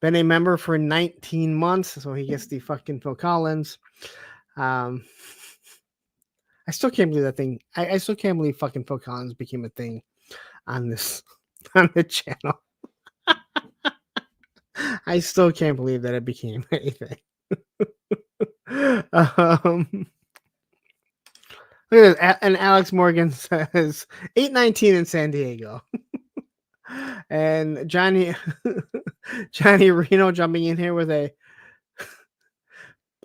been a member for 19 months, so he gets the fucking Phil Collins. I still can't believe that thing. I still can't believe fucking Phil Collins became a thing on the channel. I still can't believe that it became anything. Look at this. And Alex Morgan says 8:19 in San Diego. And Johnny Reno jumping in here with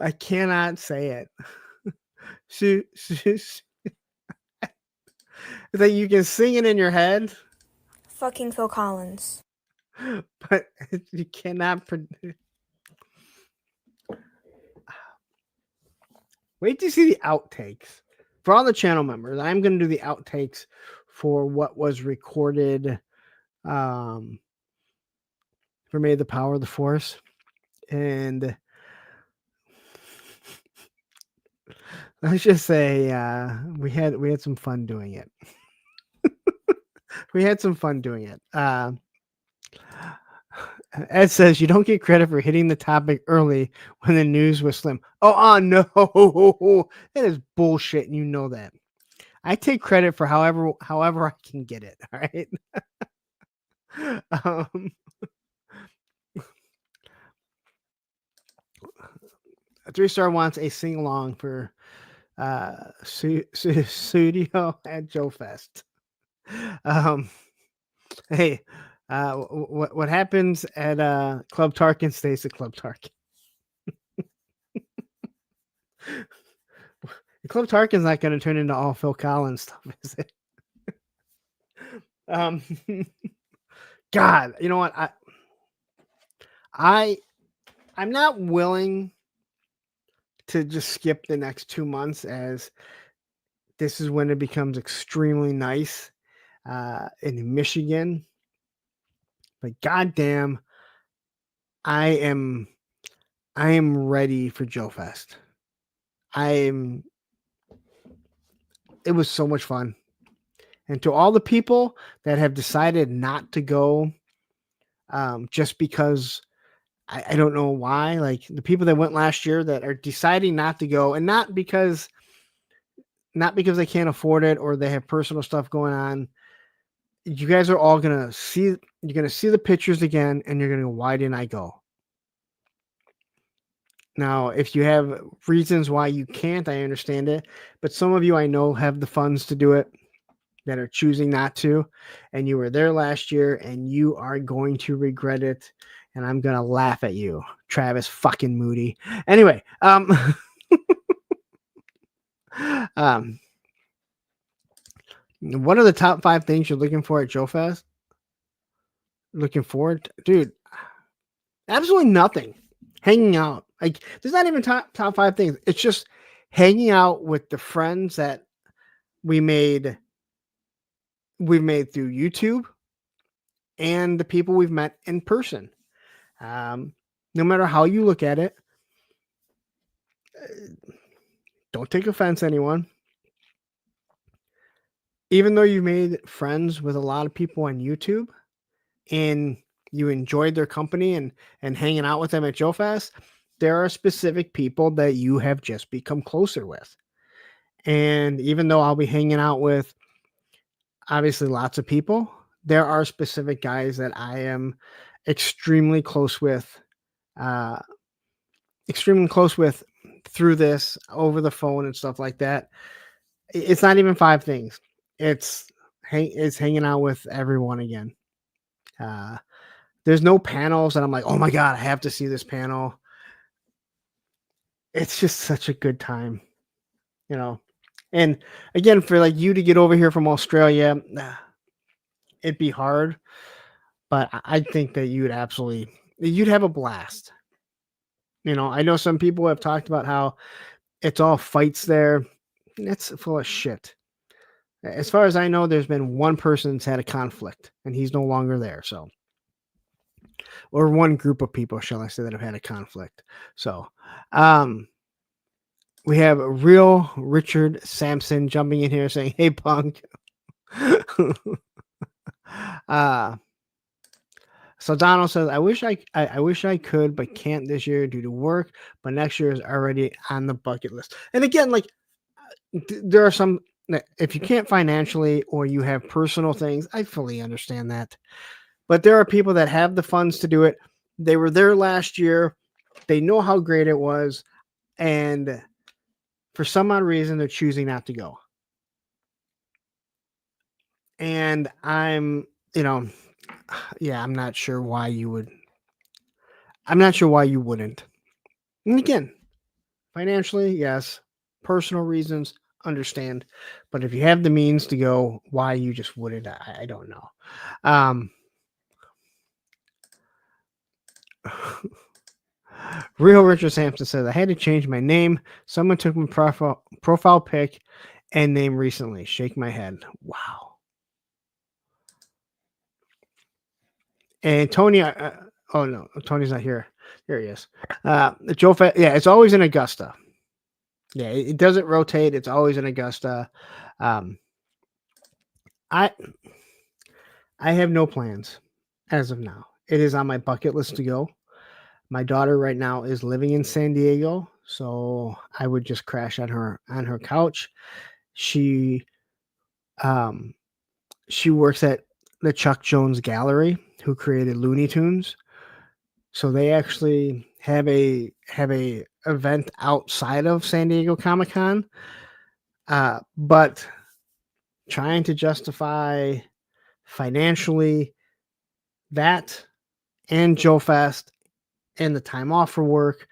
I cannot say it. It's like you can sing it in your head. Fucking Phil Collins. But you cannot wait to see the outtakes. For all the channel members, I'm going to do the outtakes for what was recorded for May the Power of the Force. And let's just say we had some fun doing it. We had some fun doing it. Ed says you don't get credit for hitting the topic early when the news was slim. Oh, no, that is bullshit, and you know that. I take credit for however I can get it. All right. A 3-star wants a sing along for studio at Joe Fest. Hey, what happens at Club Tarkin stays at Club Tarkin. Club Tarkin's not going to turn into all Phil Collins stuff, is it? God, you know what? I'm not willing to just skip the next 2 months, as this is when it becomes extremely nice in Michigan. But goddamn, I am ready for Joe Fest. It was so much fun. And to all the people that have decided not to go, just because I don't know why, like the people that went last year that are deciding not to go, and not because they can't afford it or they have personal stuff going on. You guys are all you're gonna see the pictures again, and you're gonna go, why didn't I go? Now, if you have reasons why you can't, I understand it. But some of you I know have the funds to do it that are choosing not to, and you were there last year, and you are going to regret it. And I'm gonna laugh at you, Travis fucking Moody. Anyway, what are the top 5 things you're looking for at Joe Fest? Looking forward to, dude? Absolutely nothing. Hanging out. Like, there's not even top 5 things. It's just hanging out with the friends that we made through YouTube and the people we've met in person. No matter how you look at it, don't take offense, anyone. Even though you made friends with a lot of people on YouTube and you enjoyed their company and hanging out with them at Joe Fest, there are specific people that you have just become closer with. And even though I'll be hanging out with obviously lots of people, there are specific guys that I am extremely close with through this, over the phone and stuff like that. It's not even 5 things. It's hanging out with everyone again. There's no panels and I'm like, oh my God, I have to see this panel. It's just such a good time, you know. And again, for like you to get over here from Australia, it'd be hard, but I think that you'd have a blast. You know, I know some people have talked about how it's all fights there. That's full of shit. As far as I know, there's been one person that's had a conflict, and he's no longer there. So, or one group of people, shall I say, that have had a conflict. So, we have real Richard Sampson jumping in here saying, "Hey, punk." So Donald says, I wish I could, but can't this year due to work, but next year is already on the bucket list. And again, like there are some, if you can't financially or you have personal things, I fully understand that. But there are people that have the funds to do it. They were there last year. They know how great it was. And for some odd reason, they're choosing not to go. And I'm not sure why you would. I'm not sure why you wouldn't. And again, financially, yes. Personal reasons, understand. But if you have the means to go, why you just wouldn't, I don't know. Real Richard Sampson says, I had to change my name. Someone took my profile pic and name recently. Shake my head. Wow. And Tony, oh no, Tony's not here. Here he is. Joe, it's always in Augusta. Yeah, it doesn't rotate. It's always in Augusta. I have no plans as of now. it is on my bucket list to go. My daughter right now is living in San Diego, so I would just crash on her couch. She works at the Chuck Jones Gallery, who created Looney Tunes. So they actually have a event outside of San Diego Comic-Con. But trying to justify financially that and Joe Fest and the time off for work,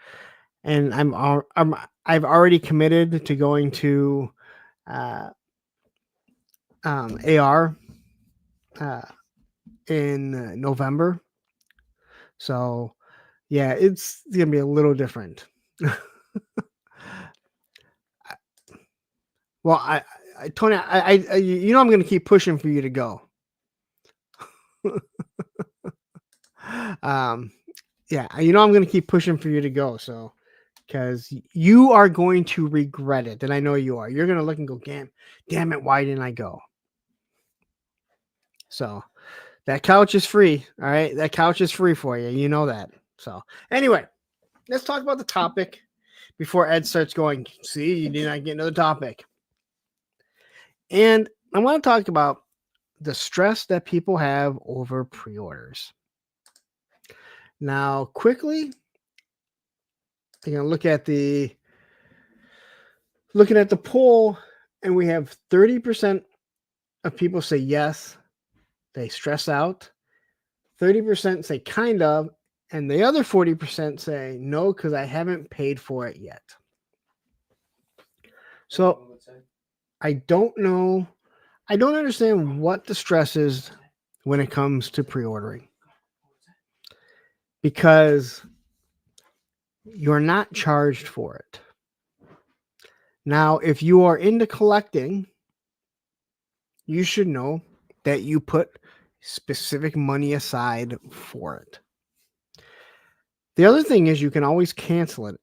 and I've already committed to going to AR in November. So yeah, it's gonna be a little different. Well, Tony, you know I'm gonna keep pushing for you to go. Yeah, you know I'm gonna keep pushing for you to go. So, because you are going to regret it, and I know you are. You're gonna look and go, damn it, why didn't I go? So that couch is free. All right. That couch is free for you. You know that. So anyway, let's talk about the topic before Ed starts going, see, you did not get into the topic. And I want to talk about the stress that people have over pre-orders. Now, quickly, you're going to looking at the poll, and we have 30% of people say yes, they stress out. 30% say kind of, and the other 40% say no, because I haven't paid for it yet. So I don't know. I don't understand what the stress is when it comes to pre-ordering, because you're not charged for it. Now, if you are into collecting, you should know that you put specific money aside for it. The other thing is you can always cancel it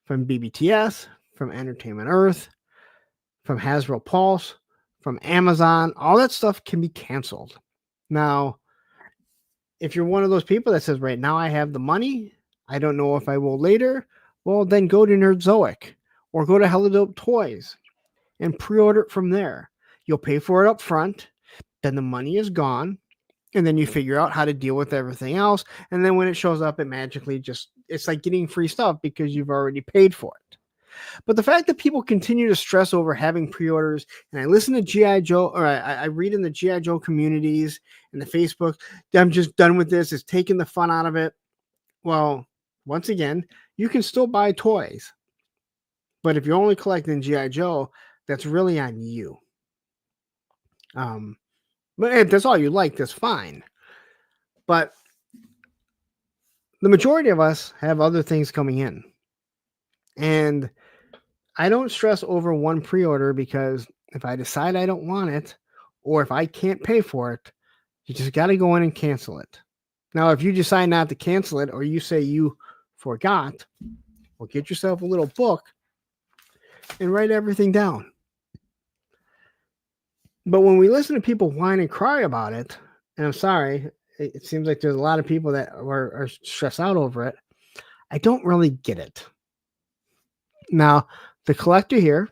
from BBTS, from Entertainment Earth, from Hasbro Pulse, from Amazon. All that stuff can be canceled. Now, if you're one of those people that says, right now I have the money, I don't know if I will later, well, then go to Nerdzoic or go to Hella Dope Toys and pre-order it from there. You'll pay for it up front, then the money is gone, and then you figure out how to deal with everything else. And then when it shows up, it magically it's like getting free stuff because you've already paid for it. But the fact that people continue to stress over having pre-orders, and I listen to G.I. Joe, or I read in the G.I. Joe communities and the Facebook, I'm just done with this, it's taking the fun out of it. Well, once again, you can still buy toys. But if you're only collecting G.I. Joe, that's really on you. But if that's all you like, that's fine. But the majority of us have other things coming in. And I don't stress over one pre-order, because if I decide I don't want it, or if I can't pay for it, you just got to go in and cancel it. Now, if you decide not to cancel it, or you say you forgot, well, get yourself a little book and write everything down. But when we listen to people whine and cry about it, and I'm sorry, it seems like there's a lot of people that are stressed out over it, I don't really get it. Now, the collector here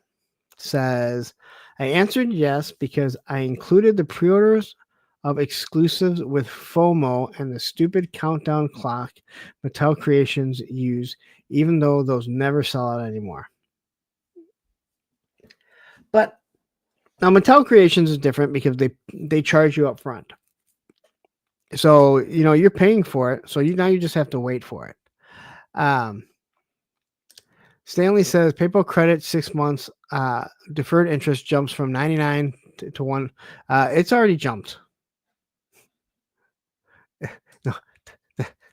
says, I answered yes because I included the pre-orders of exclusives with FOMO and the stupid countdown clock Mattel Creations use, even though those never sell out anymore. But now Mattel Creations is different because they charge you up front. So, you're paying for it. So now you just have to wait for it. Stanley says PayPal credit 6 months, deferred interest jumps from 99 to 1. It's already jumped. No,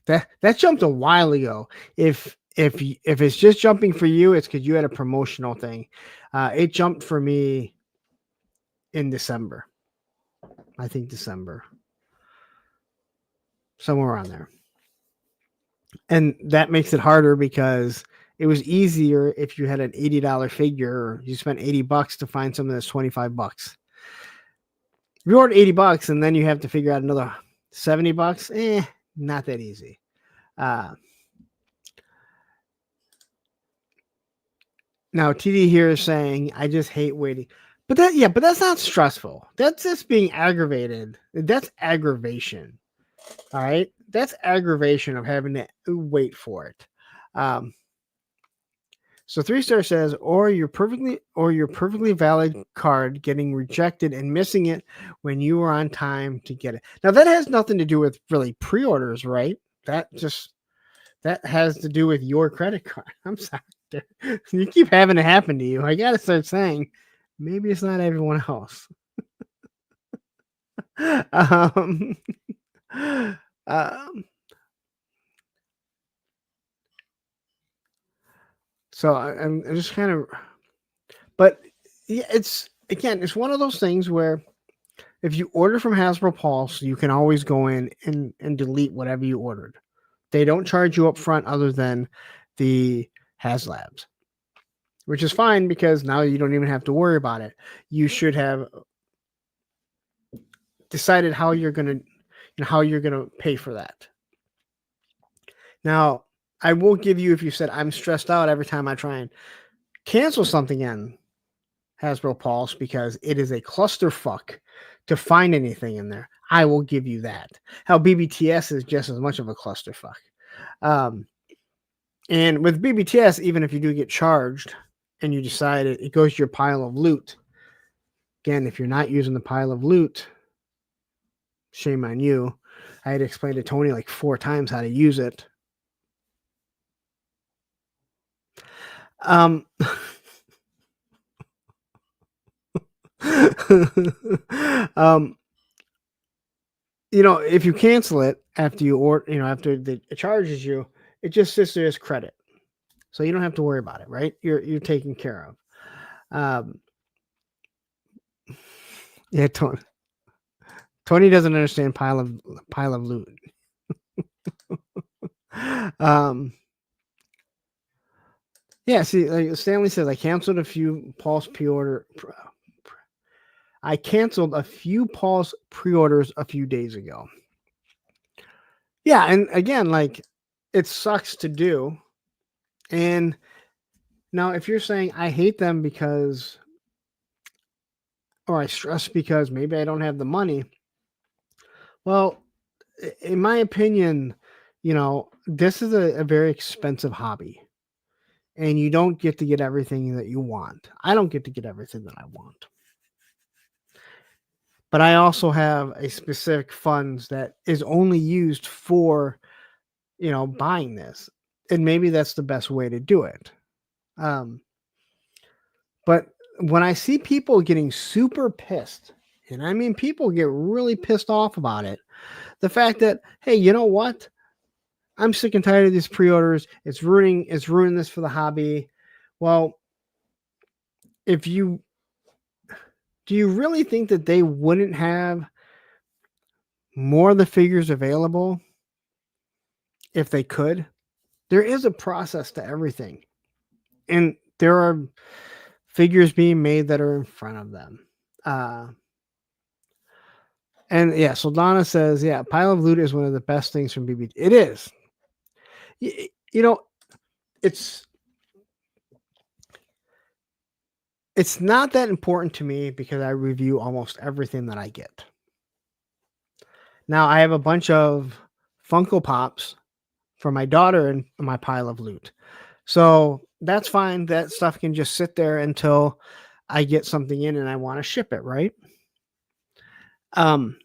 that jumped a while ago. If it's just jumping for you, it's because you had a promotional thing. It jumped for me in December. I think December. Somewhere around there. And that makes it harder because it was easier if you had an $80 figure, or you spent $80 to find something that's $25. If you order $80 and then you have to figure out another $70, Not that easy. Now TD here is saying, I just hate waiting. But that's not stressful. That's just being aggravated. That's aggravation. All right. That's aggravation of having to wait for it. So 3-star says, or your perfectly valid card getting rejected and missing it when you were on time to get it. Now that has nothing to do with really pre-orders, right? That has to do with your credit card. I'm sorry. You keep having it happen to you. I gotta start saying, maybe it's not everyone else. So I'm just kind of, but yeah, it's one of those things where if you order from Hasbro Pulse, you can always go in and delete whatever you ordered. They don't charge you up front other than the HasLabs, which is fine because now you don't even have to worry about it. You should have decided how you're gonna pay for that. Now, I will give you, if you said I'm stressed out every time I try and cancel something in Hasbro Pulse because it is a clusterfuck to find anything in there, I will give you that. How BBTS is just as much of a clusterfuck. And with BBTS, even if you do get charged and you decide it goes to your pile of loot, again, if you're not using the pile of loot, shame on you. I had to explain to Tony like 4 times how to use it. If you cancel it after you order, after it charges you, it just sits there as credit, so you don't have to worry about it, right? You're taken care of. Yeah, Tony doesn't understand pile of loot. Yeah, see, like Stanley says, I canceled a few Pulse pre-orders a few days ago. Yeah, and again, like, it sucks to do. And now if you're saying I hate them because, or I stress because maybe I don't have the money, well, in my opinion, this is a very expensive hobby. And you don't get to get everything that you want. I don't get to get everything that I want. But I also have a specific funds that is only used for, buying this. And maybe that's the best way to do it. But when I see people getting super pissed, and I mean people get really pissed off about it, the fact that, hey, you know what? I'm sick and tired of these pre-orders. It's ruining this for the hobby. Well, do you really think that they wouldn't have more of the figures available if they could? There is a process to everything. And there are figures being made that are in front of them. And yeah, so Donna says, yeah, Pile of Loot is one of the best things from BB. It is. It's not that important to me because I review almost everything that I get. Now, I have a bunch of Funko Pops for my daughter in my Pile of Loot. So that's fine. That stuff can just sit there until I get something in and I want to ship it, right? But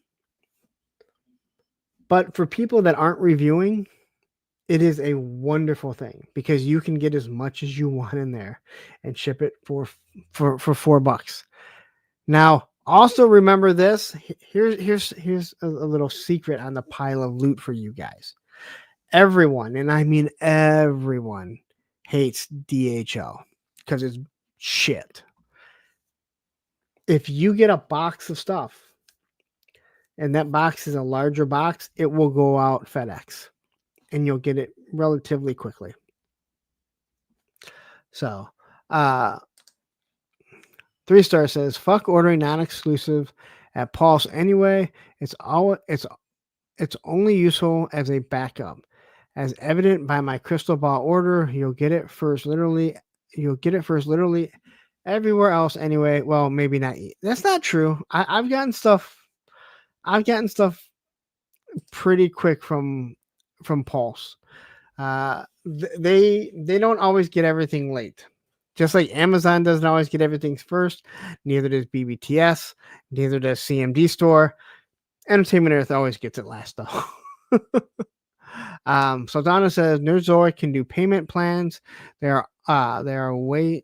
for people that aren't reviewing, it is a wonderful thing because you can get as much as you want in there and ship it for $4. Now, also remember this. Here's a little secret on the Pile of Loot for you guys. Everyone, and I mean everyone, hates DHL because it's shit. If you get a box of stuff and that box is a larger box, it will go out FedEx. And you'll get it relatively quickly. So, 3-star says, fuck ordering non-exclusive at Pulse anyway. It's It's only useful as a backup. As evident by my crystal ball order, you'll get it first literally everywhere else anyway. Well, maybe not. That's not true. I've gotten stuff pretty quick from Pulse. They don't always get everything late. Just like Amazon doesn't always get everything first, neither does BBTS, neither does CMD Store. Entertainment Earth always gets it last though. So Donna says Nerdzoid can do payment plans. There are ways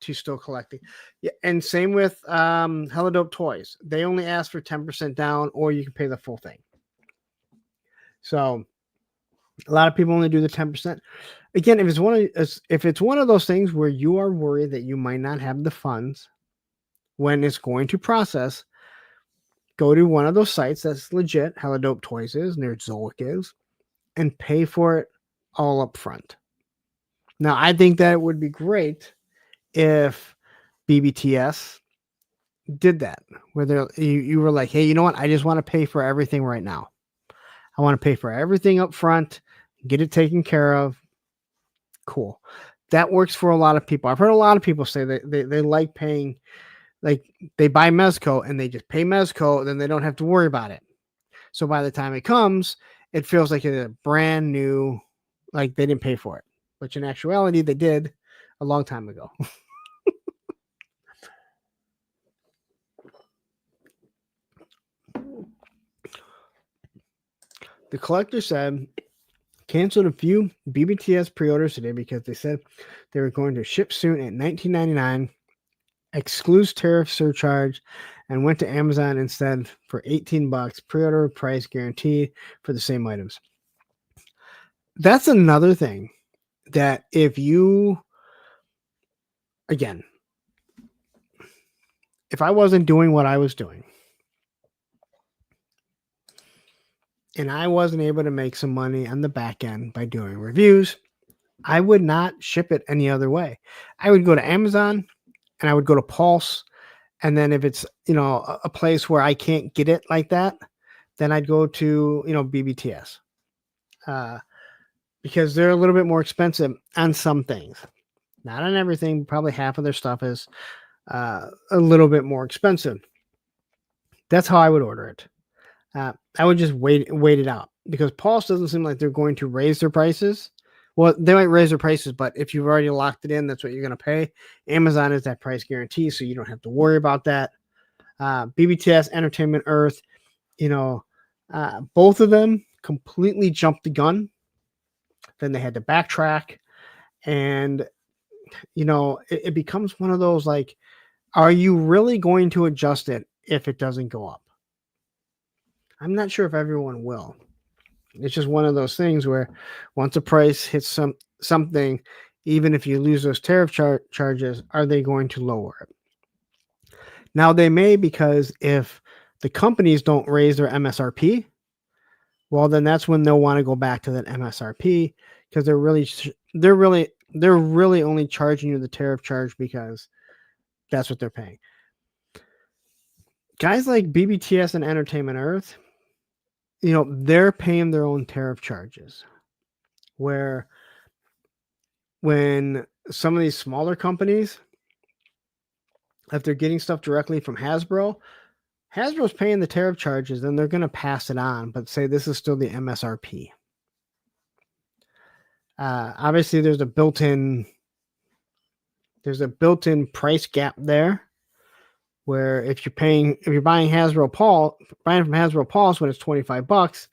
to still collecting. Yeah, and same with Hella Dope Toys. They only ask for 10% down, or you can pay the full thing. So a lot of people only do the 10%. Again, if it's one of those things where you are worried that you might not have the funds when it's going to process, go to one of those sites that's legit. Hella Dope Toys is, Nerdzoic is, and pay for it all up front. Now, I think that it would be great if BBTS did that, where you were like, hey, you know what? I just want to pay for everything right now. I want to pay for everything up front, get it taken care of. Cool. That works for a lot of people. I've heard a lot of people say that they like paying, like they buy Mezco and they just pay Mezco, then they don't have to worry about it. So by the time it comes, it feels like a brand new, like they didn't pay for it. Which in actuality, they did a long time ago. The collector said, canceled a few BBTS pre-orders today because they said they were going to ship soon at $19.99, excludes tariff surcharge, and went to Amazon instead for $18, pre-order price guaranteed for the same items. That's another thing that if I wasn't doing what I was doing and I wasn't able to make some money on the back end by doing reviews, I would not ship it any other way. I would go to Amazon and I would go to Pulse. And then if it's, a place where I can't get it like that, then I'd go to, BBTS. Because they're a little bit more expensive on some things. Not on everything. Probably half of their stuff is a little bit more expensive. That's how I would order it. I would just wait it out because Pulse doesn't seem like they're going to raise their prices. Well, they might raise their prices, but if you've already locked it in, that's what you're going to pay. Amazon is that price guarantee, so you don't have to worry about that. BBTS, Entertainment Earth, both of them completely jumped the gun. Then they had to backtrack, and it becomes one of those like, are you really going to adjust it if it doesn't go up? I'm not sure if everyone will. It's just one of those things where once a price hits something, even if you lose those tariff charges, are they going to lower it? Now they may, because if the companies don't raise their MSRP, well, then that's when they'll want to go back to that MSRP because they're really only charging you the tariff charge because that's what they're paying. Guys like BBTS and Entertainment Earth, they're paying their own tariff charges. Where when some of these smaller companies, if they're getting stuff directly from Hasbro's paying the tariff charges, then they're going to pass it on, but say this is still the MSRP. Obviously, there's a built-in price gap there. Where if you're buying from Hasbro Pulse when it's $25,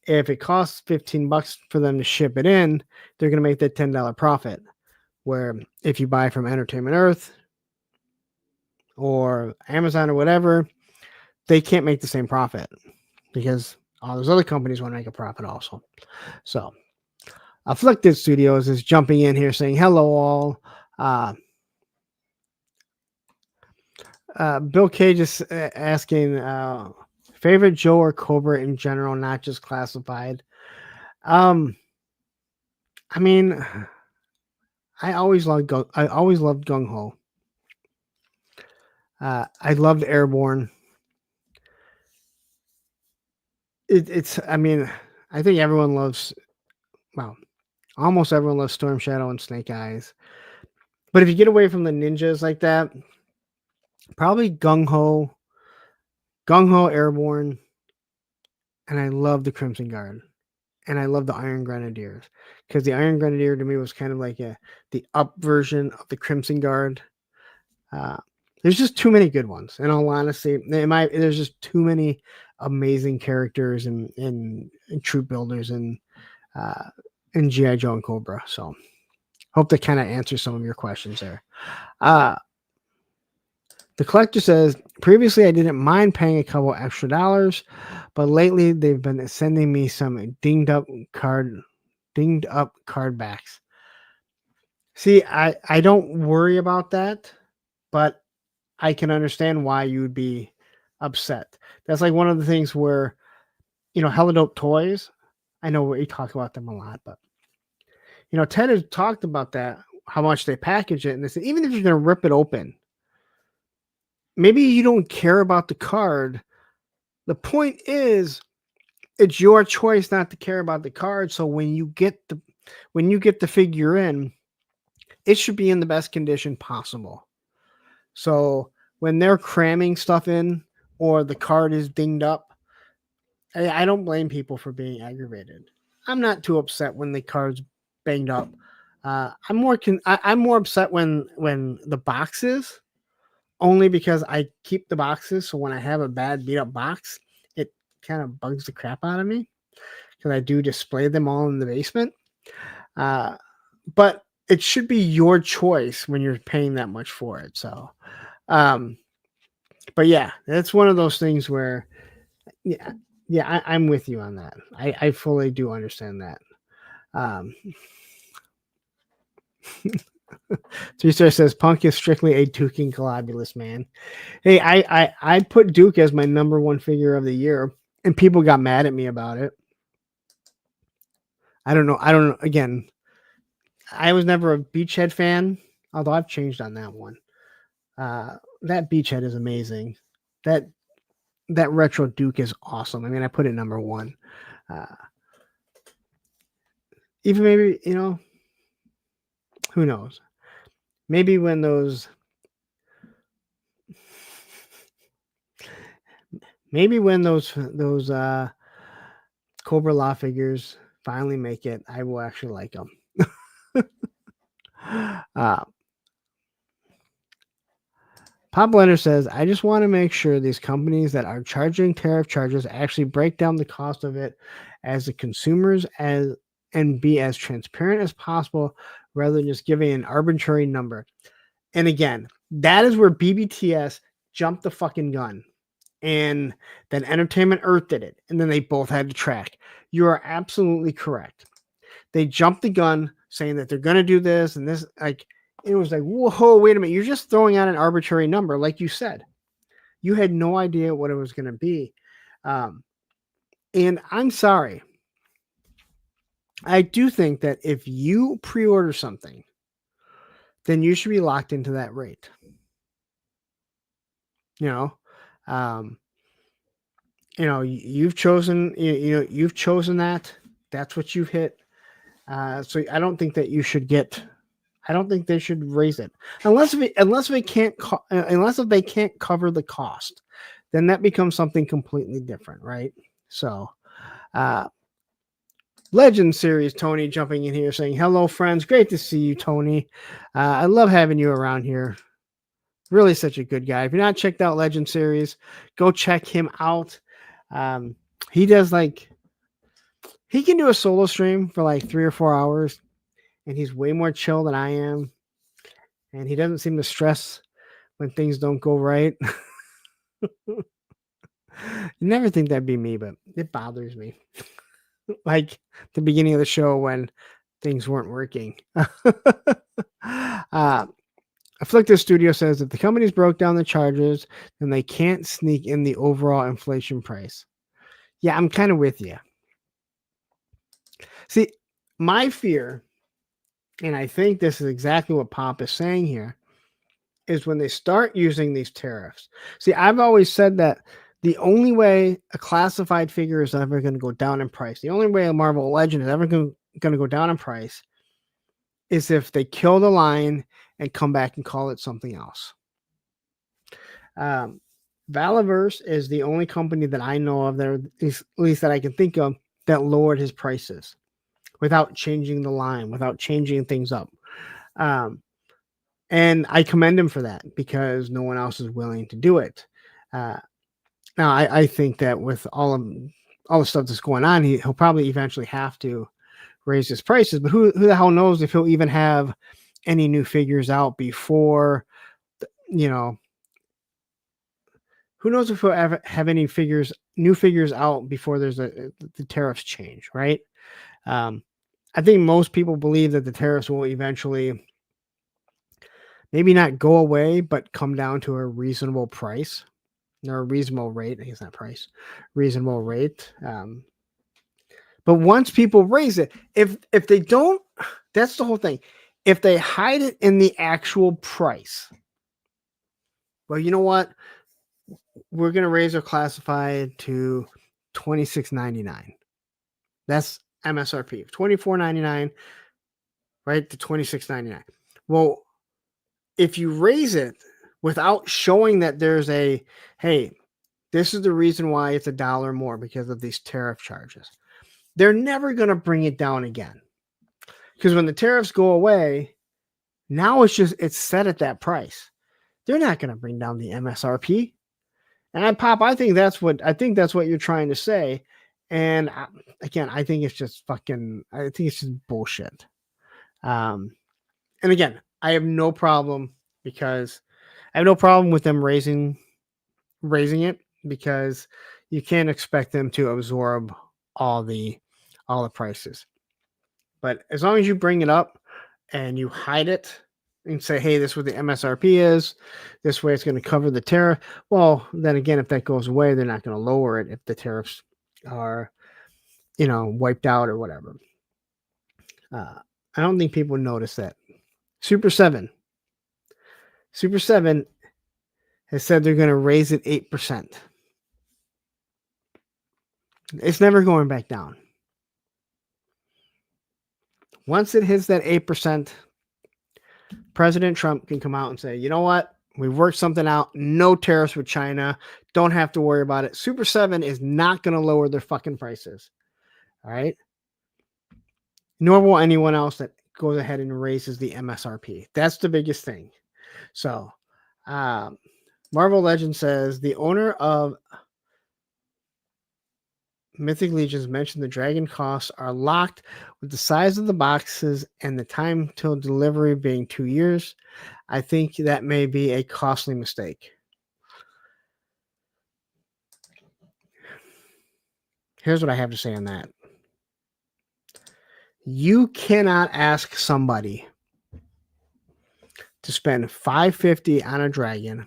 if it costs $15 for them to ship it in, they're going to make that $10 profit. Where if you buy from Entertainment Earth or Amazon or whatever, they can't make the same profit because all those other companies want to make a profit also. So, Afflicted Studios is jumping in here saying, hello all. Bill Cage is asking favorite Joe or Cobra in general, not just classified. I mean, I always loved Gung Ho. I loved Airborne. I mean, I think everyone loves, well, almost everyone loves Storm Shadow and Snake Eyes. But if you get away from the ninjas like that, probably Gung Ho Airborne, and I love the Crimson Guard, and I love the Iron Grenadiers, because the Iron Grenadier to me was kind of like the up version of the Crimson Guard. There's just too many good ones. In all honesty, there's just too many amazing characters and troop builders and G.I. Joe and Cobra. So hope that kind of answers some of your questions there. The collector says, previously I didn't mind paying a couple extra dollars, but lately they've been sending me some dinged up card backs. See, I don't worry about that, but I can understand why you would be upset. That's like one of the things where, Hella Dope Toys, I know we talk about them a lot, but Ted has talked about that, how much they package it, and they said even if you're going to rip it open, maybe you don't care about the card. The point is, it's your choice not to care about the card. So when you get the figure in, it should be in the best condition possible. So when they're cramming stuff in or the card is dinged up, I don't blame people for being aggravated. I'm not too upset when the card's banged up. I'm more upset when the box is, only because I keep the boxes. So when I have a bad beat up box, it kind of bugs the crap out of me, because I do display them all in the basement. But it should be your choice when you're paying that much for it. So, but yeah, that's one of those things where, I'm with you on that. I fully do understand that. Three-star says Punk is strictly a Duke and Globulus man. Hey, I put Duke as my number one figure of the year, and people got mad at me about it. I don't know. Again, I was never a Beachhead fan, although I've changed on that one. That Beachhead is amazing. That retro Duke is awesome. I mean, I put it number one. Even maybe, who knows? Maybe when those Cobra Law figures finally make it, I will actually like them. Pop Blender says, I just want to make sure these companies that are charging tariff charges actually break down the cost of it as the consumers and be as transparent as possible, rather than just giving an arbitrary number. And again, that is where BBTS jumped the fucking gun. And then Entertainment Earth did it. And then they both had to track. You are absolutely correct. They jumped the gun saying that they're going to do this and this. Like, it was like, whoa, wait a minute. You're just throwing out an arbitrary number. Like you said, you had no idea what it was going to be. And I'm sorry. I do think that if you pre-order something, then you should be locked into that rate. You've chosen, you've chosen that. That's what you've hit. So I don't think that you should get. I don't think they should raise it unless they can't cover the cost. Then that becomes something completely different, right? So, Legend Series Tony jumping in here saying, hello friends, great to see you, Tony. I love having you around here. Really such a good guy. If you're not checked out Legend Series, go check him out. He does he can do a solo stream for like 3 or 4 hours, and he's way more chill than I am, and he doesn't seem to stress when things don't go right. You never think that'd be me, but it bothers me. Like the beginning of the show when things weren't working. Afflicted Studio says if the companies broke down the charges, then they can't sneak in the overall inflation price. Yeah, I'm kind of with you. See, my fear, and I think this is exactly what Pop is saying here, is when they start using these tariffs. See, I've always said that The only way a classified figure is ever going to go down in price, the only way a Marvel Legend is ever going to go down in price is if they kill the line and come back and call it something else. Valaverse is the only company that I know of that, at least that I can think of, that lowered his prices without changing the line, without changing things up. And I commend him for that because no one else is willing to do it. Now, I think that with all the stuff that's going on, he'll probably eventually have to raise his prices. But who the hell knows if he'll even have any new figures out before, who knows if he'll ever have any new figures out before there's the tariffs change, right? I think most people believe that the tariffs will eventually maybe not go away, but come down to a reasonable price. Or a reasonable rate. I guess not price, reasonable rate. But once people raise it, if they don't, that's the whole thing. If they hide it in the actual price, well, you know what? We're going to raise our classified to $26.99. That's MSRP, $24.99, right, to $26.99. Well, if you raise it without showing that there's hey, this is the reason why it's $1 more because of these tariff charges, they're never going to bring it down again. Because when the tariffs go away, now it's set at that price. They're not going to bring down the MSRP. And I think that's what you're trying to say. And again, I think it's just bullshit. And again, I have no problem with them raising it because you can't expect them to absorb all the prices. But as long as you bring it up and you hide it and say, hey, this is what the MSRP is, this way it's going to cover the tariff. Well, then again, if that goes away, they're not going to lower it if the tariffs are, wiped out or whatever. I don't think people notice that. Super 7 has said they're going to raise it 8%. It's never going back down. Once it hits that 8%, President Trump can come out and say, you know what? We've worked something out. No tariffs with China. Don't have to worry about it. Super 7 is not going to lower their fucking prices. All right? Nor will anyone else that goes ahead and raises the MSRP. That's the biggest thing. So, Marvel Legends says the owner of Mythic Legions mentioned the dragon costs are locked with the size of the boxes and the time till delivery being 2 years. I think that may be a costly mistake. Here's what I have to say on that. You cannot ask somebody to spend $550 on a dragon,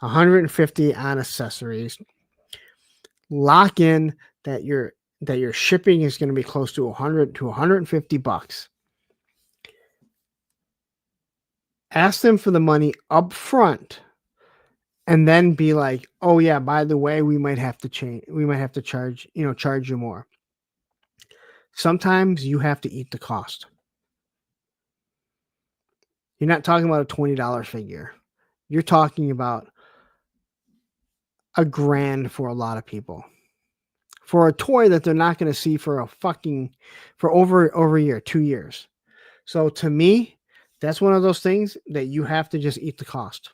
$150 on accessories, lock in that your shipping is going to be close to $100 to $150. Ask them for the money up front, and then be like, "Oh yeah, by the way, we might have to charge you more." Sometimes you have to eat the cost. You're not talking about a $20 figure. You're talking about $1,000 for a lot of people. For a toy that they're not going to see for over a year, 2 years. So to me, that's one of those things that you have to just eat the cost.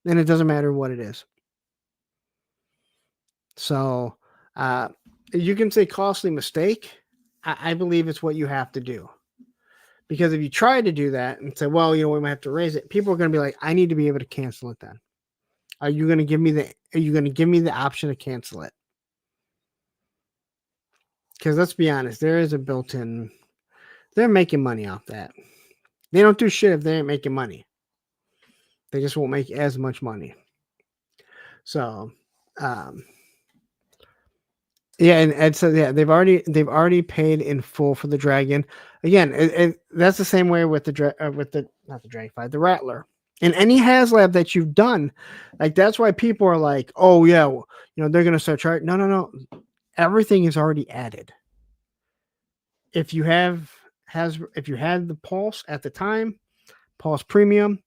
And it doesn't matter what it is. So you can say costly mistake. I believe it's what you have to do. Because if you try to do that and say, well, we might have to raise it, people are going to be like, I need to be able to cancel it then. Are you going to give me the option to cancel it? Because let's be honest, there is a built-in, they're making money off that. They don't do shit if they ain't making money. They just won't make as much money. So, yeah, and Ed said, yeah, they've already paid in full for the dragon. Again, that's the same way with the Rattler. And any HasLab that you've done, like that's why people are like, oh yeah, they're gonna start charging. No. Everything is already added. If you had the Pulse at the time, Pulse Premium,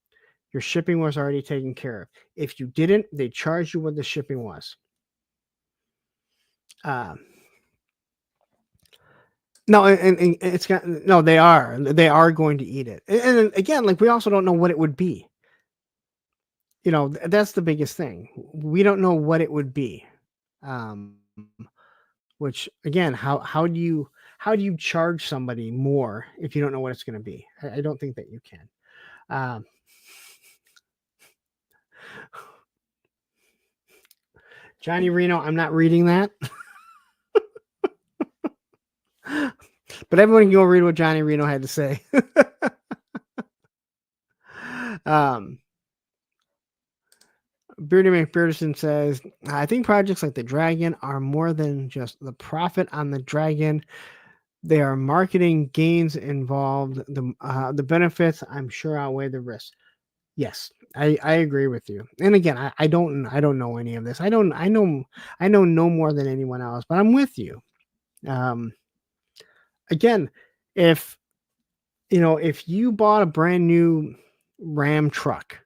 your shipping was already taken care of. If you didn't, they charged you what the shipping was. No, and it's got no. They are going to eat it. And again, like we also don't know what it would be. That's the biggest thing. We don't know what it would be. Which again, how do you charge somebody more if you don't know what it's going to be? I don't think that you can. Johnny Reno, I'm not reading that. But everyone can go read what Johnny Reno had to say. Beardy McBearderson says, I think projects like the Dragon are more than just the profit on the Dragon. There are marketing gains involved. The benefits, I'm sure, outweigh the risks. Yes, I agree with you. And again, I don't know any of this. I know no more than anyone else, but I'm with you. Again, if you bought a brand new Ram truck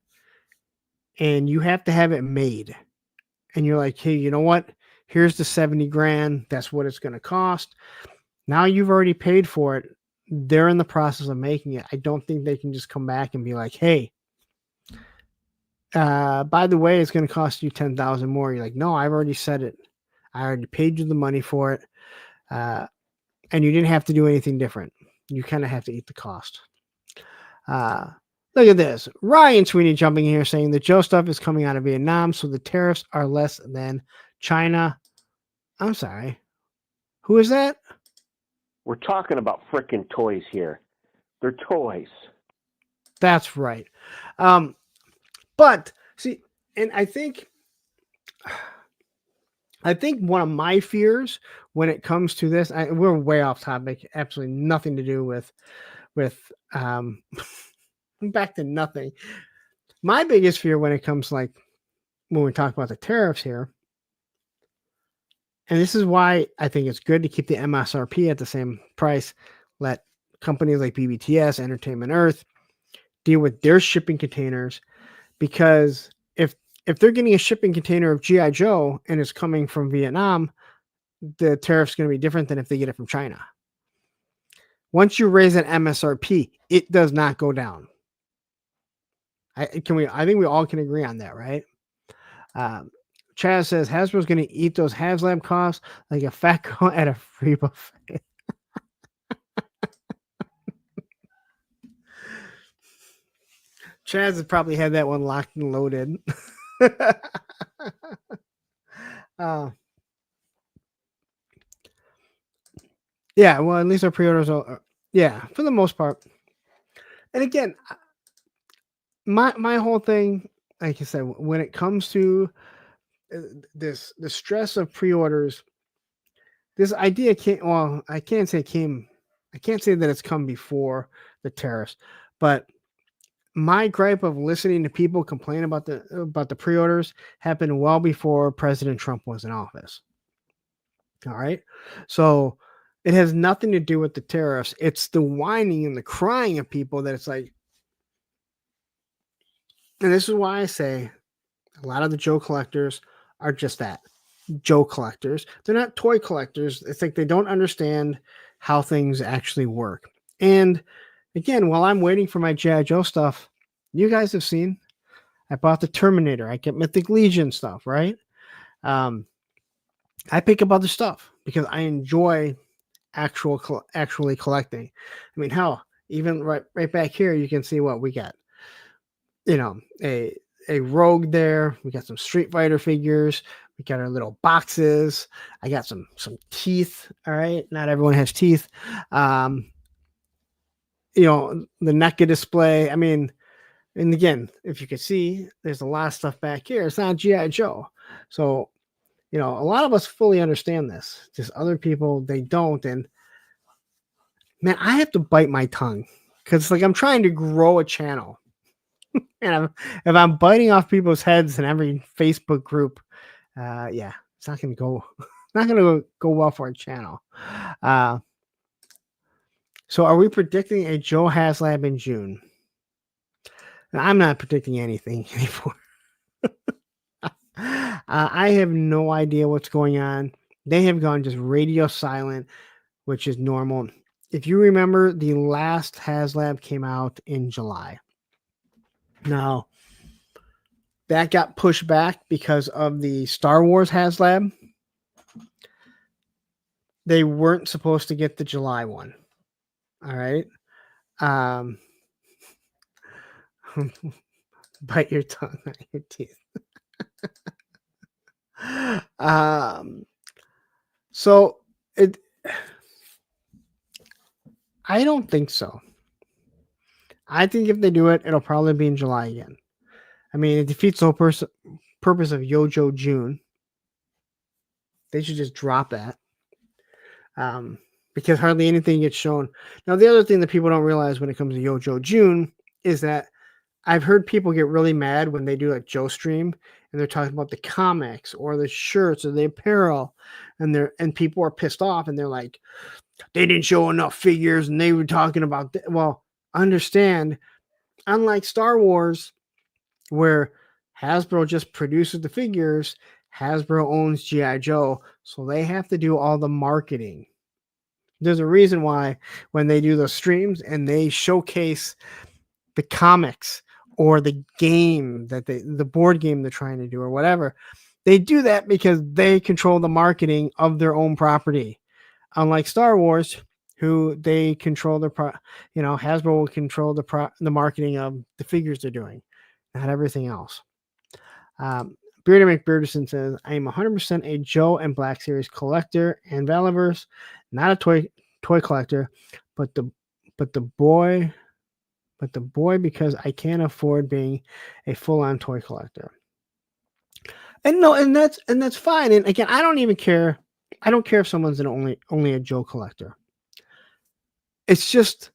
and you have to have it made, and you're like, hey, you know what? Here's the 70 grand. That's what it's going to cost. Now you've already paid for it. They're in the process of making it. I don't think they can just come back and be like, hey, by the way, it's going to cost you 10,000 more. You're like, no, I've already said it. I already paid you the money for it. And you didn't have to do anything different. You kind of have to eat the cost. Look at this. Ryan Sweeney jumping in here saying the Joe stuff is coming out of Vietnam, so the tariffs are less than China. I'm sorry. Who is that? We're talking about freaking toys here. They're toys. That's right. But see, and I think one of my fears when it comes to this, we're way off topic, absolutely nothing to do with back to nothing. My biggest fear when it comes when we talk about the tariffs here, and this is why I think it's good to keep the MSRP at the same price. Let companies like BBTS, Entertainment Earth deal with their shipping containers, because if they're getting a shipping container of G.I. Joe and it's coming from Vietnam, the tariff's going to be different than if they get it from China. Once you raise an MSRP, it does not go down. I think we all can agree on that, right? Chaz says Hasbro's going to eat those HasLab costs like a fat girl at a free buffet. Chaz has probably had that one locked and loaded. Yeah, well, at least our pre-orders are, yeah, for the most part. And again, my whole thing, like I said, when it comes to the stress of pre-orders, this idea I can't say that it's come before the tariffs, but my gripe of listening to people complain about the pre-orders happened well before President Trump was in office. All right. So it has nothing to do with the tariffs. It's the whining and the crying of people that it's like, and this is why I say a lot of the Joe collectors are just that, Joe collectors. They're not toy collectors. It's like they don't understand how things actually work. And again, while I'm waiting for my G.I. Joe stuff, you guys have seen, I bought the Terminator. I get Mythic Legion stuff, right? I pick up other stuff because I enjoy actually collecting. I mean, hell, even right back here, you can see what we got. A Rogue there. We got some Street Fighter figures. We got our little boxes. I got some teeth. All right, not everyone has teeth. The NECA display. I mean, and again, if you can see, there's a lot of stuff back here. It's not G.I. Joe. So, a lot of us fully understand this. Just other people, they don't. And man, I have to bite my tongue because it's like I'm trying to grow a channel. And if I'm biting off people's heads in every Facebook group, yeah, it's not going to go. Not going to go well for our channel. So, are we predicting a Joe HasLab in June? Now, I'm not predicting anything anymore. I have no idea what's going on. They have gone just radio silent, which is normal. If you remember, the last HasLab came out in July. Now, that got pushed back because of the Star Wars HasLab. They weren't supposed to get the July one. All right. Bite your tongue, not your teeth. So I don't think so. I think if they do it, it'll probably be in July again. I mean, it defeats the whole purpose of Yojo June. They should just drop that. Because hardly anything gets shown. Now, the other thing that people don't realize when it comes to Yojo June is that I've heard people get really mad when they do a Joe stream and they're talking about the comics or the shirts or the apparel, and people are pissed off and they're like, they didn't show enough figures and they were talking about well, understand, unlike Star Wars, where Hasbro just produces the figures, Hasbro owns G.I. Joe, so they have to do all the marketing. There's a reason why when they do those streams and they showcase the comics or the game the board game they're trying to do or whatever, they do that because they control the marketing of their own property. Unlike Star Wars, who they control Hasbro will control the marketing of the figures they're doing, not everything else. Beardy McBearderson says, I am 100% a Joe and Black Series collector and Valaverse, not a toy collector, but the boy because I can't afford being a full-on toy collector. And no, and that's fine. And again, I don't even care. I don't care if someone's only a Joe collector. It's just,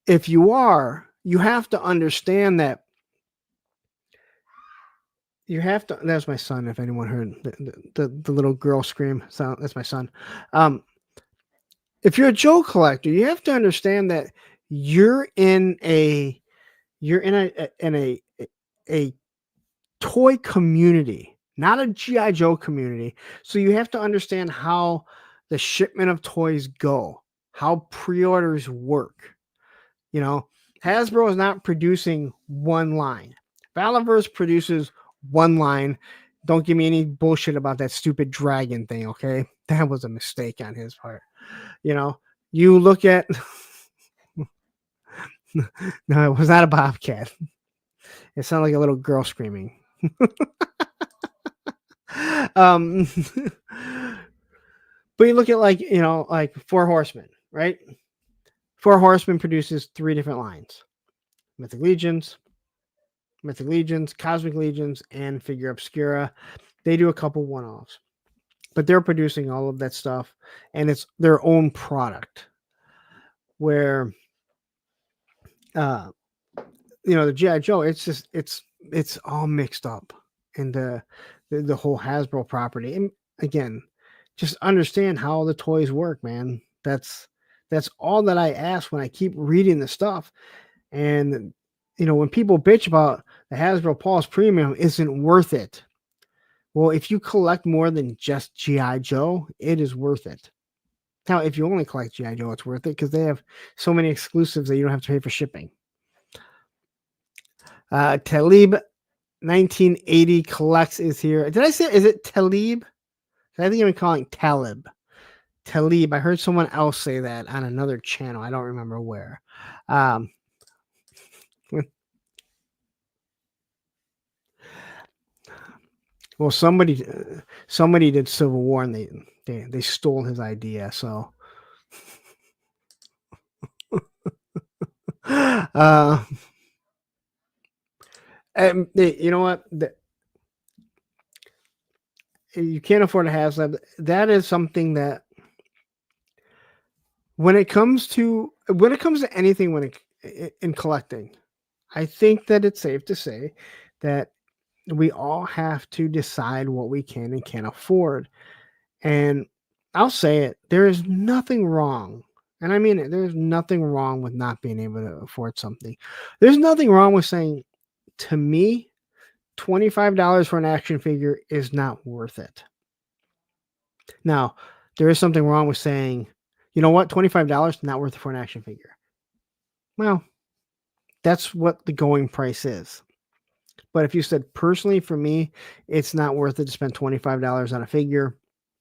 if you are, you have to understand that you have to. That's my son. If anyone heard the little girl scream sound, that's my son. If you're a Joe collector, you have to understand that you're in a toy community, not a G.I. Joe community. So you have to understand how the shipment of toys go, how pre-orders work. Hasbro is not producing one line. Valaverse produces one line. Don't give me any bullshit about that stupid dragon thing, okay? That was a mistake on his part. You look at no, it was not a bobcat. It sounded like a little girl screaming. But you look at like Four Horsemen, right? Four Horsemen produces 3 different lines: Mythic Legions, Cosmic Legions, and Figure Obscura. They do a couple one-offs, but they're producing all of that stuff, and it's their own product. Where, the G.I. Joe, it's all mixed up in the whole Hasbro property. And again, just understand how the toys work, man. That's all that I ask when I keep reading the stuff. And when people bitch about the Hasbro Pulse Premium isn't worth it. Well, if you collect more than just G.I. Joe, it is worth it. Now, if you only collect G.I. Joe, it's worth it because they have so many exclusives that you don't have to pay for shipping. Talib 1980 collects is here. Did I say, is it Talib? I think I'm calling Talib. Talib. I heard someone else say that on another channel. I don't remember where. Well, somebody did Civil War and they stole his idea. So, and you know what? You can't afford a HasLab. That is something that when it comes to anything in collecting, I think that it's safe to say that we all have to decide what we can and can't afford. And I'll say it, there is nothing wrong. And I mean it, there's nothing wrong with not being able to afford something. There's nothing wrong with saying, to me, $25 for an action figure is not worth it. Now, there is something wrong with saying, you know what, $25 not worth it for an action figure. Well, that's what the going price is. But if you said, personally, for me, it's not worth it to spend $25 on a figure,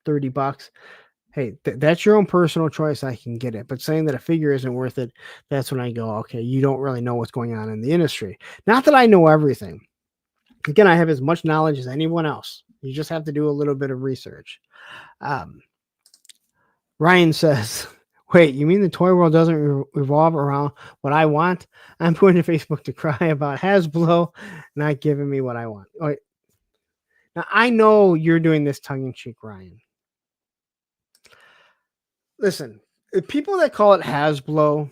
$30. Hey, that's your own personal choice. I can get it. But saying that a figure isn't worth it, that's when I go, okay, you don't really know what's going on in the industry. Not that I know everything. Again, I have as much knowledge as anyone else. You just have to do a little bit of research. Ryan says, wait, you mean the toy world doesn't revolve around what I want? I'm going to Facebook to cry about Hasbro not giving me what I want. Wait. Now, I know you're doing this tongue-in-cheek, Ryan. Listen, the people that call it Hasbro,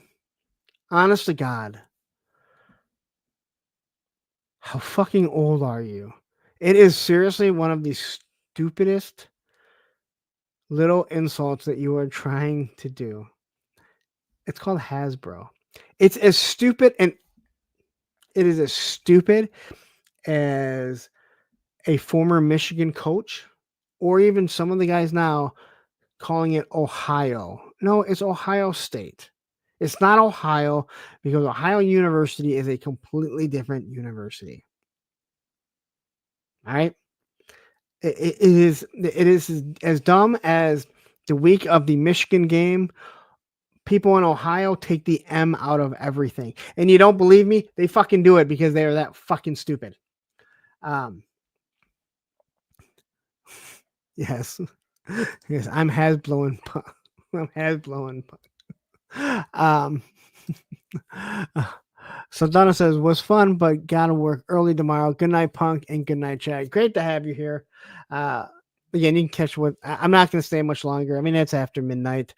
honest to God, how fucking old are you? It is seriously one of the stupidest little insults that you are trying to do. It's called Hasbro. It's as stupid, and it is as stupid as a former Michigan coach, or even some of the guys now calling it Ohio. No, it's Ohio State. It's not Ohio, because Ohio University is a completely different university. All right. It is as dumb as the week of the Michigan game. People in Ohio take the M out of everything. And you don't believe me? They fucking do it because they are that fucking stupid. Yes. Yes, I'm Hasbro. I'm Hasbro. So Donna says, was fun, but gotta work early tomorrow. Good night, Punk, and good night, Chad. Great to have you here. Again, you can catch what I'm not going to stay much longer. I mean, it's after midnight.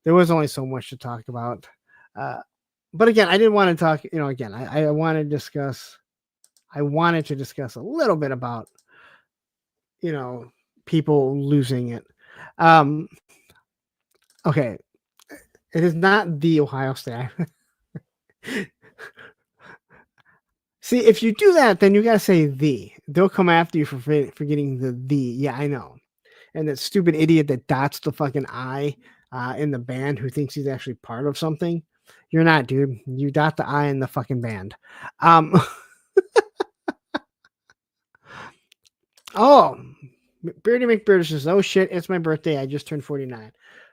There was only so much to talk about. But again, I didn't want to talk, again, I wanted to discuss a little bit about, people losing it. Okay. It is not the Ohio State. See, if you do that, then you got to say the. They'll come after you for forgetting the. Yeah, I know. And that stupid idiot that dots the fucking I in the band who thinks he's actually part of something. You're not, dude. You dot the I in the fucking band. Oh, Beardy McBeard says, oh shit, it's my birthday. I just turned 49.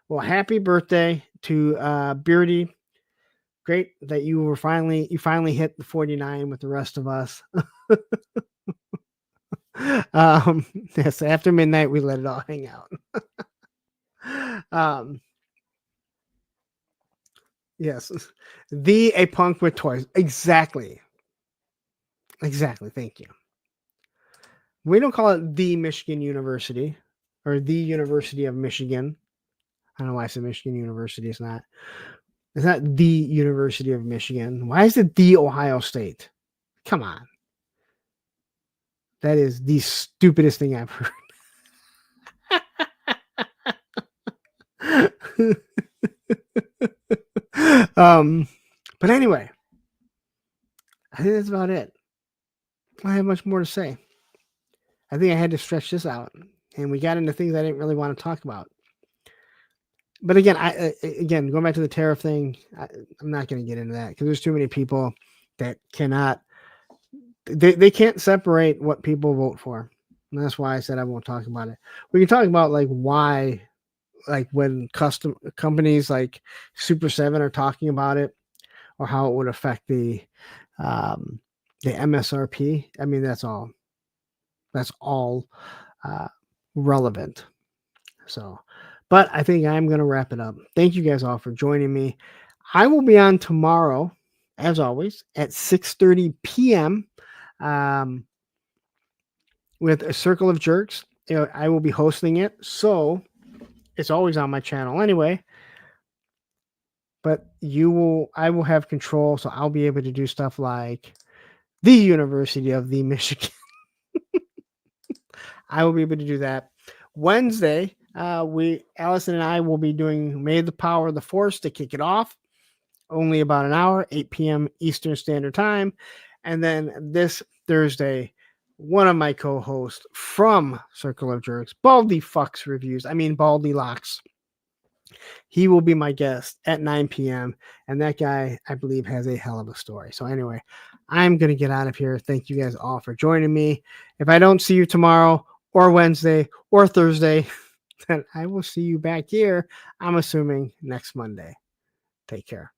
Well, happy birthday to Beardy. Great that you finally hit the 49 with the rest of us. Yes, after midnight we let it all hang out. Yes, a punk with toys. Exactly. Thank you. We don't call it the Michigan University or the University of Michigan. I don't know why I said Michigan University. It's not the University of Michigan. Why is it the Ohio State? Come on. That is the stupidest thing I've heard. But anyway, I think that's about it. I don't have much more to say. I think I had to stretch this out, and we got into things I didn't really want to talk about. But again, going back to the tariff thing, I'm not going to get into that because there's too many people that cannot. They can't separate what people vote for, and that's why I said I won't talk about it. We can talk about why, when custom companies like Super 7 are talking about it, or how it would affect the MSRP. I mean, that's all relevant. So, but I think I'm going to wrap it up. Thank you guys all for joining me. I will be on tomorrow, as always, at 6:30 p.m. With a Circle of Jerks. I will be hosting it, so it's always on my channel anyway. But I will have control, so I'll be able to do stuff like the University of the Michigan. I will be able to do that. Wednesday, Allison and I will be doing May the Power of the Force to kick it off. Only about an hour, 8 p.m. Eastern Standard Time. And then this Thursday, one of my co-hosts from Circle of Jerks, Baldy Fucks Reviews, Baldy Locks. He will be my guest at 9 p.m. And that guy, I believe, has a hell of a story. So anyway, I'm going to get out of here. Thank you guys all for joining me. If I don't see you tomorrow or Wednesday or Thursday, then I will see you back here, I'm assuming, next Monday. Take care.